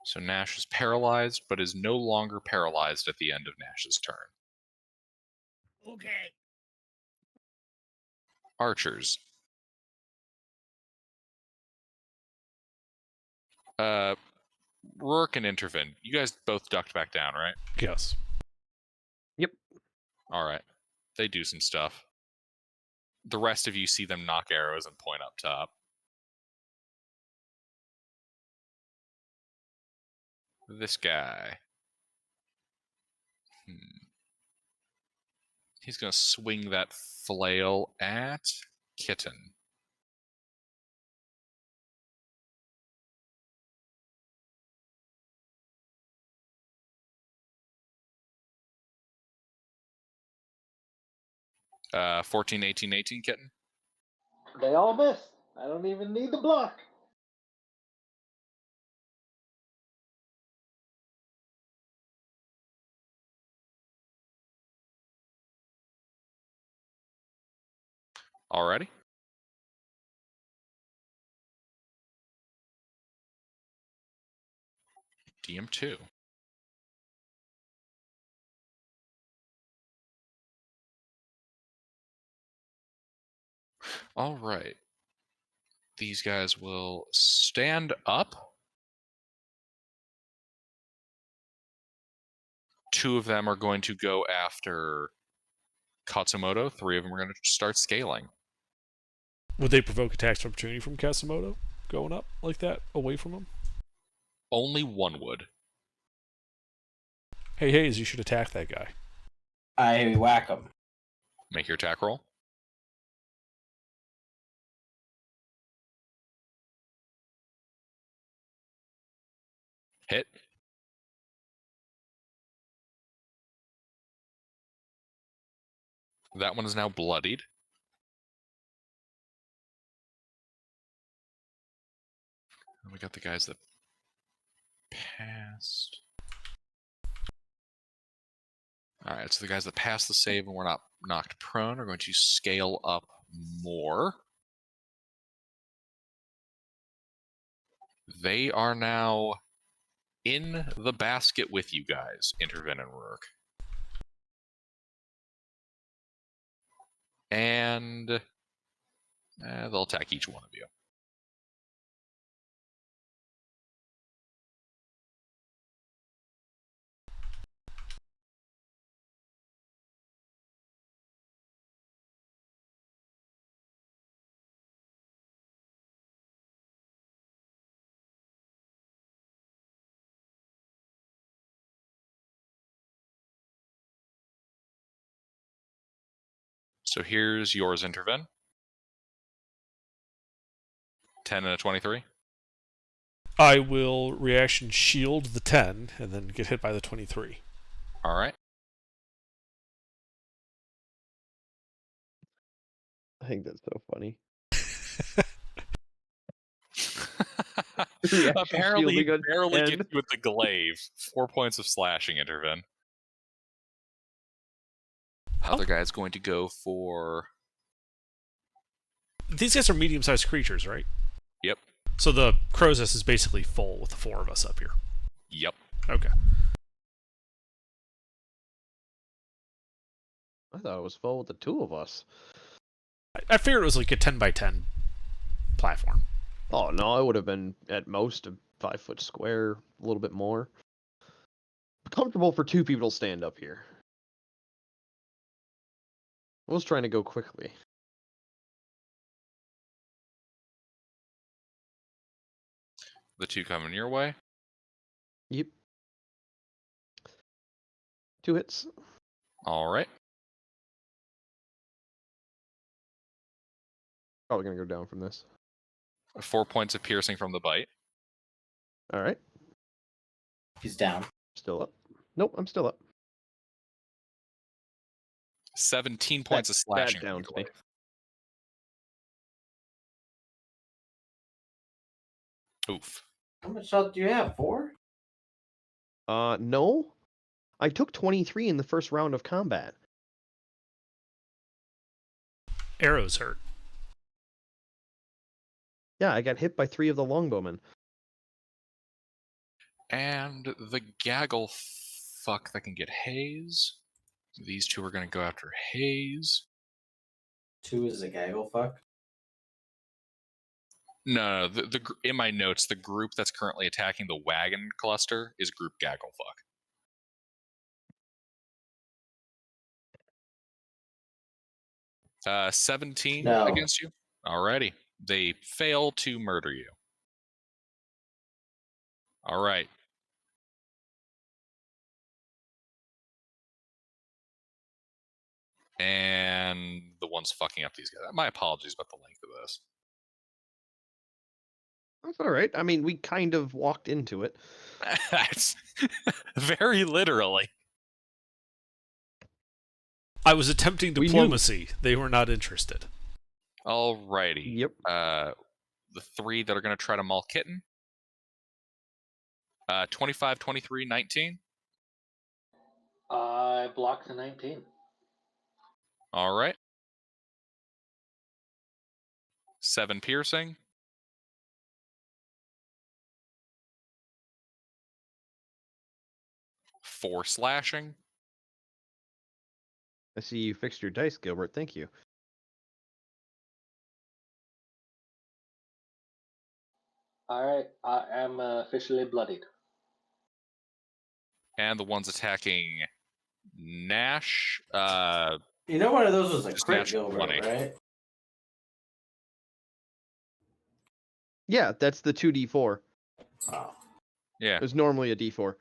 So Nash is paralyzed, but is no longer paralyzed at the end of Nash's turn.
Okay.
Archers. Rourke and Intervin. You guys both ducked back down, right?
Yes.
Yep.
Alright. They do some stuff. The rest of you see them knock arrows and point up top. This guy. He's going to swing that flail at Kitten. Uh, 14, 18, 18, Kitten.
They all miss. I don't even need the block.
Alrighty. DM2. Alright. These guys will stand up. Two of them are going to go after Katsumoto. Three of them are going to start scaling.
Would they provoke attacks of opportunity from Kasimoto going up like that, away from him?
Only one would.
Hey, Hayes, you should attack that guy.
I whack him.
Make your attack roll. Hit. That one is now bloodied. And we got the guys that passed. Alright, so the guys that passed the save and were not knocked prone are going to scale up more. They are now in the basket with you guys, Intervin and Rourke. And they'll attack each one of you. So here's yours, Intervin. 10 and a 23.
I will reaction shield the 10 and then get hit by the 23.
Alright.
I think that's so funny. Reaction
Apparently, he
shielding on
barely
10.
gets you with the glaive. 4 points of slashing, Intervin. Other guy's going to go for.
These guys are medium-sized creatures, right?
Yep.
So the crow's nest is basically full with the 4 of us up here.
Yep.
Okay.
I thought it was full with the 2 of us.
I figured it was like a 10 by 10 platform.
Oh no, it would have been at most a 5-foot square, a little bit more. Comfortable for 2 people to stand up here. I was trying to go quickly.
The 2 coming your way.
Yep. 2 hits.
All right.
Probably gonna go down from this.
4 points of piercing from the bite.
All right.
He's down.
Still up. Nope, I'm still up.
17 points of slashing.
That downs me.
Oof.
How much health do you have? 4?
No. I took 23 in the first round of combat.
Arrows hurt.
Yeah, I got hit by 3 of the longbowmen.
And the gaggle fuck that can get haze. These 2 are going to go after haze.
2 is a gaggle fuck.
No, in my notes, the group that's currently attacking the wagon cluster is group gaggle fuck. 17
No.
against you. Alrighty. They fail to murder you. All right. And the one's fucking up these guys. My apologies about the length of this.
That's all right. I mean, we kind of walked into it.
That's very literally.
I was attempting
We knew.
diplomacy. They were not interested.
Alrighty.
Yep.
The 3 that are going to try to maul Kitten. 25, 23, 19.
I blocked the 19.
All right. 7 piercing. 4 slashing.
I see you fixed your dice, Gilbert. Thank you.
All right, I am officially bloodied.
And the ones attacking Nash.
You know one of those was a
Just
crit,
natural
Gilbert,
20.
right?
Yeah, that's the 2d4.
Oh.
Yeah.
There's normally a d4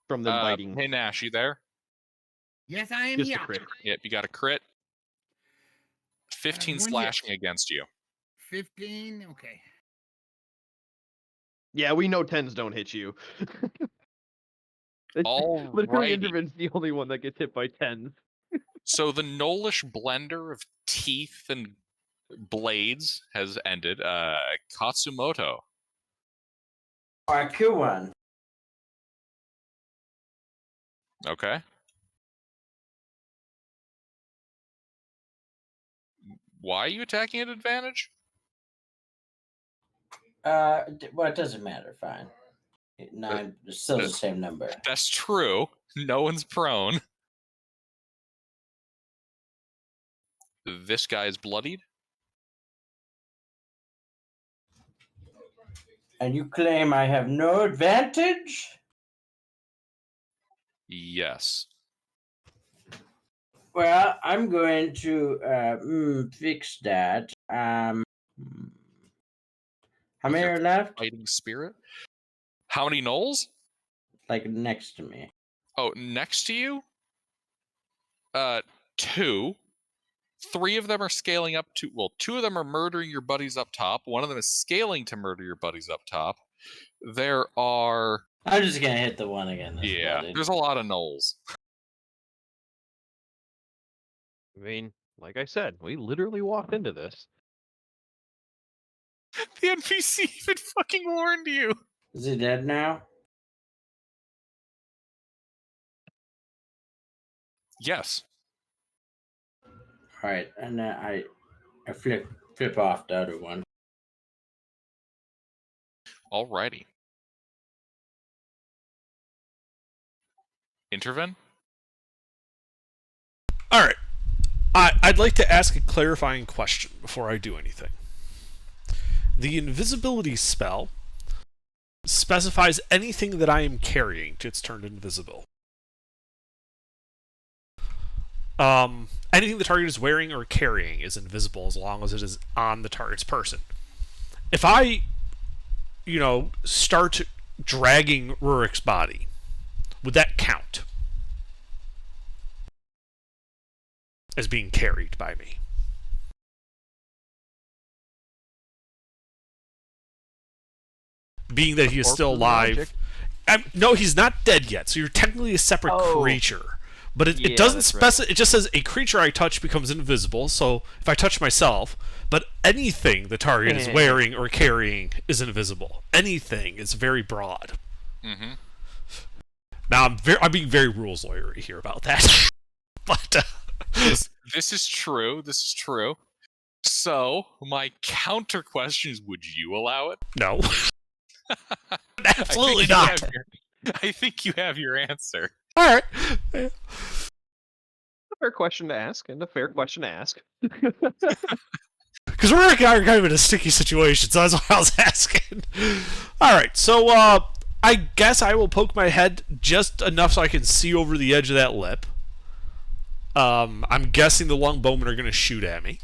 from them biting.
Hey, Nash, you there?
Yes, I am
Just a
here.
crit.
Yep, you got a crit. 15
one hit.
slashing against you.
15. Okay.
Yeah, we know 10s don't hit you.
All
Literally,
right.
Interven's the only one that gets hit by 10s.
So the Knowlish blender of teeth and blades has ended. Katsumoto.
I kill one.
Okay. Why are you attacking at advantage?
Well, it doesn't matter. Fine. 9, it's still the same number.
That's true. No one's prone. This guy's bloodied.
And you claim I have no advantage?
Yes.
Well, I'm going to fix that. How many are left?
Fighting spirit. How many gnolls?
Like next to me.
Oh, next to you? 2. 3 of them are scaling up to. Well, 2 of them are murdering your buddies up top. 1 of them is scaling to murder your buddies up top. There are.
I'm just gonna hit the one again. That's
Yeah,
blooded.
there's a lot of gnolls.
I mean, like I said, we literally walked into this.
The NPC even fucking warned you.
Is he dead now?
Yes.
All right, and then I flip off the other one.
Alrighty. Intervene?
All right. I'd like to ask a clarifying question before I do anything. The invisibility spell specifies anything that I am carrying gets turned invisible. Anything the target is wearing or carrying is invisible as long as it is on the target's person. If I, start dragging Rurik's body, would that count as being carried by me? Being that he is still alive. No, he's not dead yet, so you're technically a separate creature. But it doesn't specify. Right. It just says a creature I touch becomes invisible. So if I touch myself, but anything the target is wearing or carrying is invisible. Anything is very broad.
Mm-hmm.
Now I'm being very rules lawyery here about that. But
this is true. This is true. So my counter question is: would you allow it?
No. Absolutely not.
I think you have your answer.
All right.
A fair question to ask, and a fair question to ask.
Because we're kind of in a sticky situation, so that's why I was asking. All right, so I guess I will poke my head just enough so I can see over the edge of that lip. I'm guessing the longbowmen are going to shoot at me.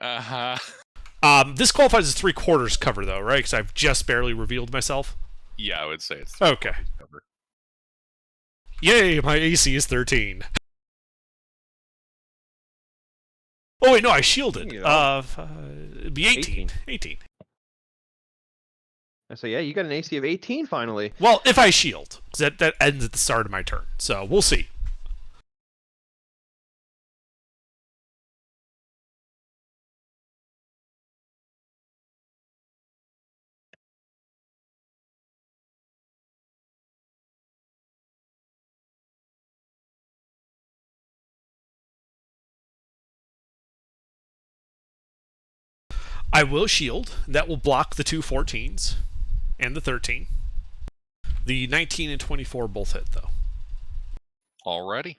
Uh-huh.
This qualifies as 3/4 cover, though, right? Because I've just barely revealed myself.
Yeah, I would say it's
okay.
Cover.
Yay, my AC is 13. Oh wait, no, I shielded. It'd be 18. 18.
So yeah, you got an AC of 18 finally.
Well, if I shield, because that ends at the start of my turn. So we'll see. I will shield. That will block the two 14s and the 13. The 19 and 24 both hit, though.
Alrighty.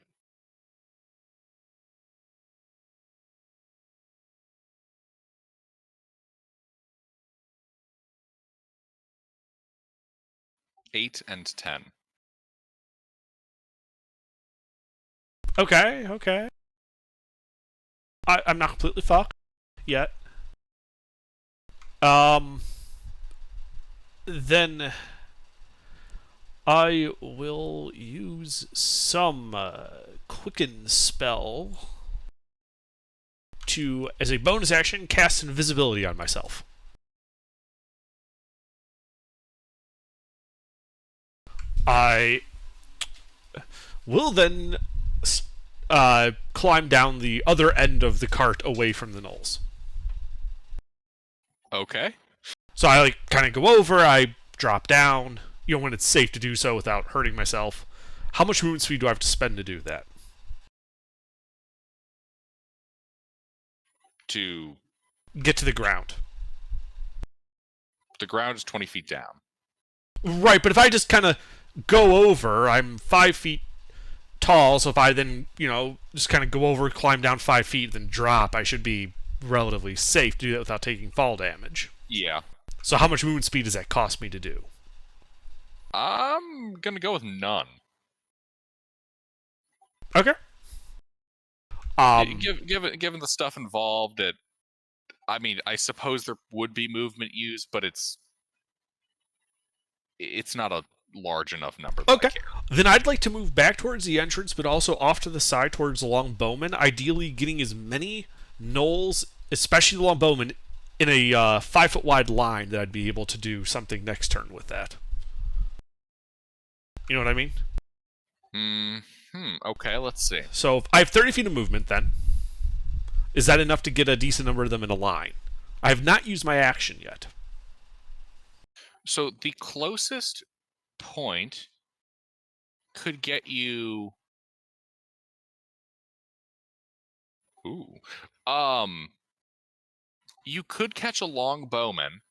Eight and 10.
Okay. I'm not completely fucked yet. Then I will use some quicken spell to, as a bonus action, cast invisibility on myself. I will then climb down the other end of the cart away from the gnolls.
Okay.
So I kind of go over, I drop down, when it's safe to do so without hurting myself. How much movement speed do I have to spend to do that?
To
get to the ground.
The ground is 20 feet down.
Right, but if I just kind of go over, I'm 5 feet tall, so if I then, just kind of go over, climb down 5 feet, then drop, I should be relatively safe to do that without taking fall damage.
Yeah.
So how much movement speed does that cost me to do?
I'm gonna go with none.
Okay.
Given the stuff involved, I suppose there would be movement used, but it's not a large enough number.
Okay. Then I'd like to move back towards the entrance, but also off to the side towards the longbowmen, ideally getting as many gnolls, especially the longbowmen, in a 5-foot wide line that I'd be able to do something next turn with that. You know what I mean?
Okay, let's see.
So I have 30 feet of movement then. Is that enough to get a decent number of them in a line? I have not used my action yet.
So the closest point could get you. Ooh. You could catch a long bowman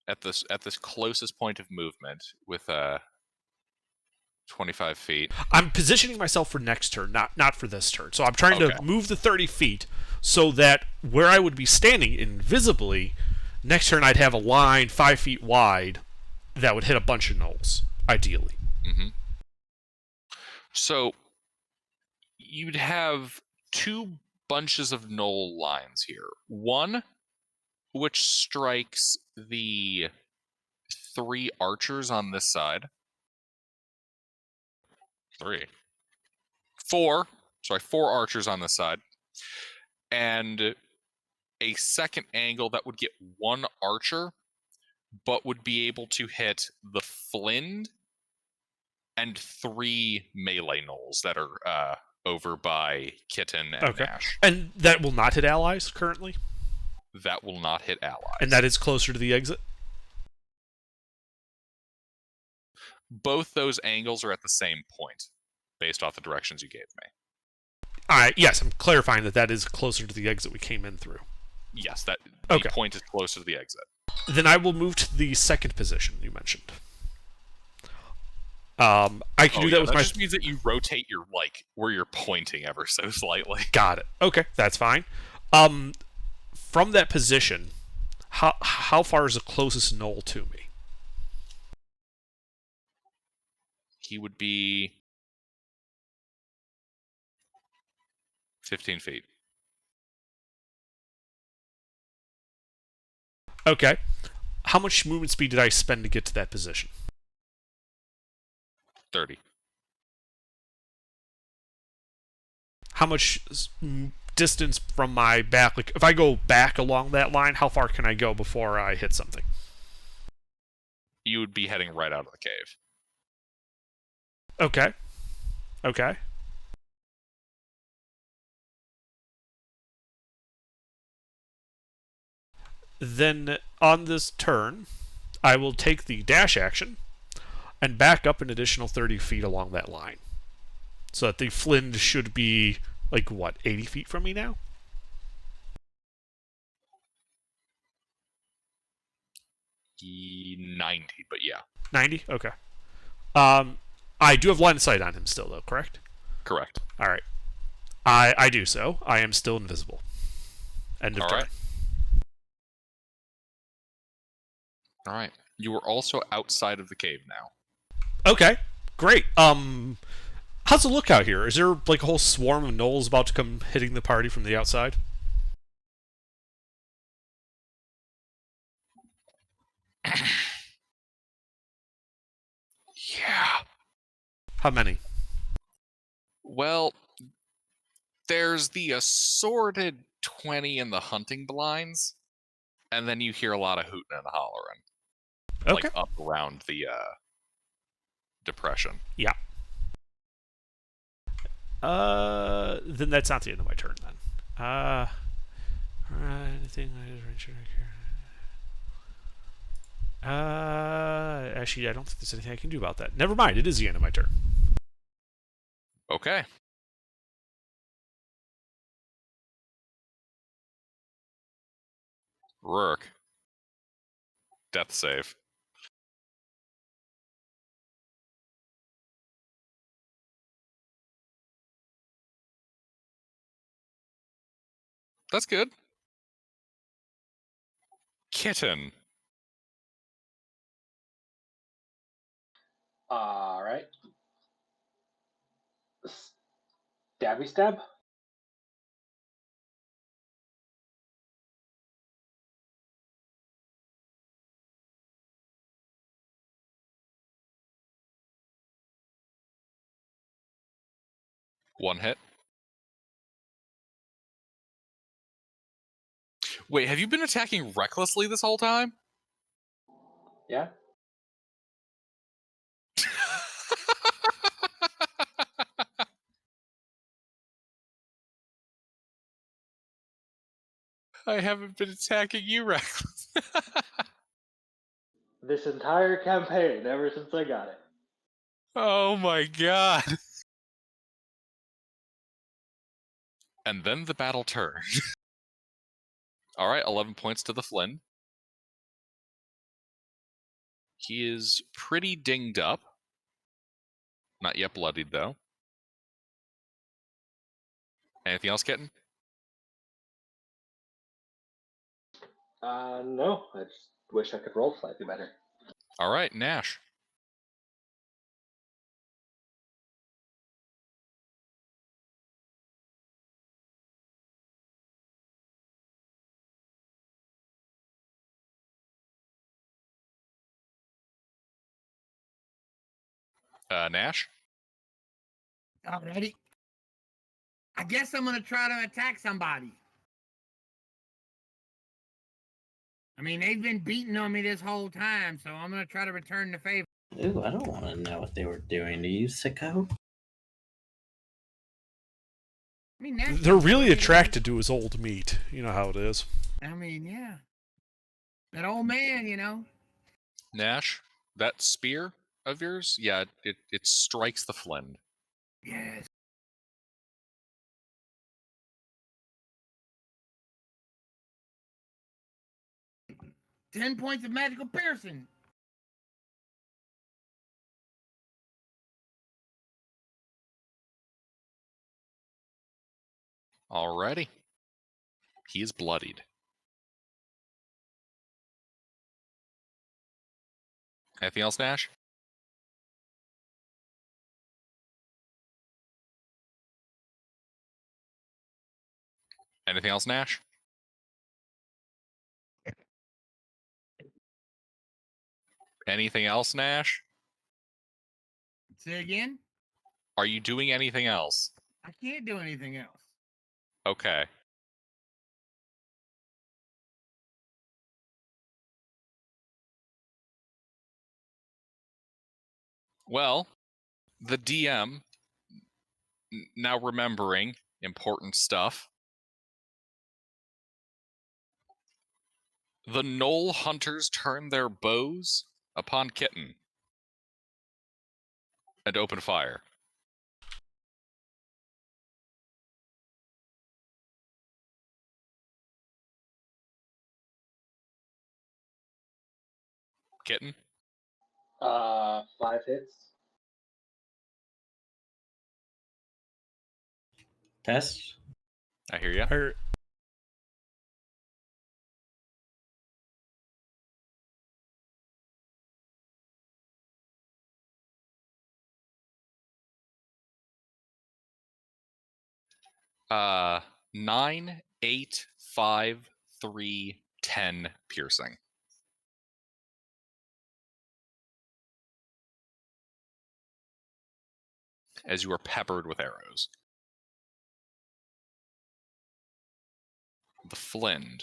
at this closest point of movement with 25 feet.
I'm positioning myself for next turn, not for this turn. So I'm trying
Okay.
to move the 30 feet so that where I would be standing invisibly, next turn I'd have a line 5 feet wide that would hit a bunch of gnolls, ideally.
Mm-hmm. So you'd have two bunches of gnoll lines here. One which strikes the 3 archers on this side. 4 archers on this side. And a second angle that would get 1 archer, but would be able to hit the Flind and 3 melee gnolls that are over by Kitten and Nash.
And that will not hit allies currently?
That will not hit allies.
And that is closer to the exit?
Both those angles are at the same point, based off the directions you gave me.
Yes, I'm clarifying that is closer to the exit we came in through.
Yes, the point is closer to the exit.
Then I will move to the second position you mentioned. I can do that with
that
my.
Just means that you rotate your where you're pointing ever so slightly.
Got it. Okay, that's fine. From that position, how far is the closest gnoll to me?
He would be 15 feet.
Okay. How much movement speed did I spend to get to that position?
30.
How much distance from my back? Like, if I go back along that line, how far can I go before I hit something?
You would be heading right out of the cave.
Okay. Then on this turn, I will take the dash action and back up an additional 30 feet along that line. So that the Flind should be, 80 feet from me now?
90, but yeah.
90? Okay. I do have line of sight on him still, though, correct?
Correct.
All right. I do so. I am still invisible. End of turn.
All right. You are also outside of the cave now.
Okay, great. How's the lookout here? Is there a whole swarm of gnolls about to come hitting the party from the outside?
Yeah.
How many?
Well, there's the assorted 20 in the hunting blinds, and then you hear a lot of hooting and hollering.
Okay.
Up around the depression.
Yeah. Then that's not the end of my turn then. Anything actually, I don't think there's anything I can do about that. Never mind, it is the end of my turn.
Okay. Rourke. Death save. That's good. Kitten.
All right. Stabby stab.
One hit. Wait, have you been attacking recklessly this whole time?
Yeah.
I haven't been attacking you, Reckless.
This entire campaign, ever since I got it.
Oh my god. And then the battle turned. Alright, 11 points to the Flynn. He is pretty dinged up. Not yet bloodied, though. Anything else, Kitten?
No, I just wish I could roll slightly better.
Alright, Nash. Nash?
Alrighty. I guess I'm gonna try to attack somebody. I mean, they've been beating on me this whole time, so I'm gonna try to return the favor.
Ooh, I don't want to know what they were doing to you, sicko.
I mean, that's
They're really attracted to his old meat. You know how it is.
I mean, yeah. That old man, you know.
Nash? That spear of yours? Yeah, it strikes the Flynn.
Yes. Ten points of magical piercing.
Alrighty. He is bloodied. Anything else, Nash? Anything else, Nash? Anything else, Nash?
Say again?
Are you doing anything else?
I can't do anything else.
Okay. Well, the DM, now remembering important stuff. The Knoll hunters turn their bows upon Kitten and open fire. Kitten?
5 hits.
Test?
I hear ya.
Her-
9, 8, 5, 3, 10 piercing. As you are peppered with arrows. The Flynn.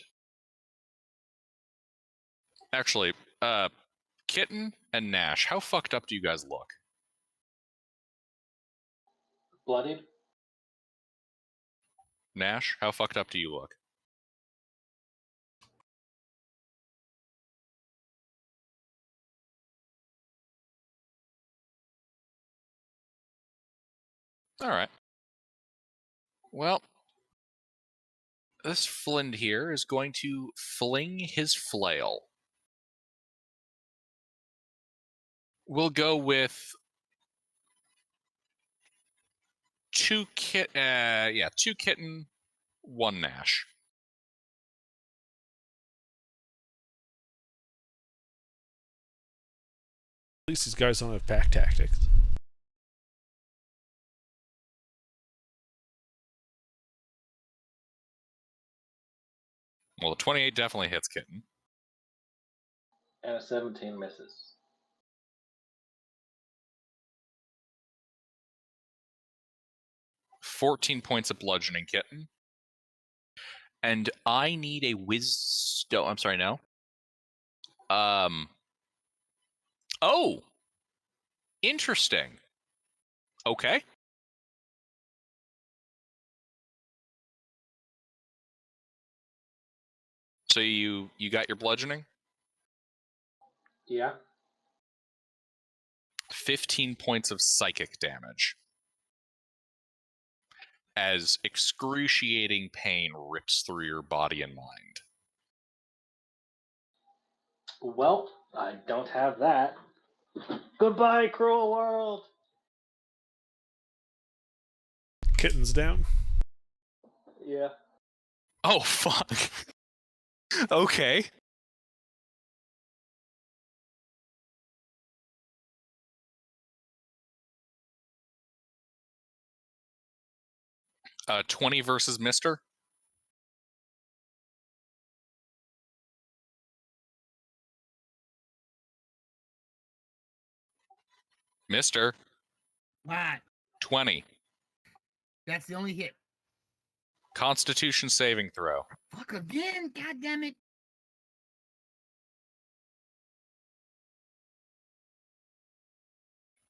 Actually, Kitten and Nash, how fucked up do you guys look?
Bloodied.
Nash, how fucked up do you look? Alright. Well, this Flynn here is going to fling his flail. We'll go with two Kitten, 1 Nash.
At least these guys don't have pack tactics.
Well, the 28 definitely hits Kitten.
And a 17 misses.
14 points of bludgeoning, Kitten. And I need a wisdom. I'm sorry, no. Oh! Interesting. Okay. So you got your bludgeoning?
Yeah.
15 points of psychic damage. As excruciating pain rips through your body and mind.
Well, I don't have that. Goodbye, cruel world.
Kitten's down.
Yeah.
Oh, fuck. Okay. Uh, 20 versus Mister. Mister.
What?
20.
That's the only hit.
Constitution saving throw.
Fuck again, god damn it.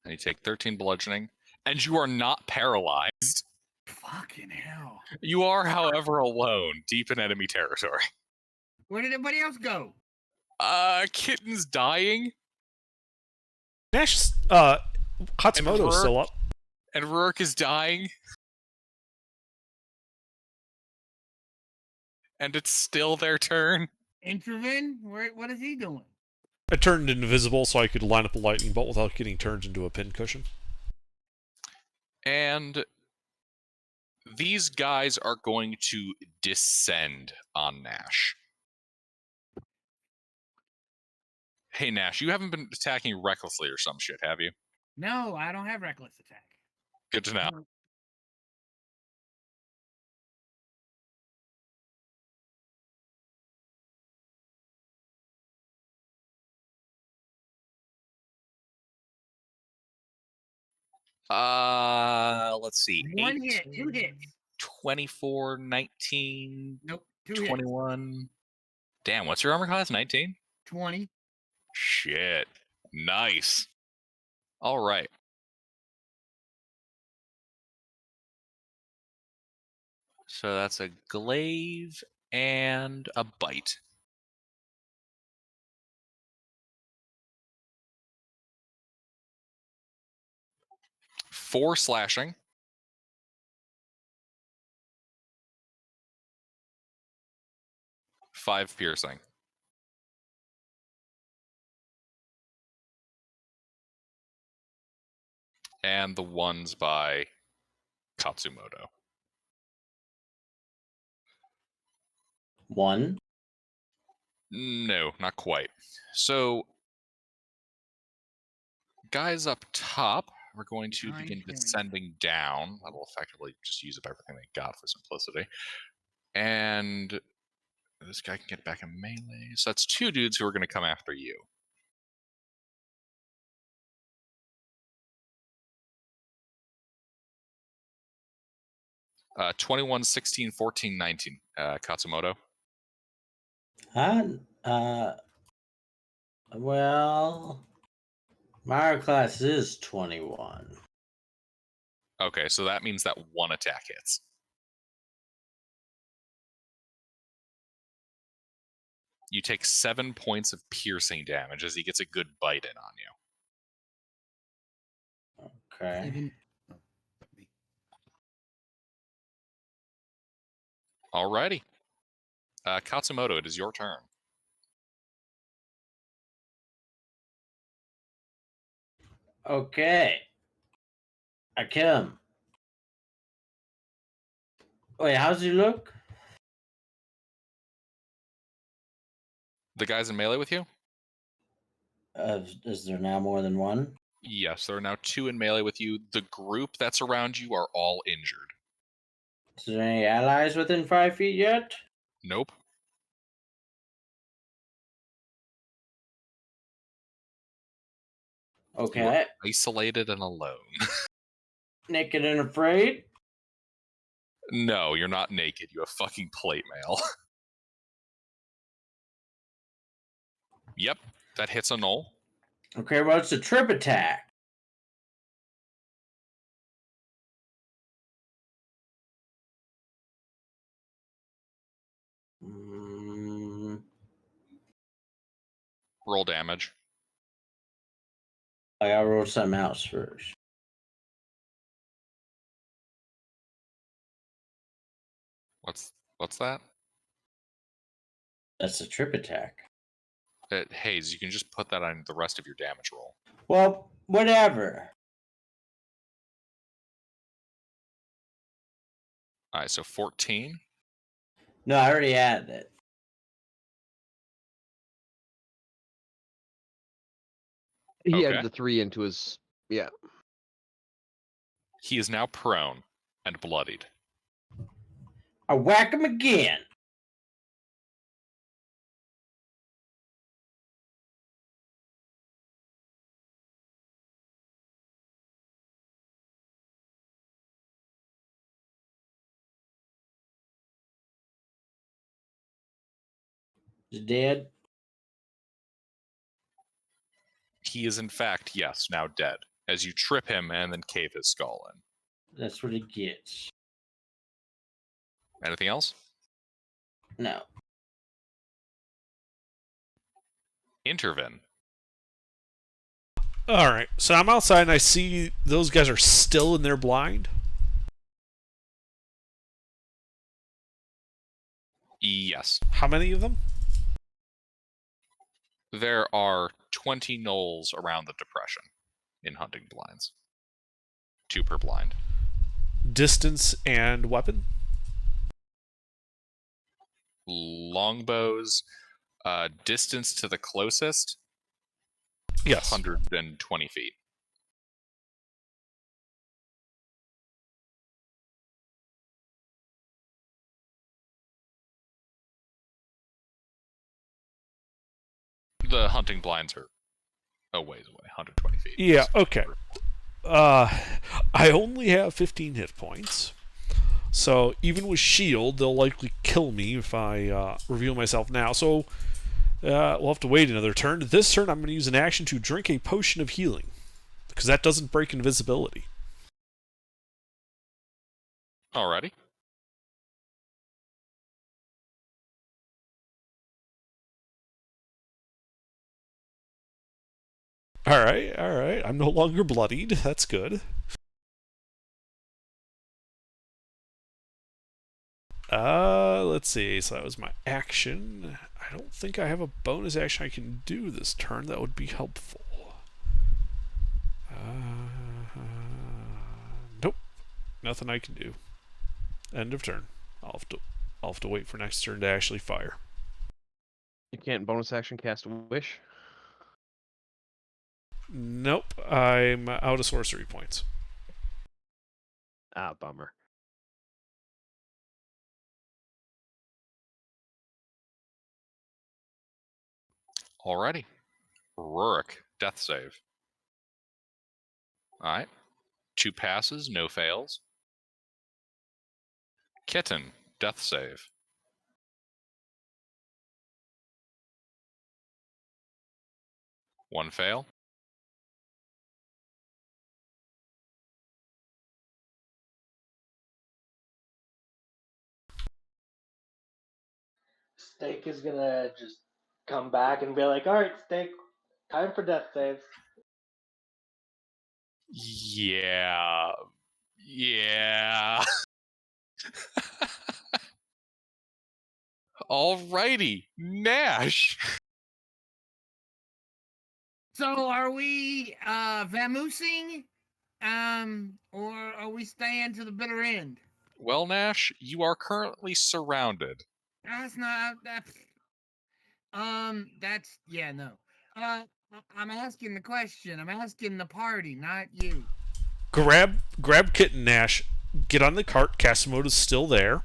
And you take 13 bludgeoning. And you are not paralyzed.
Fucking hell.
You are, however, alone, deep in enemy territory.
Where did everybody else go?
Kitten's dying.
Nash,
And
Katsumoto's
Rurik-
still up.
And Rurik is dying. And it's still their turn.
Intraven? What is he doing?
I turned invisible so I could line up a lightning bolt without getting turned into a pincushion.
And these guys are going to descend on Nash. Hey, Nash, you haven't been attacking recklessly or some shit, have you?
No, I don't have reckless attack.
Good to know. Let's see.
One hit, 2 hits.
24, 19,
Nope, 2 hits.
21. Damn, what's your armor class? 19?
20.
Shit. Nice. All right. So that's a glaive and a bite. Four slashing. 5 piercing. And the ones by Katsumoto.
1.
No, not quite. So, guys up top are going to
9
begin
points.
descending down. That will effectively just use up everything they got for simplicity. And this guy can get back in melee. So that's 2 dudes who are going to come after you. Uh, 21, 16, 14, 19. Katsumoto.
Well, my armor class is 21.
Okay, so that means that 1 attack hits. You take 7 points of piercing damage as he gets a good bite in on you.
Okay.
7. Oh, fuck me.
Alrighty. Katsumoto, it is your turn.
Okay. I kill him. Wait, how's he look?
The guys in melee with you?
Is there now more than one?
Yes, there are now 2 in melee with you. The group that's around you are all injured.
Is there any allies within 5 feet yet?
Nope.
Okay.
Isolated and alone.
Naked and afraid?
No, you're not naked. You have fucking plate mail. Yep, that hits a null.
Okay, well, it's a trip attack.
Roll damage.
I gotta roll something else first.
What's that?
That's a trip attack.
Hayes, you can just put that on the rest of your damage roll.
Well, whatever.
All right, so 14.
No, I already added it.
He
Okay.
added the 3 into his. Yeah.
He is now prone and bloodied.
I whack him again. He's dead.
He is in fact, yes, now dead, as you trip him and then cave his skull in.
That's what he gets.
Anything else?
No.
Intervin.
All right, so I'm outside and I see those guys are still in their blind.
Yes.
How many of them?
There are 20 gnolls around the depression in hunting blinds. 2 per blind.
Distance and weapon?
Longbows, distance to the closest,
Yes.
120 feet. The hunting blinds are a ways away, 120 feet.
Yeah, okay. I only have 15 hit points. So even with shield, they'll likely kill me if I reveal myself now. So we'll have to wait another turn. This turn, I'm going to use an action to drink a potion of healing, because that doesn't break invisibility.
Alrighty.
All right. I'm no longer bloodied. That's good. Let's see. So that was my action. I don't think I have a bonus action I can do this turn that would be helpful. Nope. Nothing I can do. End of turn. I'll have to wait for next turn to actually fire.
You can't bonus action cast a wish.
Nope. I'm out of sorcery points.
Ah, bummer.
Alrighty. Rurik, death save. Alright. 2 passes, no fails. Kitten, death save. One fail.
Steak is gonna just come back and be like, "All right, Steak, time for death saves."
Yeah. Yeah. Alrighty. Nash.
So are we vamoosing? Or are we staying to the bitter end?
Well, Nash, you are currently surrounded.
That's not that's yeah, no. I'm asking the question. I'm asking the party, not you.
Grab Kitten Nash, get on the cart, Kasimoto's still there,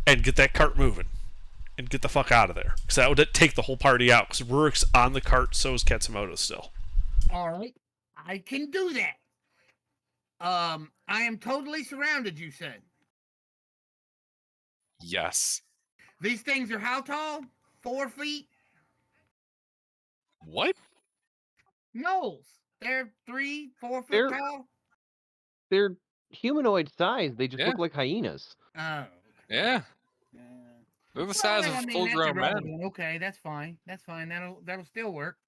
and get that cart moving. And get the fuck out of there. Because that would take the whole party out. Because Rurik's on the cart, so is Katsumoto still.
Alright. I can do that. I am totally surrounded, you said.
Yes.
These things are how tall? 4 feet?
What?
Gnolls. They're 3, 4 foot
They're-
tall?
They're humanoid size. They just
Yeah.
look like hyenas.
Oh.
Yeah.
Yeah.
They're the
Well,
size of
I mean, that's
full-grown men.
irrelevant. Okay, that's fine. That's fine. That'll still work.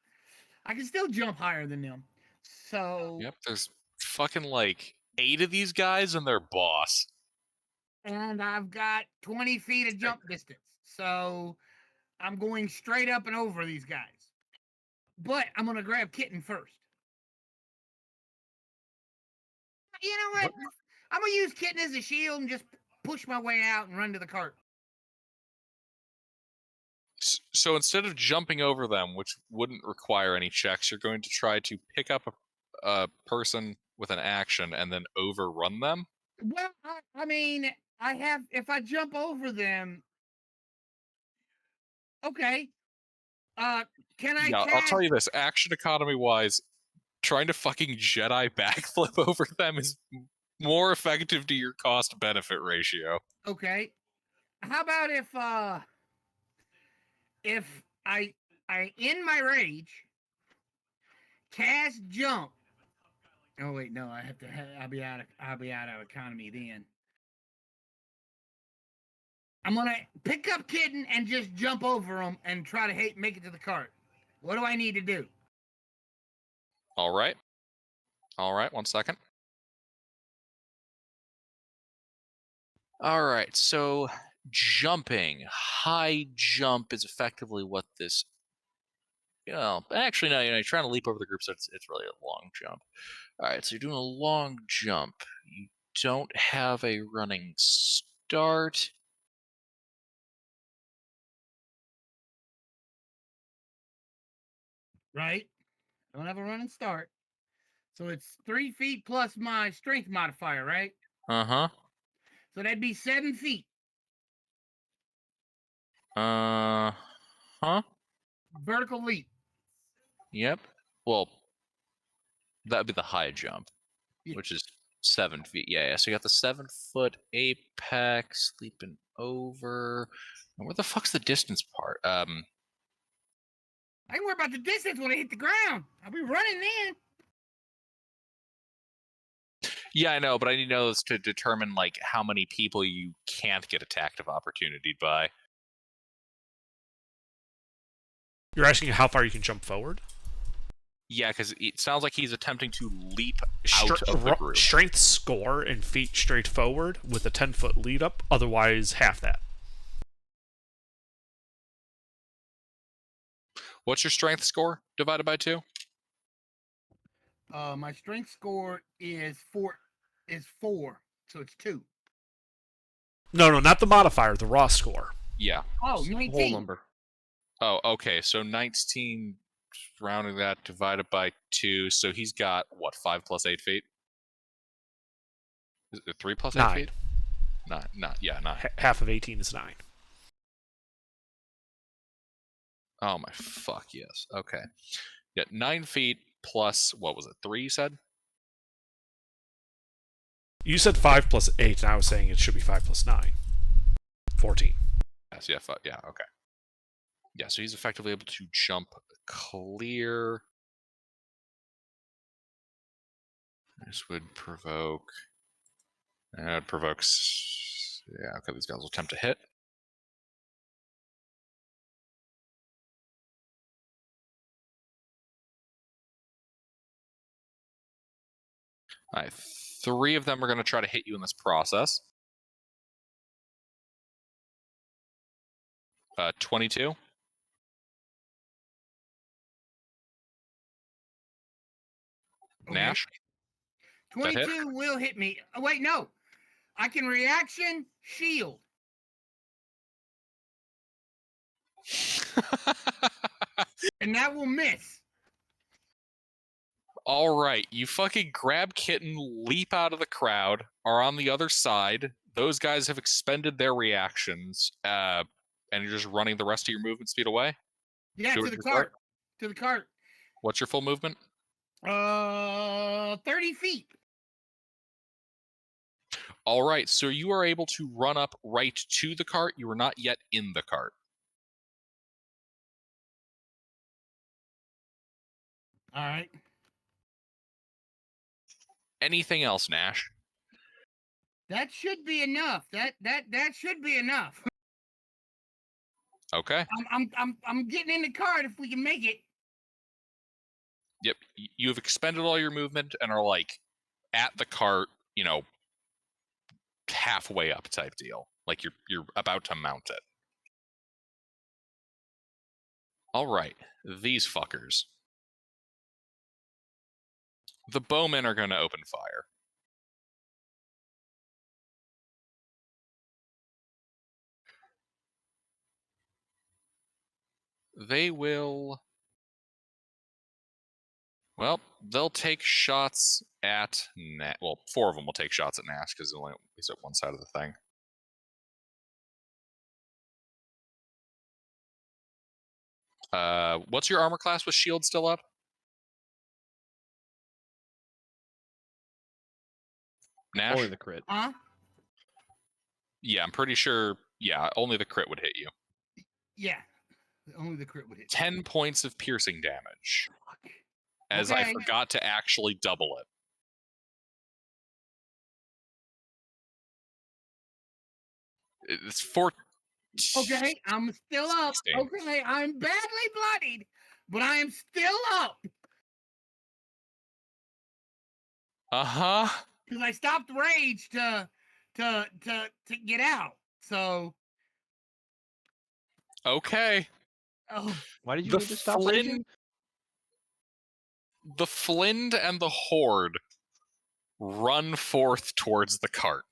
I can still jump higher than them. So,
Yep, there's fucking like 8 of these guys and their boss.
and I've got 20 feet of jump distance. So, I'm going straight up and over these guys. But I'm gonna grab Kitten first. You know what? I'm gonna use Kitten as a shield and just push my way out and run to the cart.
So instead of jumping over them, which wouldn't require any checks, you're going to try to pick up a person with an action and then overrun them?
Well, I mean, I have. If I jump over them, okay. Can I
Yeah,
cast?
I'll tell you this, action economy-wise, trying to fucking Jedi backflip over them is more effective to your cost-benefit ratio.
Okay. How about if I in my rage cast jump. Oh wait, no, I have to. I'll be out of economy then. I'm gonna pick up Kitten and just jump over him and try to make it to the cart. What do I need to do?
All right. All right, 1 second. All right, so jumping. High jump is effectively what this... actually, no, you're trying to leap over the group, so it's really a long jump. All right, so you're doing a long jump. You don't have a running start.
Right. I don't have a running start. So it's 3 feet plus my strength modifier, right?
Uh-huh.
So that'd be 7 feet.
Huh?
Vertical leap.
Yep. Well, that'd be the high jump,
Yeah.
which is 7 feet. Yeah, so you got the 7-foot apex, leaping over. And where the fuck's the distance part?
I can worry about the distance when I hit the ground. I'll be running then.
Yeah, I know, but I need to know this to determine like how many people you can't get attacked of opportunity by.
You're asking how far you can jump forward?
Yeah, because it sounds like he's attempting to leap out of the group.
Strength score and feet straight forward with a 10-foot lead up, otherwise half that.
What's your strength score divided by 2?
My strength score is 4, so it's 2.
No, not the modifier, the raw score.
Yeah.
Oh,
Whole
19.
number.
Oh, okay. So 19, rounding that, divided by 2. So he's got, what, 5 plus 8 feet? Is it 3 plus 8
9.
feet? 9. Yeah, 9.
Half of 18 is 9.
Oh my fuck, yes. Okay. Yeah, 9 feet plus, what was it, 3 you said?
You said 5 plus 8, and I was saying it should be 5 plus 9. 14.
Yes, yeah, yeah, okay. Yeah, so he's effectively able to jump clear. This would provoke... it provokes... Yeah, okay, these guys will attempt to hit. All right, 3 of them are going to try to hit you in this process. 22.
Okay.
Nash. That hit?
22 will hit me. Oh, wait, no. I can reaction shield. And that will miss.
All right, you fucking grab Kitten, leap out of the crowd, are on the other side. Those guys have expended their reactions, and you're just running the rest of your movement speed away?
Yeah,
To
to the
your
cart. To the cart.
What's your full movement?
30 feet.
All right, so you are able to run up right to the cart. You are not yet in the cart.
All right.
Anything else, Nash?
That should be enough. That should be enough.
Okay.
I'm getting in the cart if we can make it.
Yep. You've expended all your movement and are like at the cart, halfway up type deal. Like you're about to mount it. All right. These fuckers. The bowmen are going to open fire. They will. Well, they'll take shots at Nash. Well, 4 of them will take shots at Nash because he's at one side of the thing. What's your armor class with shield still up? Nash?
Only the crit.
Huh?
Yeah, I'm pretty sure. Yeah, only the crit would hit you.
Yeah. Only the crit would hit.
10 points of piercing damage.
Fuck.
As I
Okay.
forgot to actually double it. It's 4.
Okay, I'm still up.
16.
Okay, I'm badly bloodied, but I am still up
Uh-huh.
because I stopped rage to get out. So
Okay.
oh,
Why did you
The
need to stop raging?
The Flind and the Horde run forth towards the cart.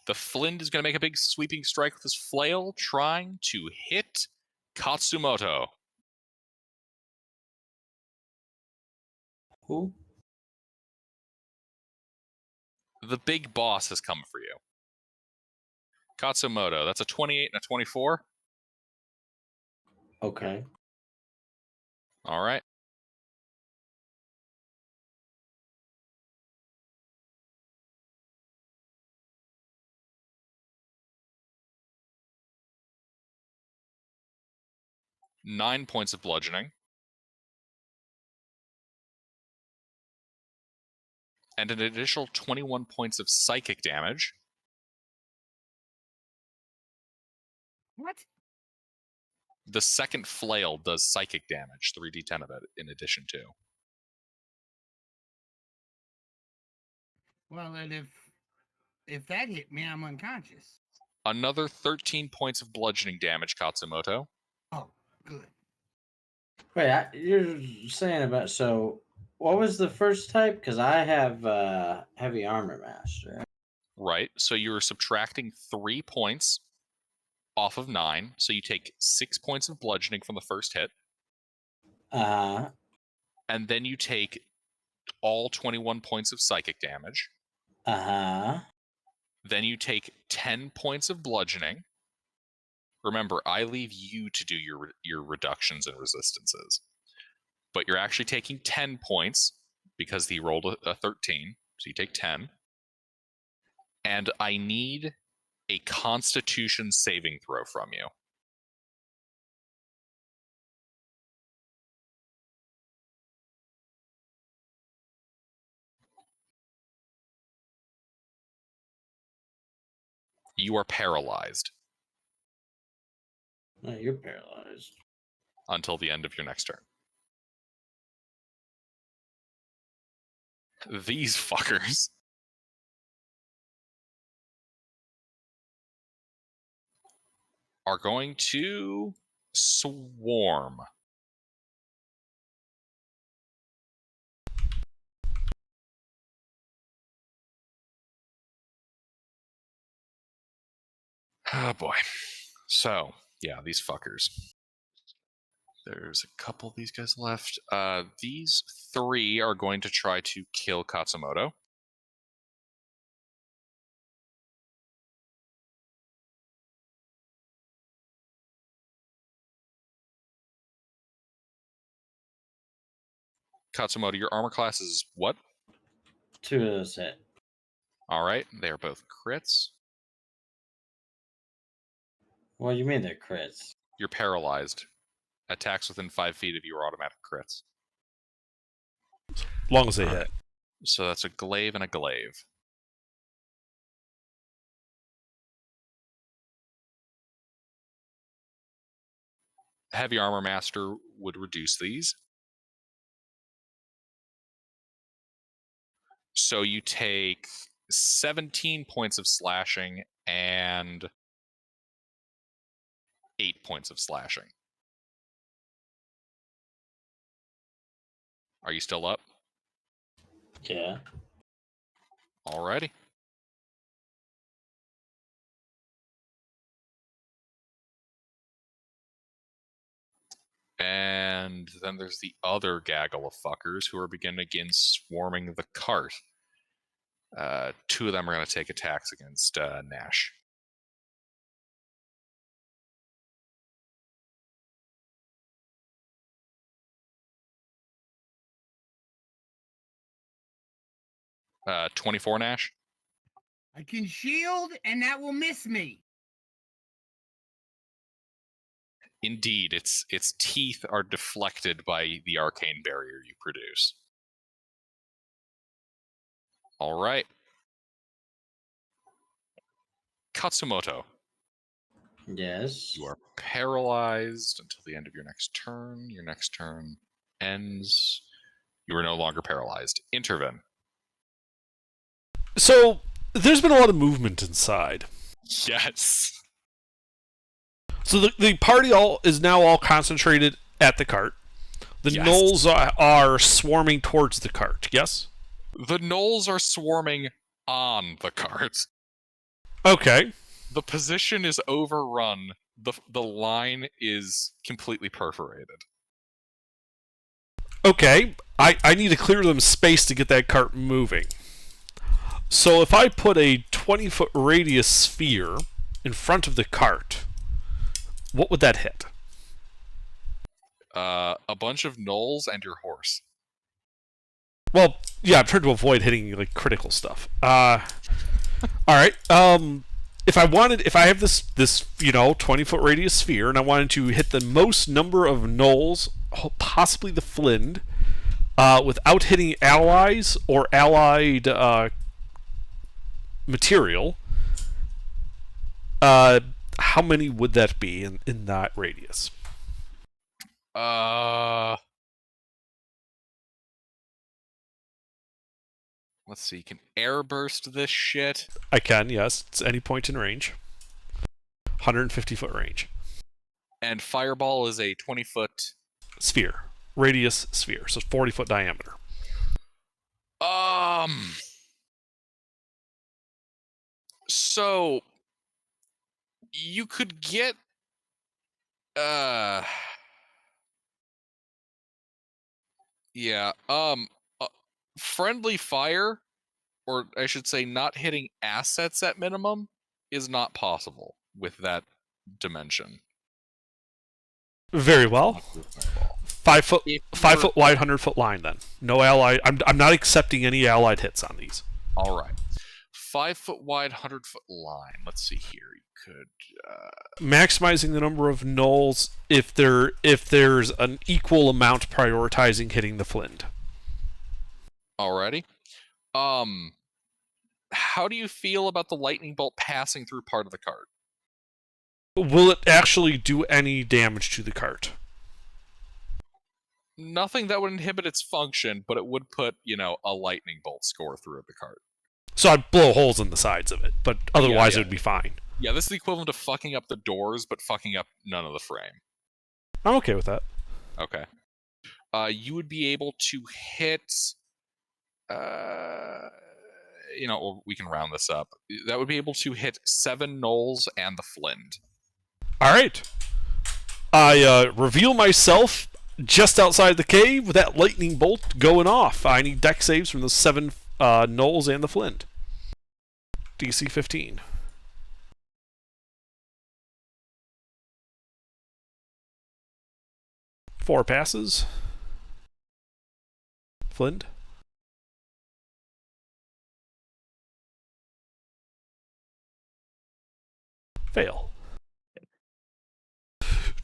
The Flind is going to make a big sweeping strike with his flail, trying to hit Katsumoto.
Who?
The big boss has come for you. Katsumoto, that's a 28 and a 24.
Okay.
All right. Nine points of bludgeoning. And an additional 21 points of psychic damage.
what?
The second flail does psychic damage, 3d10 of it, in addition to.
Well, and if that hit me, I'm unconscious.
Another 13 points of bludgeoning damage, Katsumoto.
Oh, good.
Wait, you're saying about so? What was the first type? Because I have heavy armor master.
Right, so you're subtracting 3 points off of 9, so you take 6 points of bludgeoning from the first hit, and then you take all 21 points of psychic damage. Then you take 10 points of bludgeoning. Remember, I leave you to do your reductions and resistances. But you're actually taking 10 points because he rolled a 13, so you take 10. And I need a Constitution saving throw from you. You are paralyzed
No, you're paralyzed.
until the end of your next turn. These fuckers are going to swarm. Oh boy. So, yeah, these fuckers. There's a couple of these guys left. These 3 are going to try to kill Katsumoto. Katsumoto, your armor class is what?
2 of those hit.
All right, they are both crits.
What do you mean they're crits?
You're paralyzed. Attacks within 5 feet of you are automatic crits.
Long as they
All
hit.
right. So that's a glaive and a glaive. Heavy Armor Master would reduce these. So you take 17 points of slashing and 8 points of slashing. Are you still up?
Yeah.
Alrighty. And then there's the other gaggle of fuckers who are beginning swarming the cart. 2 of them are going to take attacks against Nash. Uh, 24 Nash.
I can shield, and that will miss me.
Indeed, its teeth are deflected by the arcane barrier you produce. All right. Katsumoto,
Yes.
you are paralyzed until the end of your next turn. Your next turn ends. You are no longer paralyzed. Intervene.
So there's been a lot of movement inside.
Yes.
So the party is now all concentrated at the cart. The
Yes.
gnolls are swarming towards the cart. Yes.
The gnolls are swarming on the cart.
Okay.
The position is overrun. The line is completely perforated.
Okay. I need to clear them space to get that cart moving. So if I put a 20-foot radius sphere in front of the cart, what would that hit?
A bunch of gnolls and your horse.
Well, yeah, I'm trying to avoid hitting like critical stuff. All right. If I have this 20-foot radius sphere, and I wanted to hit the most number of gnolls, possibly the Flind, without hitting allies or allied material, how many would that be in that radius?
Let's see. You can air burst this shit.
I can, yes. It's any point in range. 150-foot range.
And fireball is a 20-foot
sphere. Radius sphere. So 40-foot diameter.
So you could get friendly fire, or I should say not hitting assets at minimum, is not possible with that dimension.
Very well. 5 foot wide, 100-foot line then. No allied. I'm not accepting any allied hits on these.
All right. 5 foot wide, 100-foot line. Let's see here. You could
maximizing the number of gnolls if there's an equal amount prioritizing hitting the Flind.
Alrighty. How do you feel about the lightning bolt passing through part of the cart?
Will it actually do any damage to the cart?
Nothing that would inhibit its function, but it would put, a lightning bolt score through the cart.
So I'd blow holes in the sides of it, but otherwise it would be fine.
Yeah, this is the equivalent of fucking up the doors, but fucking up none of the frame.
I'm okay with that.
Okay. You would be able to hit... we can round this up. That would be able to hit 7 gnolls and the Flind.
All right. I reveal myself just outside the cave with that lightning bolt going off. I need dex saves from the 7 gnolls and the Flind. DC 15. Four passes. Flind. Fail.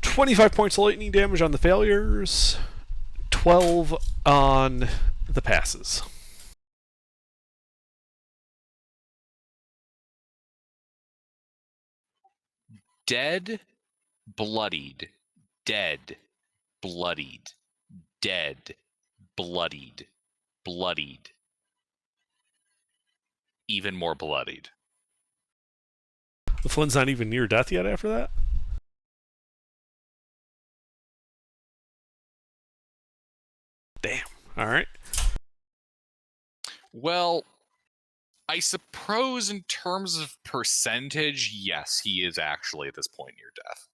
25 points of lightning damage on the failures. 12 on the passes.
Dead, bloodied, dead, bloodied, dead, bloodied, bloodied, even more bloodied.
The Flynn's not even near death yet after that? Damn. All right.
Well, I suppose in terms of percentage, yes, he is actually at this point near death.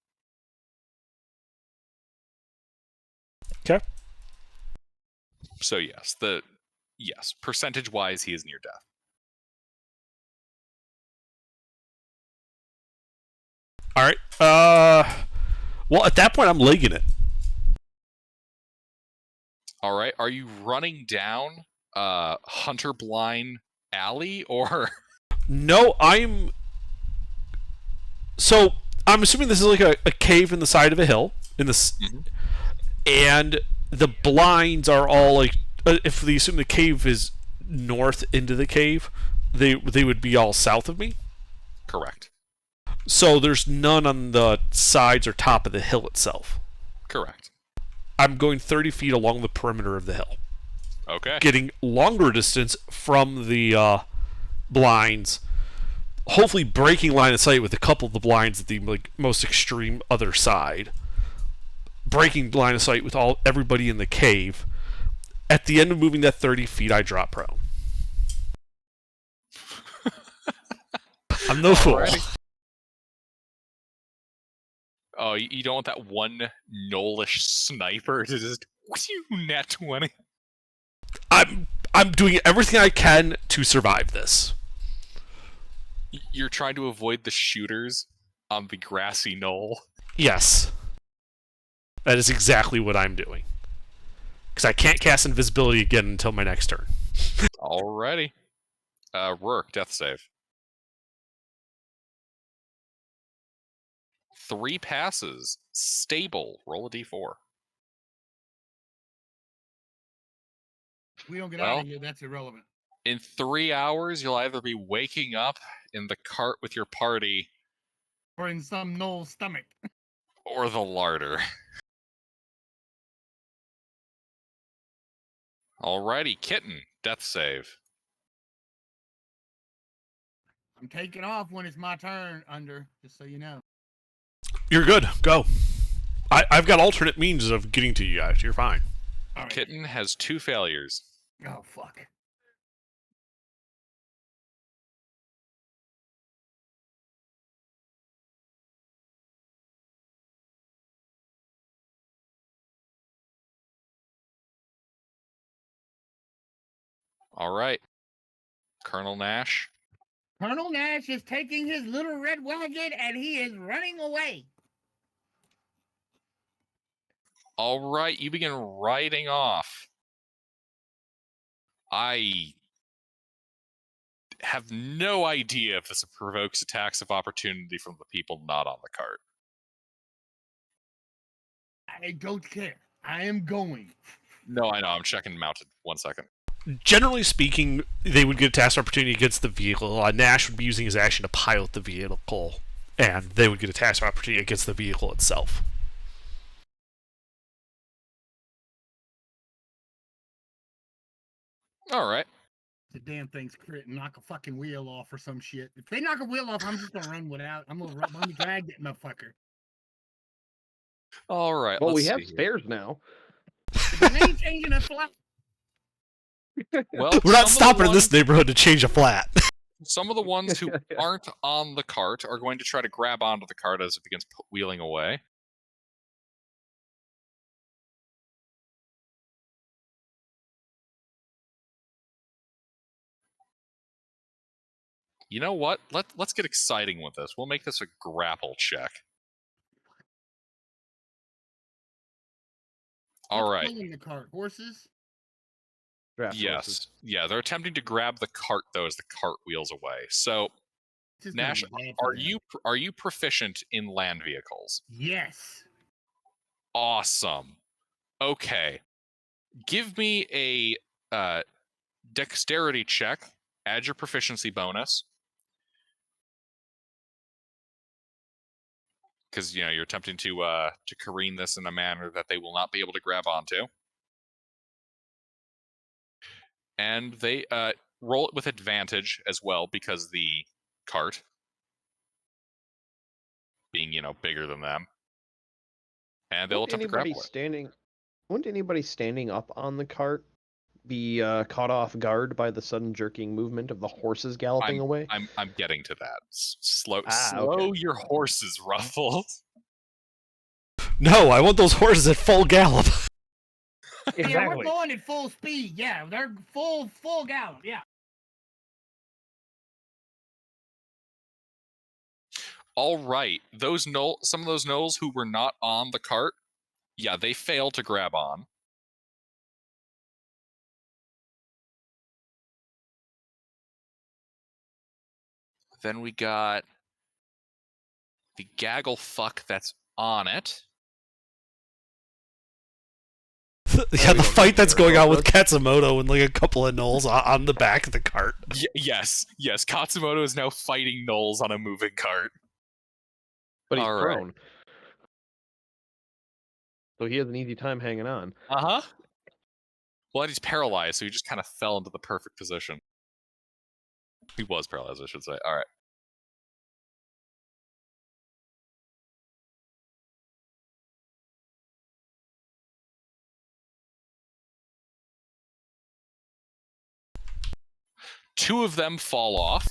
Okay.
So yes, percentage-wise, he is near death.
All right. Well, at that point, I'm legging it.
All right. Are you running down Hunter Blind Alley or?
No, I'm. So I'm assuming this is like a cave in the side of a hill in this, and the blinds are all like. If we assume the cave is north into the cave, they would be all south of me.
Correct.
So there's none on the sides or top of the hill itself.
Correct.
I'm going 30 feet along the perimeter of the hill,
Okay.
getting longer distance from the blinds. Hopefully, breaking line of sight with a couple of the blinds at the most extreme other side. Breaking line of sight with everybody in the cave. At the end of moving that 30 feet, I drop prone. I'm no fool.
Alrighty. Oh, you don't want that one Knowlish sniper to just nat 20?
I'm doing everything I can to survive this.
You're trying to avoid the shooters on the grassy knoll.
Yes. That is exactly what I'm doing. Because I can't cast invisibility again until my next turn.
Alrighty. Rourke, death save. 3 passes. Stable. Roll a d4.
If we don't get
Well,
out of here, that's irrelevant.
in 3 hours, you'll either be waking up in the cart with your party
Or in some Knoll's stomach.
or the larder. Alrighty, Kitten, death save.
I'm taking off when it's my turn, Under, just so you know.
You're good. Go. I've got alternate means of getting to you guys. You're fine.
All right.
Kitten has 2 failures.
Oh, fuck.
Alright. Colonel Nash.
Colonel Nash is taking his little red wagon and he is running away.
Alright, you begin riding off. I have no idea if this provokes attacks of opportunity from the people not on the cart.
I don't care. I am going.
No, I know. I'm checking mounted. 1 second.
Generally speaking, they would get a task opportunity against the vehicle. Nash would be using his action to pilot the vehicle, and they would get a task opportunity against the vehicle itself.
Alright.
The damn thing's crit and knock a fucking wheel off or some shit. If they knock a wheel off, I'm just gonna run without. I'm gonna drag that motherfucker.
Alright.
Well, we
let's
have
see here.
spares now.
They ain't changing a flat.
Well,
We're not
some of the
stopping in this neighborhood to change a flat.
Some of the ones who aren't on the cart are going to try to grab onto the cart as it begins wheeling away. You know what? Let's get exciting with this. We'll make this a grapple check. All right.
What's pulling the cart? Horses?
Draft
Yes.
horses.
Yeah, they're attempting to grab the cart though as the cart wheels away. So,
This is gonna
Nash,
be bad for them.
are you proficient in land vehicles?
Yes.
Awesome. Okay. Give me a dexterity check. Add your proficiency bonus. because you're attempting to careen this in a manner that they will not be able to grab onto. And they roll it with advantage as well, because the cart being bigger than them, and they'll attempt to grapple it.
Wouldn't anybody standing up on the cart be caught off guard by the sudden jerking movement of the horses galloping away?
I'm getting to that. Slow
Okay.
your horses, Ruffles.
No, I want those horses at full gallop.
Yeah, we're going at full speed. Yeah, they're full gallop. Yeah.
All right, some of those gnolls who were not on the cart, yeah, they fail to grab on. Then we got the gaggle fuck that's on it.
Yeah, the fight that's going on with Katsumoto and like a couple of gnolls on the back of the cart.
Yes. Katsumoto is now fighting gnolls on a moving cart.
But he's
All
prone.
right.
So he has an easy time hanging on.
Uh-huh. Well, he's paralyzed, so he just kind of fell into the perfect position. He was paralyzed, I should say. All right. Two of them fall off.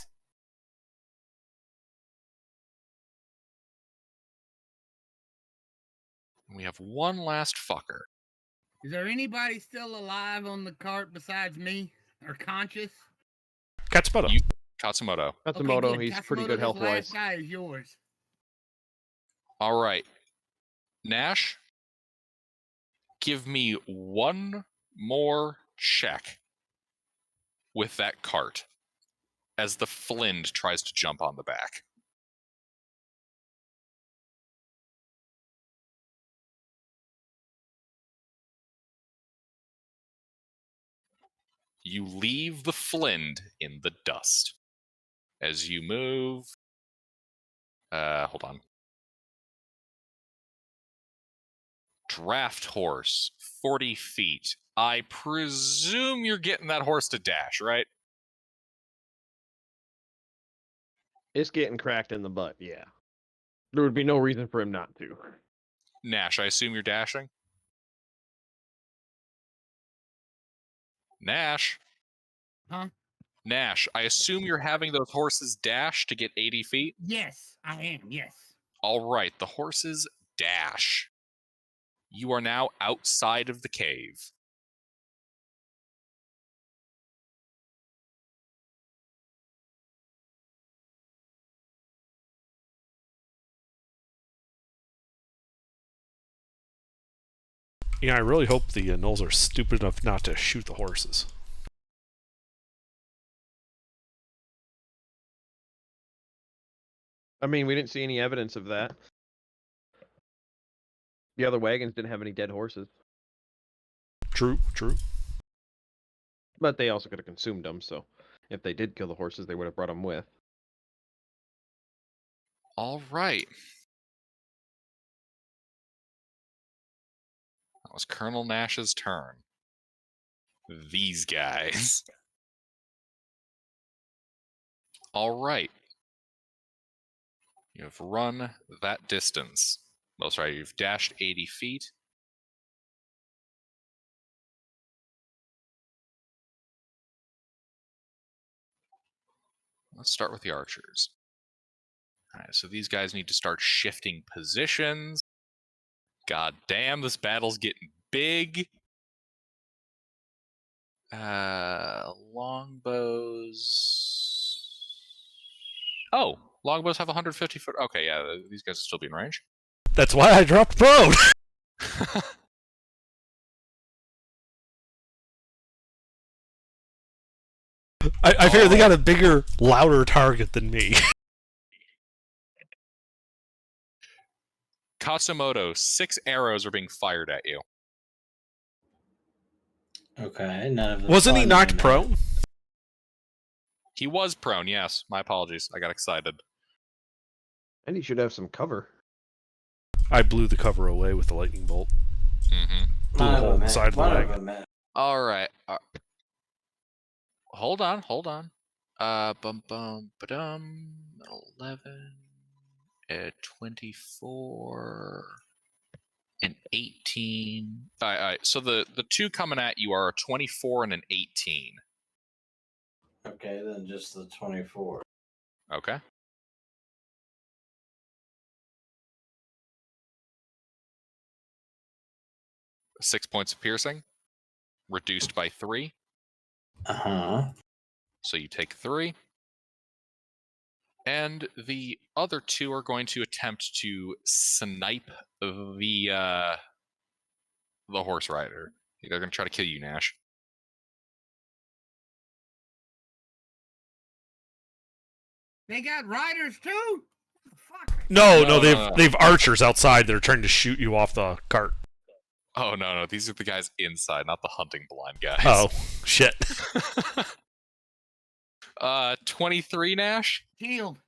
We have one last fucker.
Is there anybody still alive on the cart besides me, or conscious?
Katsumoto.
Katsumoto.
Katsumoto,
Okay,
he's
Katsumoto,
pretty good
this
health-wise.
last guy is yours.
All right. Nash, give me one more check with that cart as the Flind tries to jump on the back. You leave the Flind in the dust. As you move... hold on. Draft horse, 40 feet. I presume you're getting that horse to dash, right?
It's getting cracked in the butt, yeah. There would be no reason for him not to.
Nash, I assume you're dashing? Nash?
Huh?
Nash, I assume you're having those horses dash to get 80 feet?
Yes, I am, yes.
All right, the horses dash. You are now outside of the cave.
Yeah, I really hope the gnolls are stupid enough not to shoot the horses.
I mean, we didn't see any evidence of that. The other wagons didn't have any dead horses.
True.
But they also could have consumed them, so if they did kill the horses, they would have brought them with.
All right. That was Colonel Nash's turn. These guys. All right. You have run that distance. Well, sorry, you've dashed 80 feet. Let's start with the archers. All right, so these guys need to start shifting positions. God damn, this battle's getting big. Longbows. Oh, longbows have 150 foot. Okay, yeah, these guys will still be in range.
That's why I dropped prone. I figure they got a bigger, louder target than me.
Katsumoto, 6 arrows are being fired at you.
Okay, none of them.
Wasn't he knocked prone?
He was prone, yes. My apologies. I got excited.
And he should have some cover.
I blew the cover away with the lightning bolt.
Mm-hmm.
Blew a hole in the side of the
One of
wagon.
them had.
All right. Hold on. Bum bum ba-dum. 11, 24, and 18. All right. So the two coming at you are a 24 and an 18.
Okay, then just the 24.
Okay. Six points of piercing, reduced by 3.
Uh-huh.
So you take 3. And the other 2 are going to attempt to snipe the horse rider. They're going to try to kill you, Nash.
They got riders too. What the fuck?
No,
No, no.
they've archers outside that are trying to shoot you off the cart.
Oh, no. These are the guys inside, not the hunting blind guys.
Oh, shit.
23, Nash?
Shield.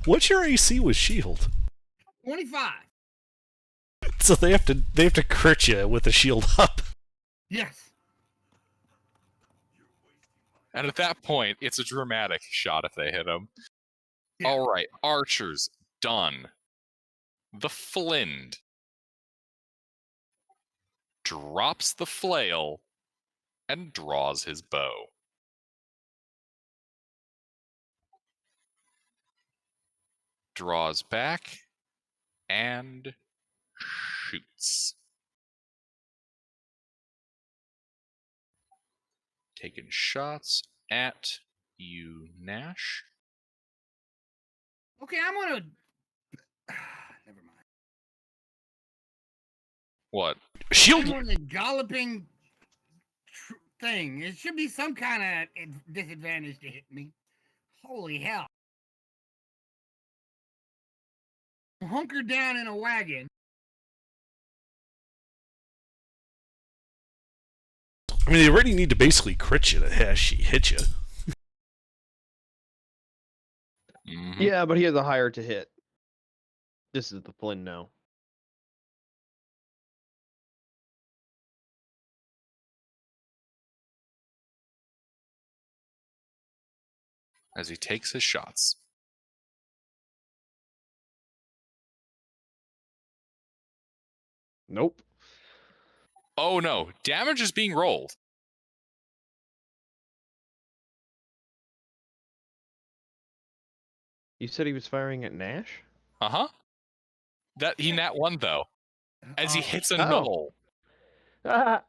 What's your AC with shield?
25.
So they have to crit you with the shield up.
Yes.
And at that point, it's a dramatic shot if they hit him.
Yeah.
All right, archers, done. The Flind drops the flail and draws his bow. Draws back and shoots. Taking shots at you, Nash.
Okay, I'm gonna. Never mind.
What?
Shield.
I'm on the galloping thing. It should be some kind of disadvantage to hit me. Holy hell! I'm hunkered down in a wagon.
I mean, they already need to basically crit you to hit you.
Mhm.
Yeah, but he has a higher to hit. This is the Flynn now.
As he takes his shots.
Nope.
Oh no, damage is being rolled.
You said he was firing at Nash?
Uh-huh. That he nat 1 though. As he hits a knoll.
Ah!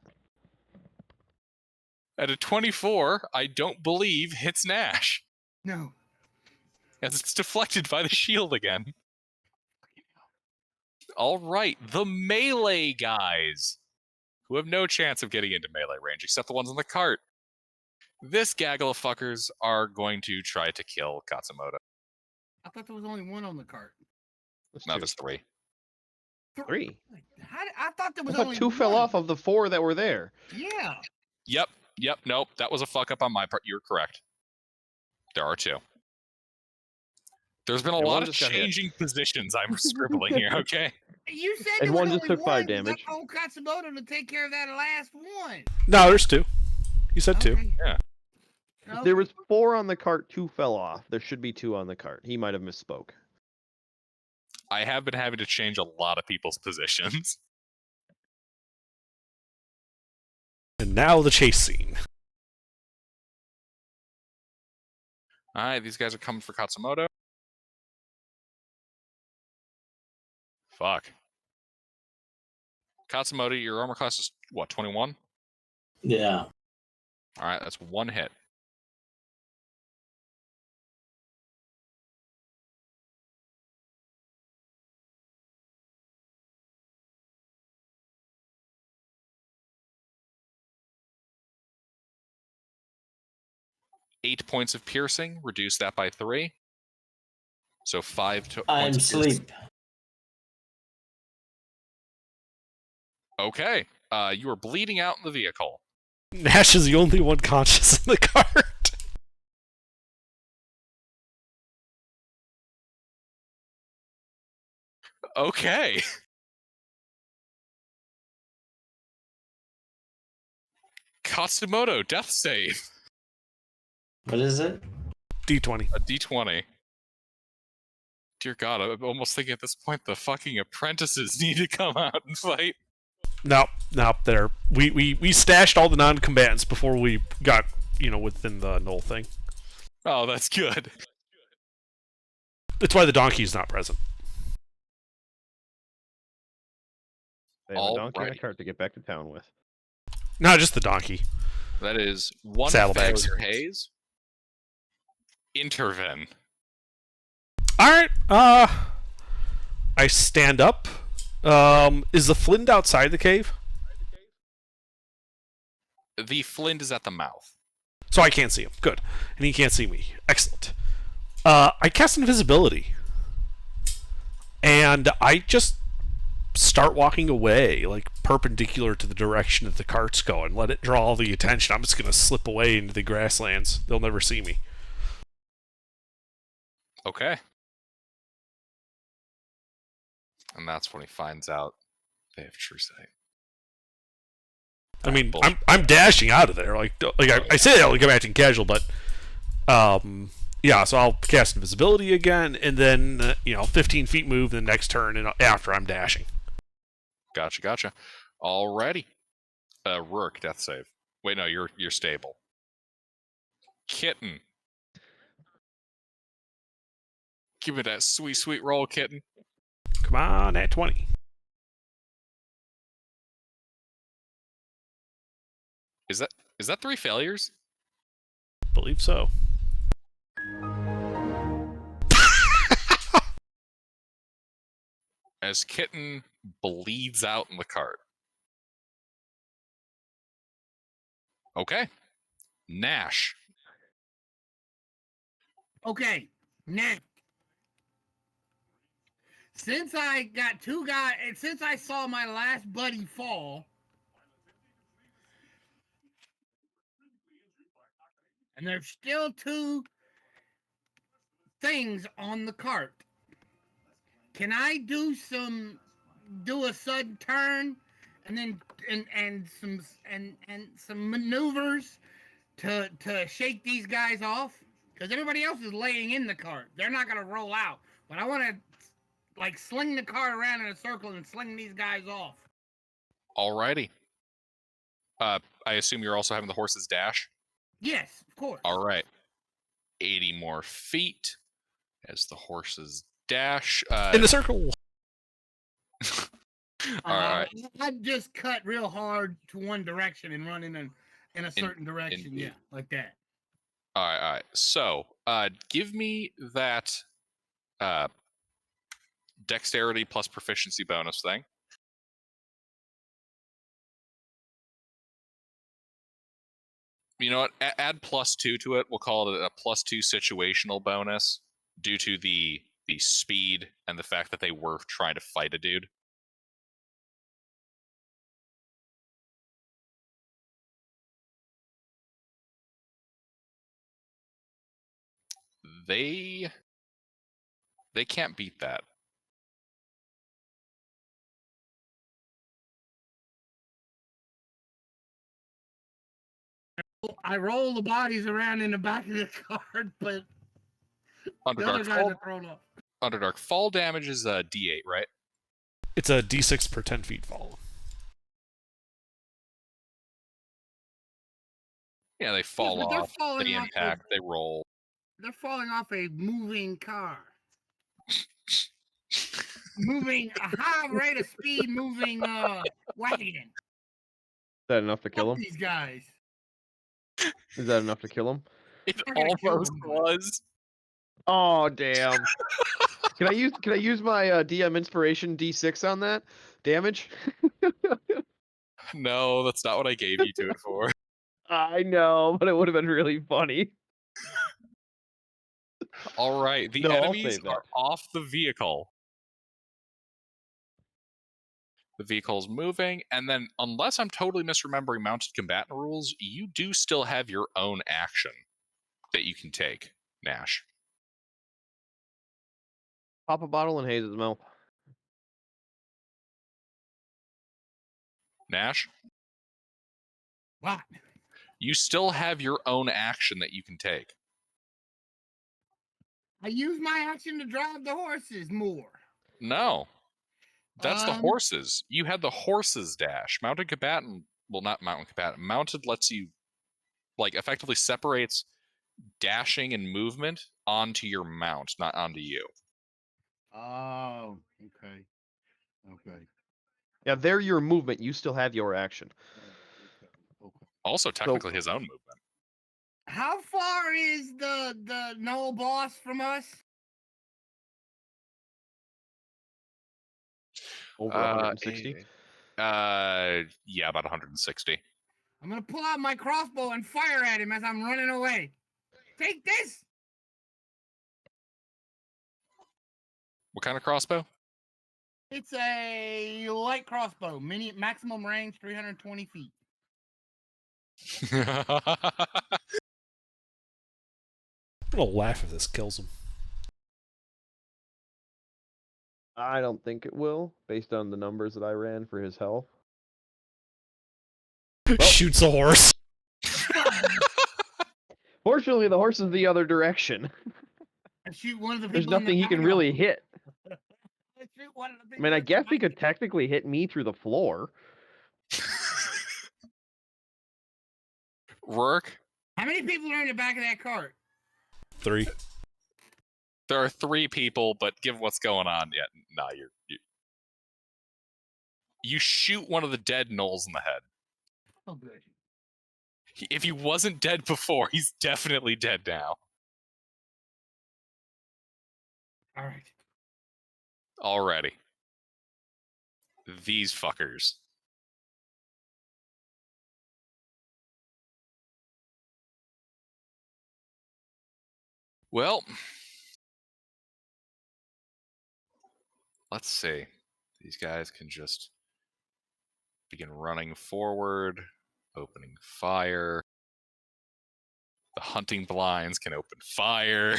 At a 24, I don't believe hits Nash.
No.
As it's deflected by the shield again. All right, the melee guys, who have no chance of getting into melee range except the ones on the cart. This gaggle of fuckers are going to try to kill Katsumoto.
I thought there was only one on the cart.
That's
Now
two.
there's 3.
3.
I thought there was
I thought
only
2 fell
one.
off of the 4 that were there.
Yeah.
Yep, nope, that was a fuck up on my part. You're correct. There are 2. There's been a
And
lot
one
of
just got hit.
changing positions I'm scribbling here, okay?
You said
And
there
one
was
just
only
took 5
one.
damage.
I told Katsumoto to take care of that last one.
No, there's 2. You said 2.
Okay.
Yeah.
Okay.
There was 4 on the cart, 2 fell off. There should be 2 on the cart. He might have misspoke.
I have been having to change a lot of people's positions.
And now the chase scene.
Alright, these guys are coming for Katsumoto. Fuck. Katsumoto, your armor class is, what, 21?
Yeah.
Alright, that's 1 hit. Eight points of piercing, reduce that by 3. So 5
I'm
points of piercing.
sleep.
Okay, you are bleeding out in the vehicle.
Nash is the only one conscious in the cart.
Okay. Katsumoto, death save.
What is it?
D20.
A D20. Dear God, I'm almost thinking at this point the fucking apprentices need to come out and fight.
Nope. There. We stashed all the non-combatants before we got within the null thing.
Oh, that's good.
That's why the donkey's not present.
They have a donkey and a cart to get back to town with.
No, just the donkey.
That is one
Saddlebags.
failure, Hayes. Intervene.
All right. I stand up. Is the flint outside the cave?
The flint is at the mouth.
So I can't see him. Good. And he can't see me. Excellent. I cast invisibility. And I just start walking away, like perpendicular to the direction that the cart's going. Let it draw all the attention. I'm just going to slip away into the grasslands. They'll never see me.
Okay. And that's when he finds out they have true sight.
I mean,
Bullshit.
I'm dashing out of there. Like I say that like I'm acting casual, but yeah. So I'll cast invisibility again, and then 15 feet move the next turn, and after I'm dashing.
Gotcha. Alrighty. Rourke, death save. Wait, no, you're stable. Kitten. Give me that sweet roll, kitten.
Come on, at 20.
Is that 3 failures?
Believe so.
As Kitten bleeds out in the cart. Okay. Nash.
Okay, now, since I got two guys, and since I saw my last buddy fall, and there's still 2 things on the cart, can I do a sudden turn, and then and some maneuvers to shake these guys off? Because everybody else is laying in the cart. They're not gonna roll out. But I want to like sling the cart around in a circle and sling these guys off.
Alrighty. I assume you're also having the horses dash?
Yes, of course.
Alright. 80 more feet as the horses dash.
In the circle.
Alright.
I just cut real hard to one direction and run in a certain direction. Yeah, like that.
Alright. So, give me that dexterity plus proficiency bonus thing. You know what? Add +2 to it. We'll call it a +2 situational bonus due to the speed and the fact that they were trying to fight a dude. They can't beat that.
I roll the bodies around in the back of the cart, but the other
Underdark
guys
fall,
are thrown off.
Underdark fall damage is a D8, right?
It's a D6 per 10 feet fall.
Yeah, they fall
but they're
off.
falling
They
off
impact. They roll.
They're falling off a moving car. Moving a high rate of speed moving wagon.
Is that enough to kill
Fuck
him?
these guys.
Is that enough to kill him?
It
They're gonna kill
almost
them.
was.
Oh damn! Can I use my DM inspiration D6 on that damage?
No, that's not what I gave you to it for.
I know, but it would have been really funny.
All right, the
No, I'll
enemies
save that.
are off the vehicle. The vehicle's moving, and then, unless I'm totally misremembering mounted combatant rules, you do still have your own action that you can take, Nash.
Pop a bottle in Hayes' mouth.
Nash,
What?
you still have your own action that you can take.
I use my action to drive the horses more.
No, that's the
Um,
horses. You had the horses dash. Mounted combatant, well, not mounted combatant. Mounted lets you, like, effectively separates dashing and movement onto your mount, not onto you.
Oh, okay. Okay.
Yeah, they're your movement. You still have your action.
Okay.
Also, technically his own movement.
How far is the Noel boss from us?
Over 160.
Yeah, about 160.
I'm gonna pull out my crossbow and fire at him as I'm running away. Take this!
What kind of crossbow?
It's a light crossbow, maximum range 320 feet.
I'm gonna laugh if this kills him.
I don't think it will, based on the numbers that I ran for his health.
Shoots a horse.
Fortunately, the horse is the other direction.
I shoot one of the people.
There's nothing he can really hit.
I shoot one of the
I
people.
mean, I guess he could technically hit me through the floor.
Rourke,
How many people are in the back of that cart?
3.
there are 3 people, but given what's going on, yeah, nah, you shoot one of the dead gnolls in the head.
Oh, good.
If he wasn't dead before, he's definitely dead now.
All right.
Already. These fuckers. Well, let's see. These guys can just begin running forward, opening fire. The hunting blinds can open fire.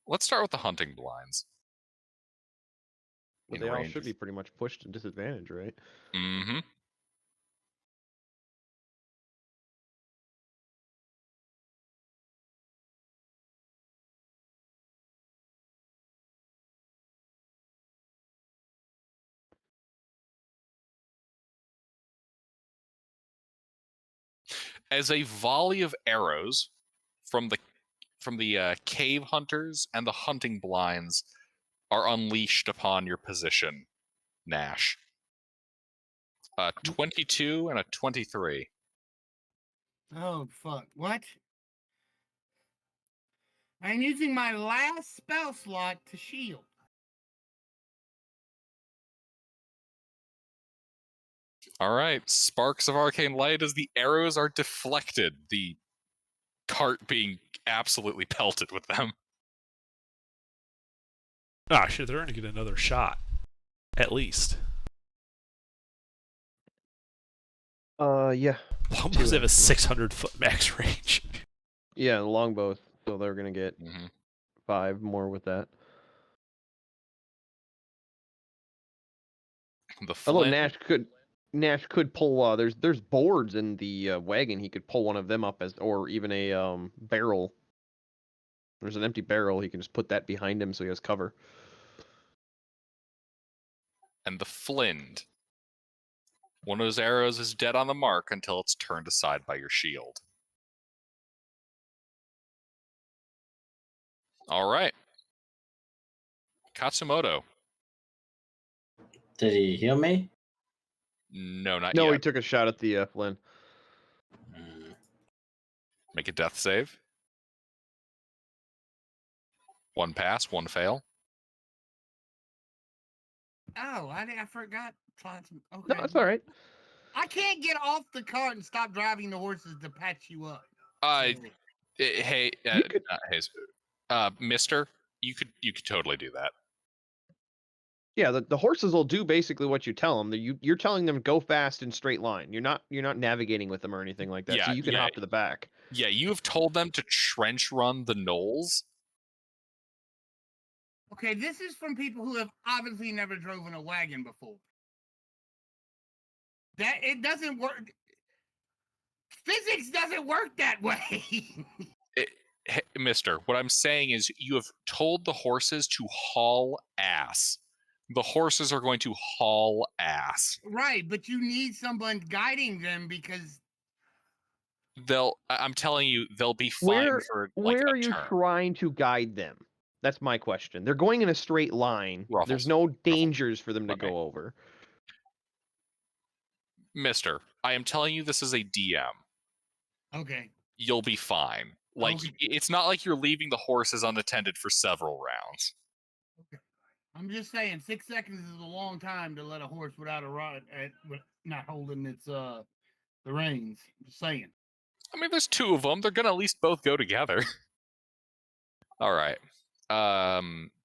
Let's start with the hunting blinds.
But they all should be pretty much pushed to disadvantage, right?
Mm-hmm. As a volley of arrows from the cave hunters and the hunting blinds are unleashed upon your position, Nash. 22 and a 23.
Oh, fuck. What? I'm using my last spell slot to shield.
All right, sparks of arcane light as the arrows are deflected, the cart being absolutely pelted with them.
Ah, shit, they're gonna get another shot. At least.
Yeah.
Longbows have a 600-foot max range.
Yeah, longbows. So they're gonna get 5 more with that.
The
Although
flint.
Nash could pull. There's boards in the wagon. He could pull one of them up or even a barrel. There's an empty barrel. He can just put that behind him so he has cover.
And the flint. One of those arrows is dead on the mark until it's turned aside by your shield. All right. Katsumoto.
Did he heal me?
No, not
No,
yet.
he took a shot at the Flynn.
Make a death save. 1 pass, 1 fail.
Oh, I forgot. Okay.
No, that's all right.
I can't get off the cart and stop driving the horses to patch you up.
Hey, Mister, you could totally do that.
Yeah, the horses will do basically what you tell them. You're telling them go fast in straight line. You're not navigating with them or anything like that.
Yeah,
so you can hop to the back.
Yeah, you have told them to trench run the knolls.
Okay, this is from people who have obviously never driven a wagon before. That it doesn't work. Physics doesn't work that way.
Mister, what I'm saying is you have told the horses to haul ass. The horses are going to haul ass.
Right, but you need someone guiding them because
I'm telling you, they'll be fine for like
Where
a
are you
turn.
trying to guide them? That's my question. They're going in a straight line.
Ruffles.
There's no dangers for them to
Let me.
go over.
Mister, I am telling you this is a DM.
okay.
You'll be fine. Like
Okay.
it's not like you're leaving the horses unattended for several rounds.
I'm just saying 6 seconds is a long time to let a horse without a rod not holding its the reins. Just saying.
I mean, there's two of them. They're gonna at least both go together. All right.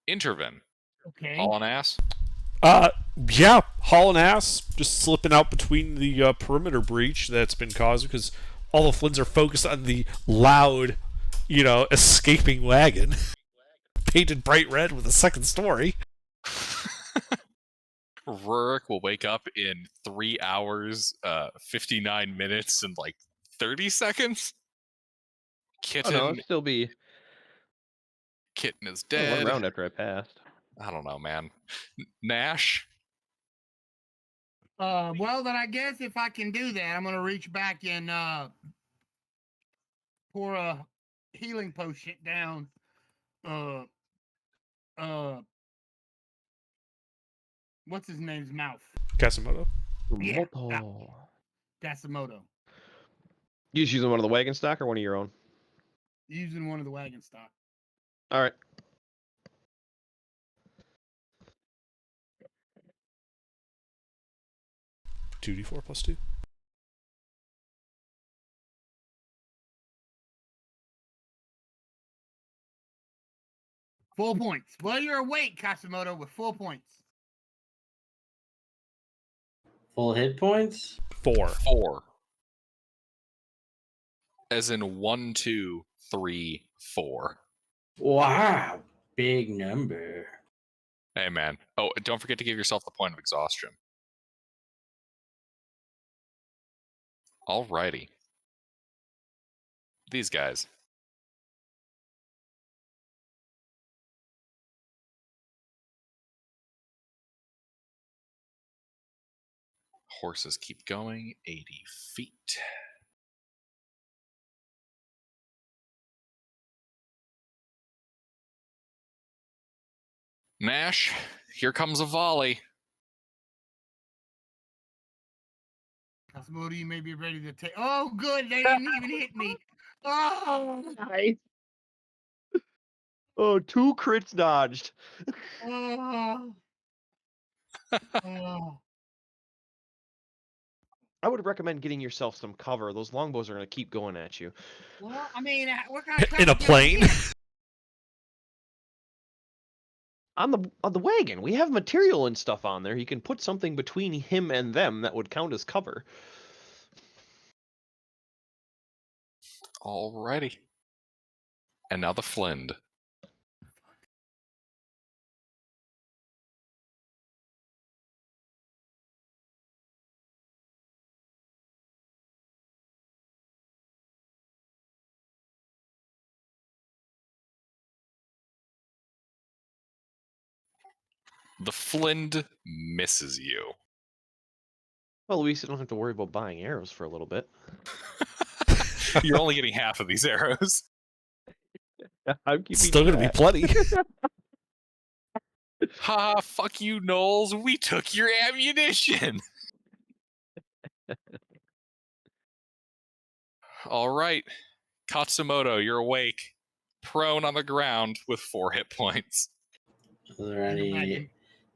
Intervin.
Okay.
Hauling ass.
Yeah, hauling ass, just slipping out between the perimeter breach that's been caused because all the Flins are focused on the loud, escaping wagon, painted bright red with a second story.
Rurik will wake up in 3 hours, 59 minutes, and like 30 seconds. Kitten,
Oh no, it'll still be
Kitten is
one
dead.
round after I passed.
I don't know, man. Nash.
Well, then I guess if I can do that, I'm gonna reach back and pour a healing potion down. What's his name's mouth?
Kasimoto.
Yeah,
Moto.
Dasimoto.
You just using one of the wagon stock or one of your own?
Using one of the wagon stock.
All right.
Two D4 plus 2.
Full points. Well, you're awake, Kasimoto, with 4 points.
Full hit points?
4.
4. As in 1, 2, 3, 4.
Wow. Big number.
Hey, man. Oh, don't forget to give yourself the point of exhaustion. Alrighty. These guys. Horses keep going. 80 feet. Nash, here comes a volley.
Kasimoto, you may be ready to take. Oh, good. They didn't even hit me. Oh,
Nice. Oh, 2 crits dodged.
oh, oh.
I would recommend getting yourself some cover. Those longbows are going to keep going at you.
Well, I mean, what kind of
In a
cover do you
plane?
get?
On the wagon, we have material and stuff on there. You can put something between him and them that would count as cover.
Alrighty. And now the Flind. The Flind misses you.
Well, at least you don't have to worry about buying arrows for a little bit.
You're only getting half of these arrows.
I'm keeping
Still going to be
track.
plenty.
Ha, fuck you, Knowles. We took your ammunition. All right. Katsumoto, you're awake. Prone on the ground with 4 hit points.
Is there
In the
any
wagon.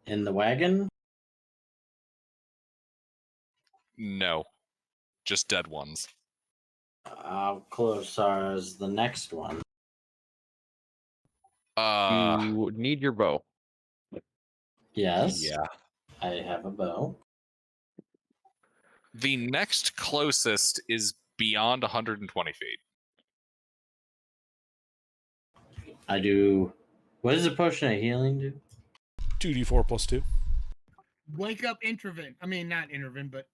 in the wagon?
No. Just dead ones.
How close is the next one?
You need your bow.
Yes.
Yeah.
I have a bow.
The next closest is beyond 120 feet.
I do What does the potion of healing do?
2d4 plus 2.
Wake up Intervin. I mean, not Intervin, but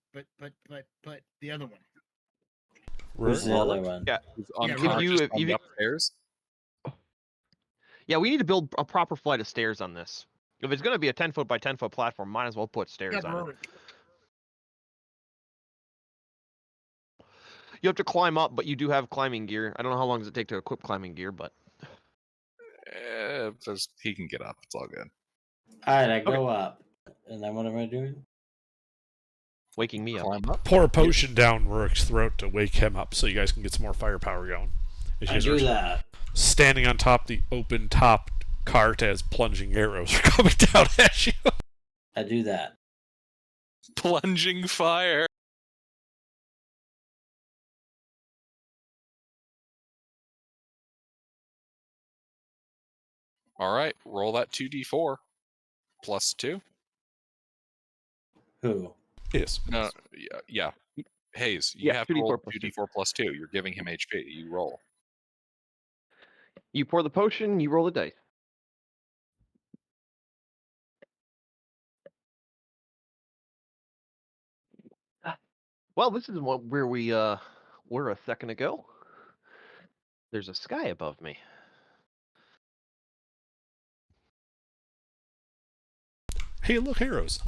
the other one.
Who's the other
Rurik?
one?
Yeah.
Who's
Yeah,
unconscious
if
on the
you-
upstairs.
Yeah, we need to build a proper flight of stairs on this. If it's going to be a 10-foot by 10-foot platform, might as well put stairs
Yeah,
on it.
Rurik.
You have to climb up, but you do have climbing gear. I don't know how long does it take to equip climbing gear, but
He can get up. It's all good.
All right, I go up, and then what am I doing?
waking me up.
Climb up.
Pour a potion down Rurik's throat to wake him up so you guys can get some more firepower going. As you
I
guys
do
are
that.
standing on top the open top cart as plunging arrows are coming down at you.
I do that.
Plunging fire. All right, roll that 2d4 plus 2.
Who?
Yes.
No, yeah. Hayes, you
Yeah,
have to
2d4
roll
plus 2.
2d4 plus 2. You're giving him HP. You roll.
You pour the potion, you roll the dice. Well, this is where we were a second ago. There's a sky above me.
Hey, look, arrows.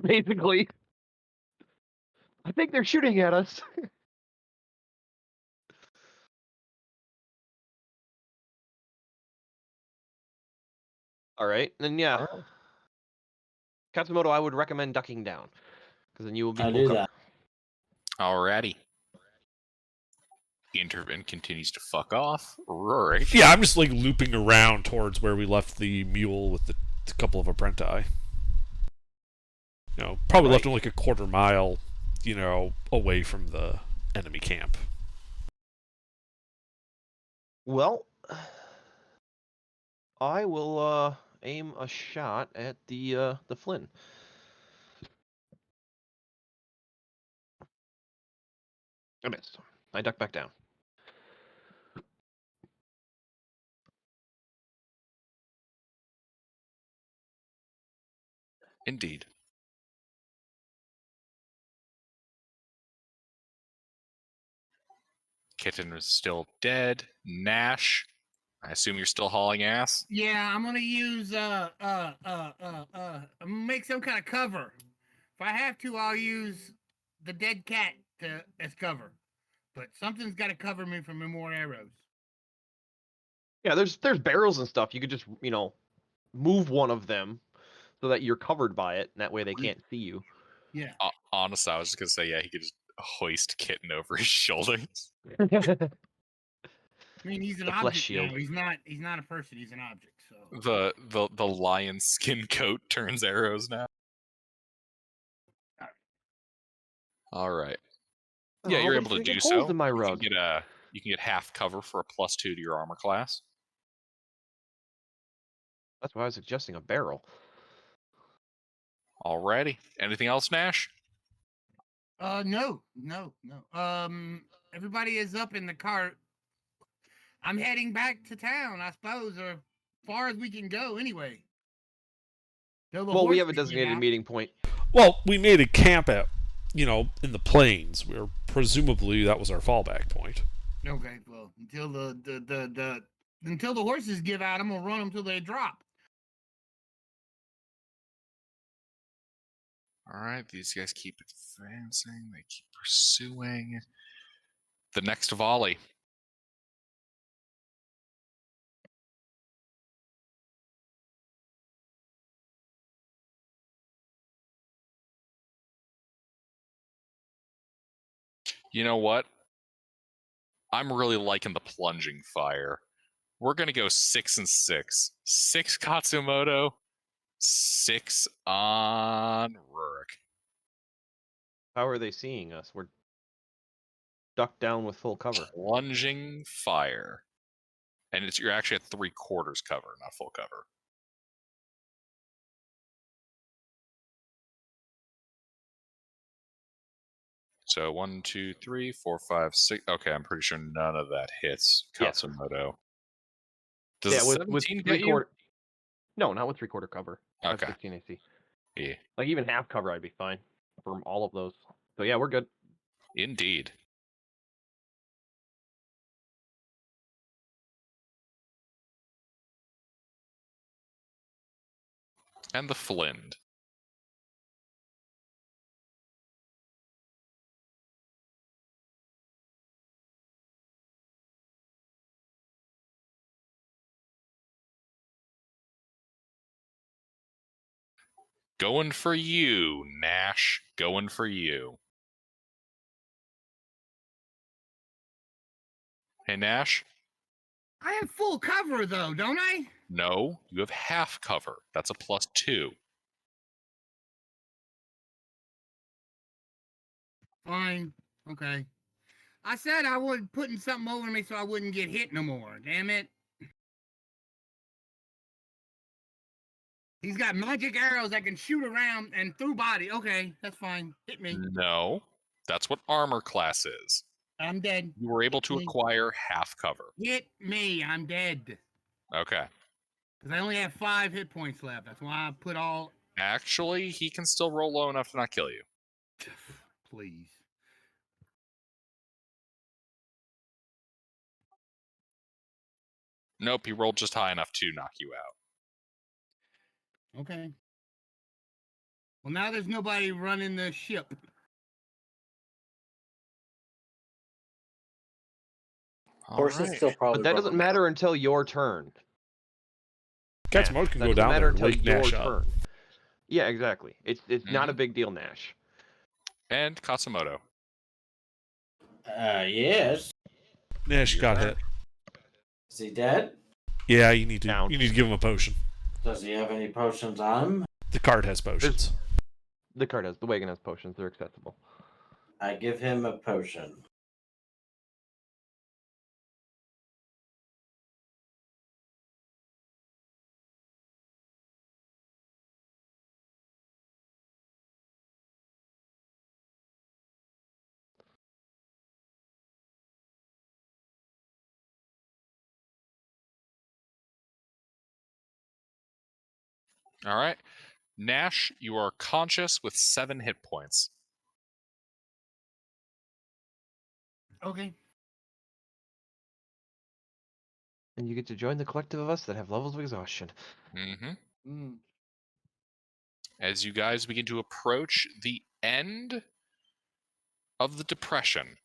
Basically. I think they're shooting at us. All right, then yeah.
All right.
Katsumoto, I would recommend ducking down, because then you will be
I
full
do
cover.
that.
Alrighty. Intervin continues to fuck off. Rurik.
Yeah, I'm just like looping around towards where we left the mule with the couple of apprenti. You know, probably left him like a quarter mile, away from the enemy camp.
Well, I will aim a shot at the Flynn. I missed. I duck back down.
Indeed. Kitten is still dead. Nash, I assume you're still hauling ass.
Yeah, I'm gonna use make some kind of cover. If I have to, I'll use the dead cat as cover. But something's got to cover me from more arrows.
Yeah, there's barrels and stuff. You could just move one of them so that you're covered by it, and that way they can't see you.
Yeah.
Honestly, I was just gonna say, yeah, he could just hoist Kitten over his shoulders.
I mean, he's an
The flesh
object
shield.
now. He's not a person. He's an object. So
The lion skin coat turns arrows now. All right. Yeah, you're able to do so.
Holes in my
You
rug.
can get half cover for a +2 to your armor class.
That's why I was suggesting a barrel.
Alrighty. Anything else, Nash?
No. Everybody is up in the cart. I'm heading back to town, I suppose, or as far as we can go anyway.
Well, we have a designated meeting point.
Well, we made a camp at, in the plains, where presumably that was our fallback point.
Okay, well, until until the horses give out, I'm gonna run them till they drop.
All right, these guys keep advancing. They keep pursuing. The next volley. You know what? I'm really liking the plunging fire. We're going to go 6 and 6. 6 Katsumoto, 6 on Rurik.
How are they seeing us? We're ducked down with full cover.
Plunging fire. And you're actually at 3/4 cover, not full cover. So 1, 2, 3, 4, 5, 6. Okay, I'm pretty sure none of that hits
Yes.
Katsumoto. Does
Yeah,
a
with
17 get you?
three-quarter. No, not with three-quarter cover. I have
Okay.
16 AC.
Yeah.
Like even half cover, I'd be fine from all of those. So yeah, we're good.
Indeed. And the Flind. Going for you, Nash. Going for you. Hey, Nash?
I have full cover though, don't I?
No, you have half cover. That's a +2.
Fine. Okay. I said I would putting something over me so I wouldn't get hit no more. Damn it. He's got magic arrows that can shoot around and through body. Okay, that's fine. Hit me.
No, that's what armor class is.
I'm dead.
You were able
Hit
to
me.
acquire half cover.
Hit me. I'm dead.
Okay.
Because I only have 5 hit points left. That's why I put all.
Actually, he can still roll low enough to not kill you.
Please.
Nope, he rolled just high enough to knock you out.
Okay. Well, now there's nobody running the ship.
Horse is
Alright.
still probably.
But that doesn't
running.
matter until your turn.
Cat's
Nash.
Mode can
That
go
doesn't
down
matter
there and
until
wake
your
Nash up.
turn. Yeah, exactly. It's not a
Mhm.
big deal, Nash.
And Katsumoto.
Yes.
Nash
Your
got
turn.
hit.
Is he dead?
Yeah, you need to
Down.
give him a potion.
Does he have any potions on him?
The card has potions.
The card has, the wagon has potions. They're accessible.
I give him a potion.
Alright. Nash, you are conscious with 7 hit points.
Okay.
And you get to join the collective of us that have levels of exhaustion.
Mm-hmm. As you guys begin to approach the end of the depression,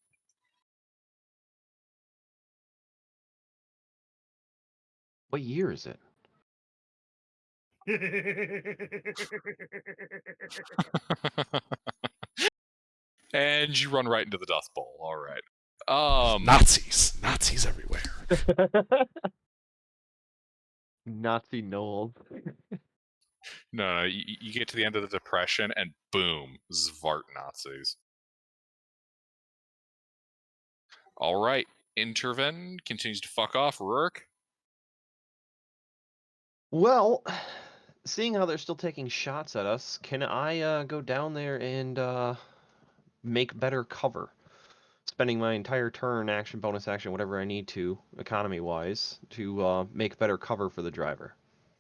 What year is it?
and you run right into the Dust Bowl. All right.
Nazis everywhere.
Nazi Knowles.
No, you get to the end of the depression, and boom, Zvart Nazis. All right, Interven continues to fuck off. Rourke.
Well, seeing how they're still taking shots at us, can I go down there and make better cover? Spending my entire turn, action, bonus action, whatever I need to, economy-wise, to make better cover for the driver.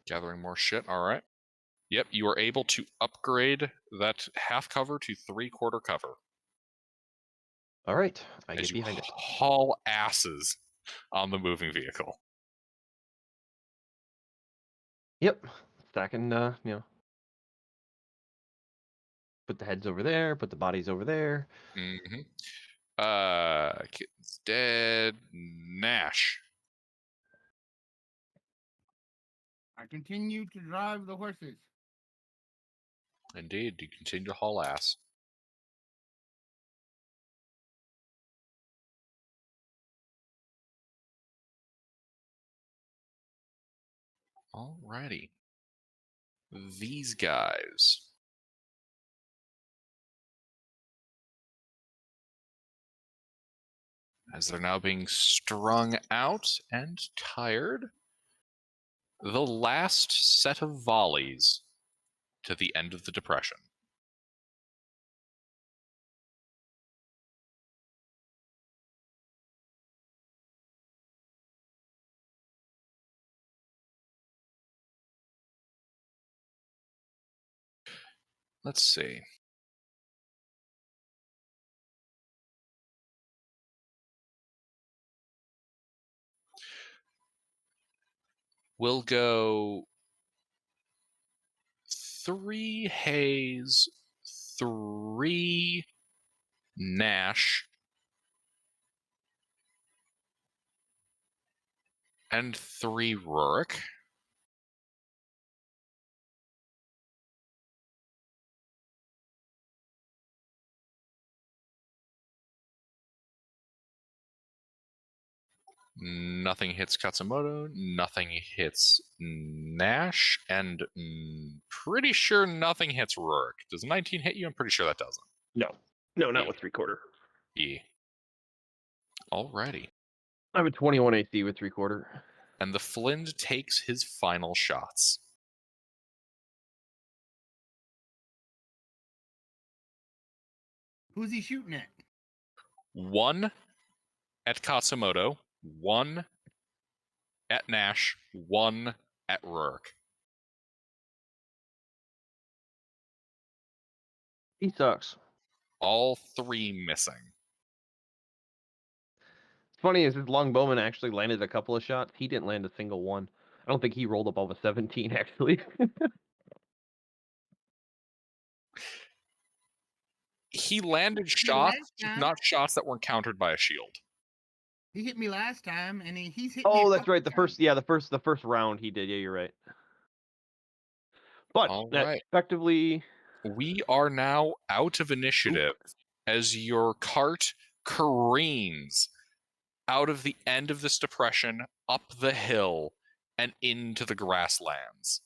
Gathering more shit. All right. Yep, you are able to upgrade that half cover to 3/4 cover.
All right, I
as
get
you
behind it.
haul asses on the moving vehicle.
Yep, stacking, put the heads over there, put the bodies over there.
Mm-hmm. Kitten's dead. Nash.
I continue to drive the horses.
Indeed, you continue to haul ass. Alrighty. These guys. As they're now being strung out and tired, the last set of volleys to the end of the depression. Let's see. We'll go 3 Hayes, 3 Nash, and 3 Rurik. Nothing hits Katsumoto, nothing hits Nash, and pretty sure nothing hits Rurik. Does 19 hit you? I'm pretty sure that doesn't.
No, not
Yeah.
with 3/4.
Yeah. Alrighty.
I have a 21 AC with 3/4.
And the Flint takes his final shots.
Who's he shooting at?
1 at Katsumoto, 1 at Nash, 1 at Rurik.
He sucks.
All 3 missing.
Funny is his longbowman actually landed a couple of shots. He didn't land a single one. I don't think he rolled above a 17 actually.
He landed
Me
shots,
last
just
time.
not shots that weren't countered by a shield.
He hit me last time, and he's hit me.
Oh,
a
that's
couple
right. The
times.
first round he did. Yeah, you're right. But
All
that
right.
effectively,
We are now out of initiative as your cart careens out of the end of this depression, up the hill, and into the grasslands.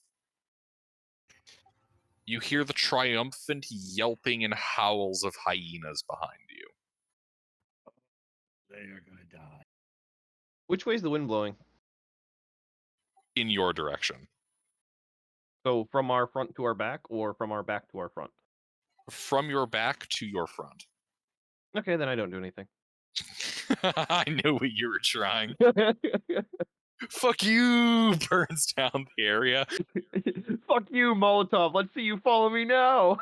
You hear the triumphant yelping and howls of hyenas behind you.
They are gonna die.
which way is the wind blowing?
In your direction.
So from our front to our back, or from our back to our front?
From your back to your front.
Okay, then I don't do anything.
I knew what you were trying. Fuck you! Burns down the area.
Fuck you, Molotov. Let's see you follow me now.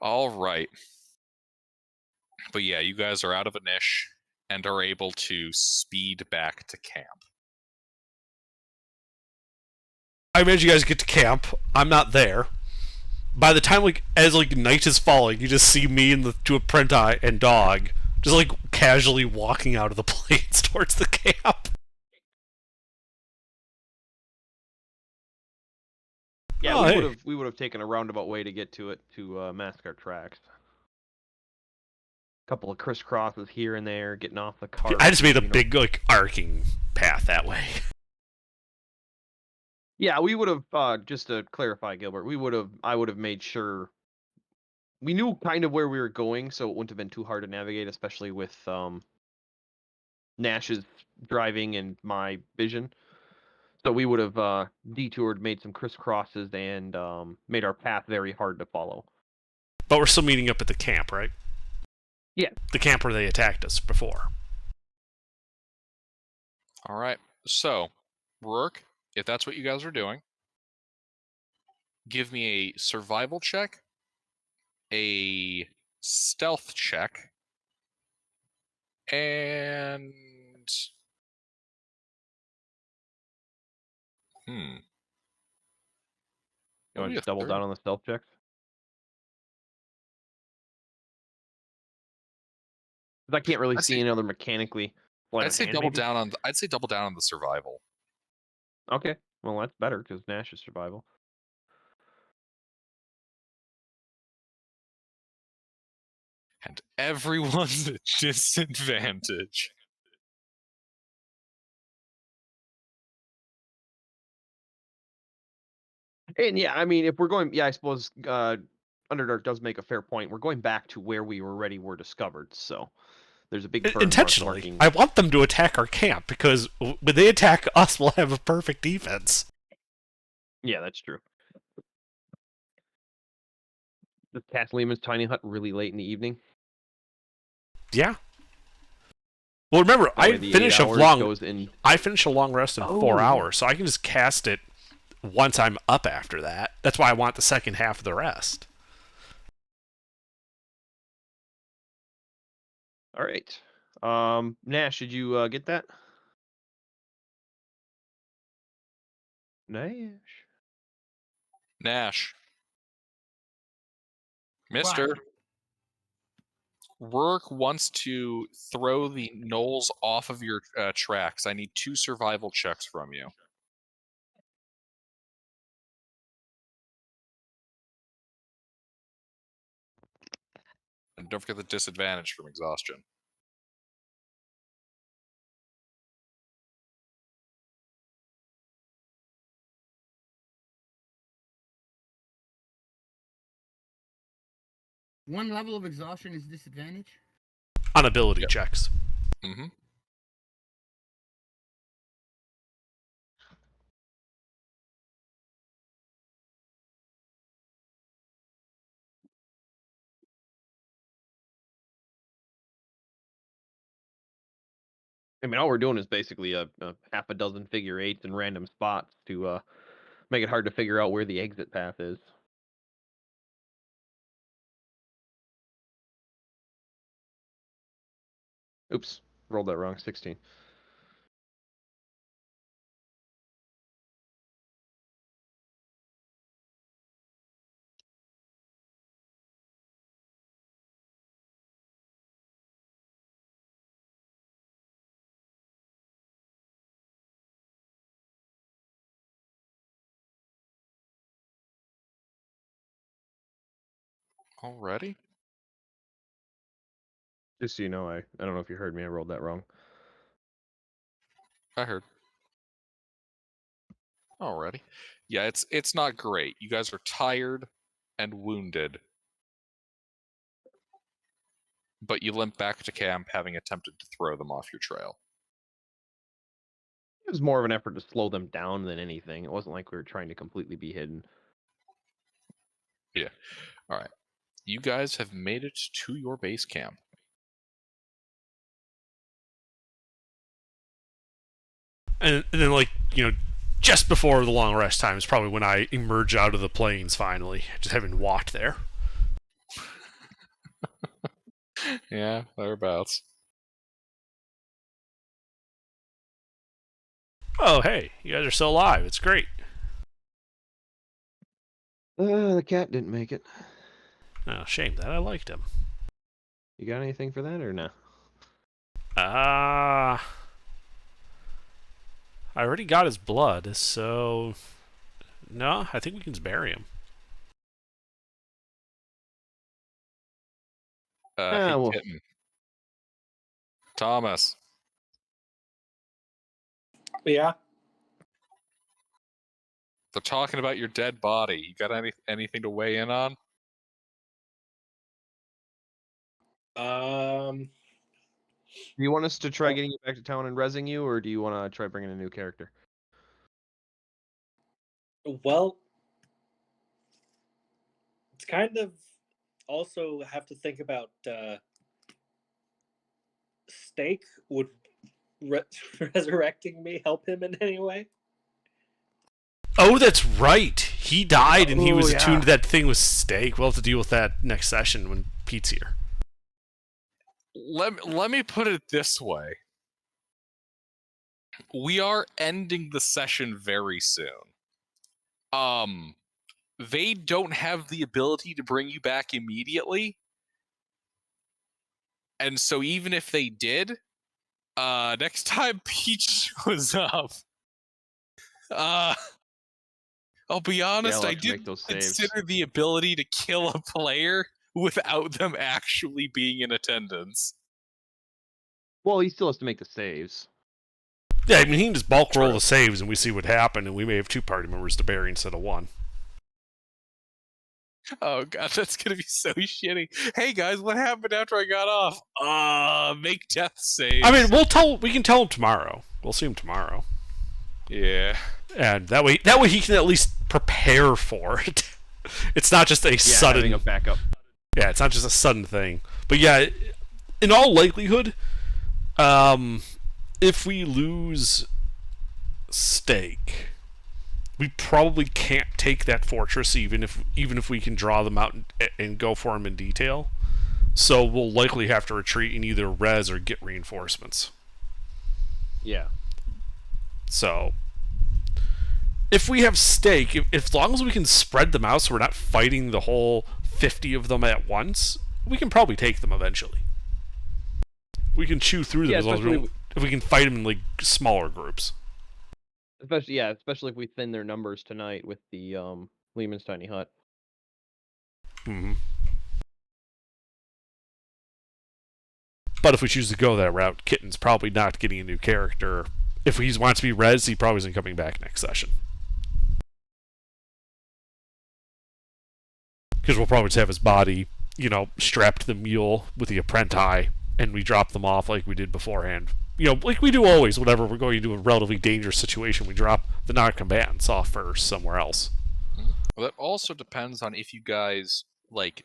All right. But yeah, you guys are out of a niche and are able to speed back to camp.
I imagine you guys get to camp. I'm not there. By the time as night is falling, you just see me and the two apprenti and dog just casually walking out of the plains towards the camp.
Yeah,
Oh, hey.
we would have taken a roundabout way to get to it to mask our tracks. Couple of crisscrosses here and there, getting off the cart.
I just made a big arcing path that way.
Yeah, we would have. Just to clarify, Gilbert, I would have made sure we knew kind of where we were going, so it wouldn't have been too hard to navigate, especially with Nash's driving and my vision. So we would have detoured, made some crisscrosses, and made our path very hard to follow.
But we're still meeting up at the camp, right?
Yeah.
The camp where they attacked us before.
All right. So, Rourke, if that's what you guys are doing, give me a survival check, a stealth check, and
You want to just double down on the stealth checks? Because I can't really see any other mechanically.
I'd say double down on. I'd say double down on the survival.
Okay, well that's better because Nash is survival.
And everyone's at disadvantage.
And yeah, I mean, if we're going, I suppose Underdark does make a fair point. We're going back to where we already were discovered, so there's a big burn mark
intentionally.
marking.
I want them to attack our camp because when they attack us, we'll have a perfect defense.
Yeah, that's true. Does Castlema's tiny hut really late in the evening?
Yeah. Well, remember, I finish a long rest in 4 hours, so I can just cast it once I'm up after that. That's why I want the second half of the rest.
All right. Nash, did you get that? Nash.
Nash.
What?
Mister. Rourke wants to throw the gnolls off of your tracks. I need 2 survival checks from you. And don't forget the disadvantage from exhaustion.
One level of exhaustion is disadvantage.
On ability
Yep.
checks.
Mm-hmm.
I mean, all we're doing is basically a half a dozen figure eights in random spots to make it hard to figure out where the exit path is. Oops, rolled that wrong. 16.
Already?
Just so you know, I don't know if you heard me. I rolled that wrong.
I heard. Already. Yeah, it's not great. You guys are tired and wounded. But you limp back to camp having attempted to throw them off your trail.
It was more of an effort to slow them down than anything. It wasn't like we were trying to completely be hidden.
Yeah. Alright. You guys have made it to your base camp.
And then, like, you know, just before the long rest time is probably when I emerge out of the plains finally, just having walked there.
Yeah, thereabouts.
Oh, hey, you guys are still alive. It's great.
The cat didn't make it.
Oh, shame that. I liked him.
You got anything for that or no?
I already got his blood, so no, I think we can just bury him.
Hey,
Well,
kitten. Thomas.
Yeah.
They're talking about your dead body. You got anything to weigh in on?
do you want us to try getting you back to town and resing you, or do you want to try bringing a new character?
Well, it's kind of also have to think about Steak. Would resurrecting me help him in any way?
Oh, that's right. He died and he
Oh,
was
yeah.
attuned to that thing with Steak. We'll have to deal with that next session when Pete's here.
Let me put it this way. We are ending the session very soon. They don't have the ability to bring you back immediately. And so even if they did, next time Pete shows up, I'll be honest,
I'll
I
have to make
didn't
those saves.
consider the ability to kill a player without them actually being in attendance.
Well, he still has to make the saves.
Yeah, I mean, he can just bulk roll
True.
the saves and we see what happened, and we may have 2 party members to bury instead of 1.
Oh god, that's gonna be so shitty. Hey guys, what happened after I got off? Make death saves.
I mean, we can tell him tomorrow. We'll see him tomorrow.
Yeah.
And that way he can at least prepare for it. It's not just a
Yeah,
sudden
having a backup.
Yeah, it's not just a sudden thing. But yeah, in all likelihood, if we lose Steak, we probably can't take that fortress even if we can draw them out and go for them in detail. So we'll likely have to retreat and either res or get reinforcements.
Yeah.
So if we have stake, if as long as we can spread them out so we're not fighting the whole 50 of them at once, we can probably take them eventually. We can chew through them if we can fight them in like smaller groups.
Especially if we thin their numbers tonight with the Lehman's Tiny Hut.
Mm-hmm. But if we choose to go that route, Kitten's probably not getting a new character. If he wants to be res, he probably isn't coming back next session. Because we'll probably just have his body, strapped to the mule with the apprenti, and we drop them off like we did beforehand. Like we do always whenever we're going into a relatively dangerous situation, we drop the non-combatants off first somewhere else.
Well, that also depends on if you guys,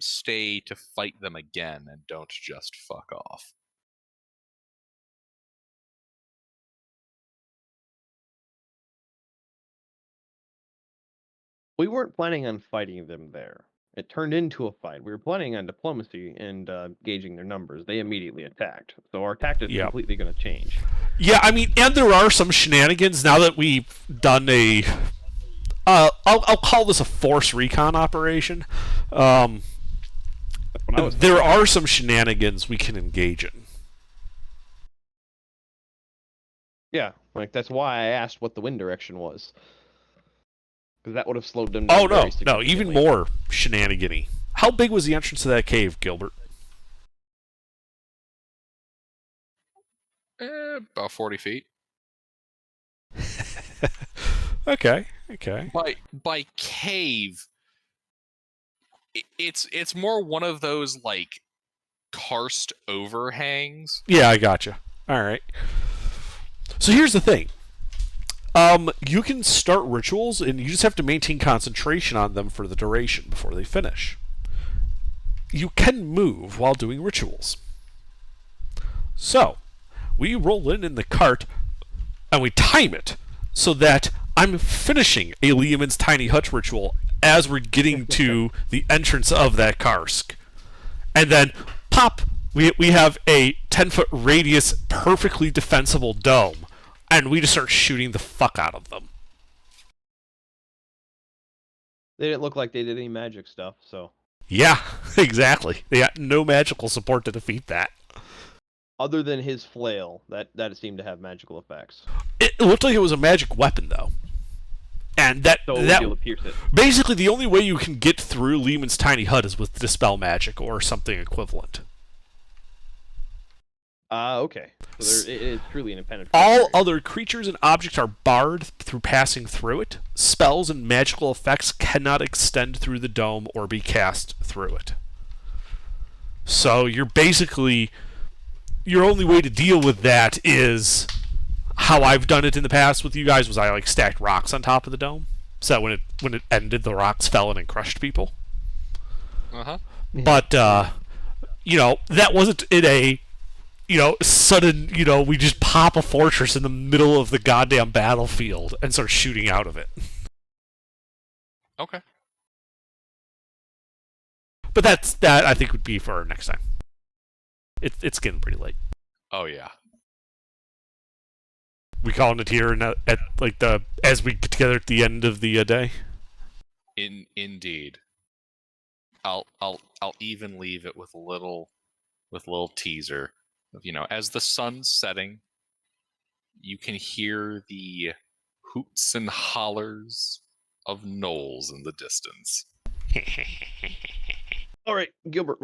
stay to fight them again and don't just fuck off.
We weren't planning on fighting them there. It turned into a fight. We were planning on diplomacy and gauging their numbers. They immediately attacked. So our tactics are completely going to change.
Yeah, I mean, and there are some shenanigans now that we've done a... I'll call this a force recon operation. There are some shenanigans we can engage in.
Yeah, that's why I asked what the wind direction was. Because that would have slowed them down.
Oh, no, even more shenanigan-y. How big was the entrance to that cave, Gilbert?
About 40 feet.
Okay.
By cave, it's more one of those, karst overhangs.
Yeah, I gotcha. All right. So here's the thing. You can start rituals, and you just have to maintain concentration on them for the duration before they finish. You can move while doing rituals. So, we roll in the cart, and we time it so that I'm finishing a Lehman's Tiny Hut ritual as we're getting to the entrance of that Karsk. And then, pop, we have a 10-foot radius, perfectly defensible dome. And we just start shooting the fuck out of them.
They didn't look like they did any magic stuff, so...
Yeah, exactly. They got no magical support to defeat that.
Other than his flail, that seemed to have magical effects.
It looked like it was a magic weapon, though. And that
be able to pierce it.
Basically, the only way you can get through Lehman's Tiny Hut is with Dispel Magic or something equivalent.
Okay. So it is truly an impenetrable.
All other creatures and objects are barred through passing through it. Spells and magical effects cannot extend through the dome or be cast through it. So you're basically... Your only way to deal with that is how I've done it in the past with you guys was I stacked rocks on top of the dome. So when it ended, the rocks fell in and crushed people.
Uh-huh.
But that wasn't in a sudden, we just pop a fortress in the middle of the goddamn battlefield and start shooting out of it.
Okay.
But that I think would be for next time. It's getting pretty late.
Oh yeah.
We calling it here as we get together at the end of the day.
Indeed. I'll even leave it with a little teaser. As the sun's setting, you can hear the hoots and hollers of gnolls in the distance.
All right, Gilbert,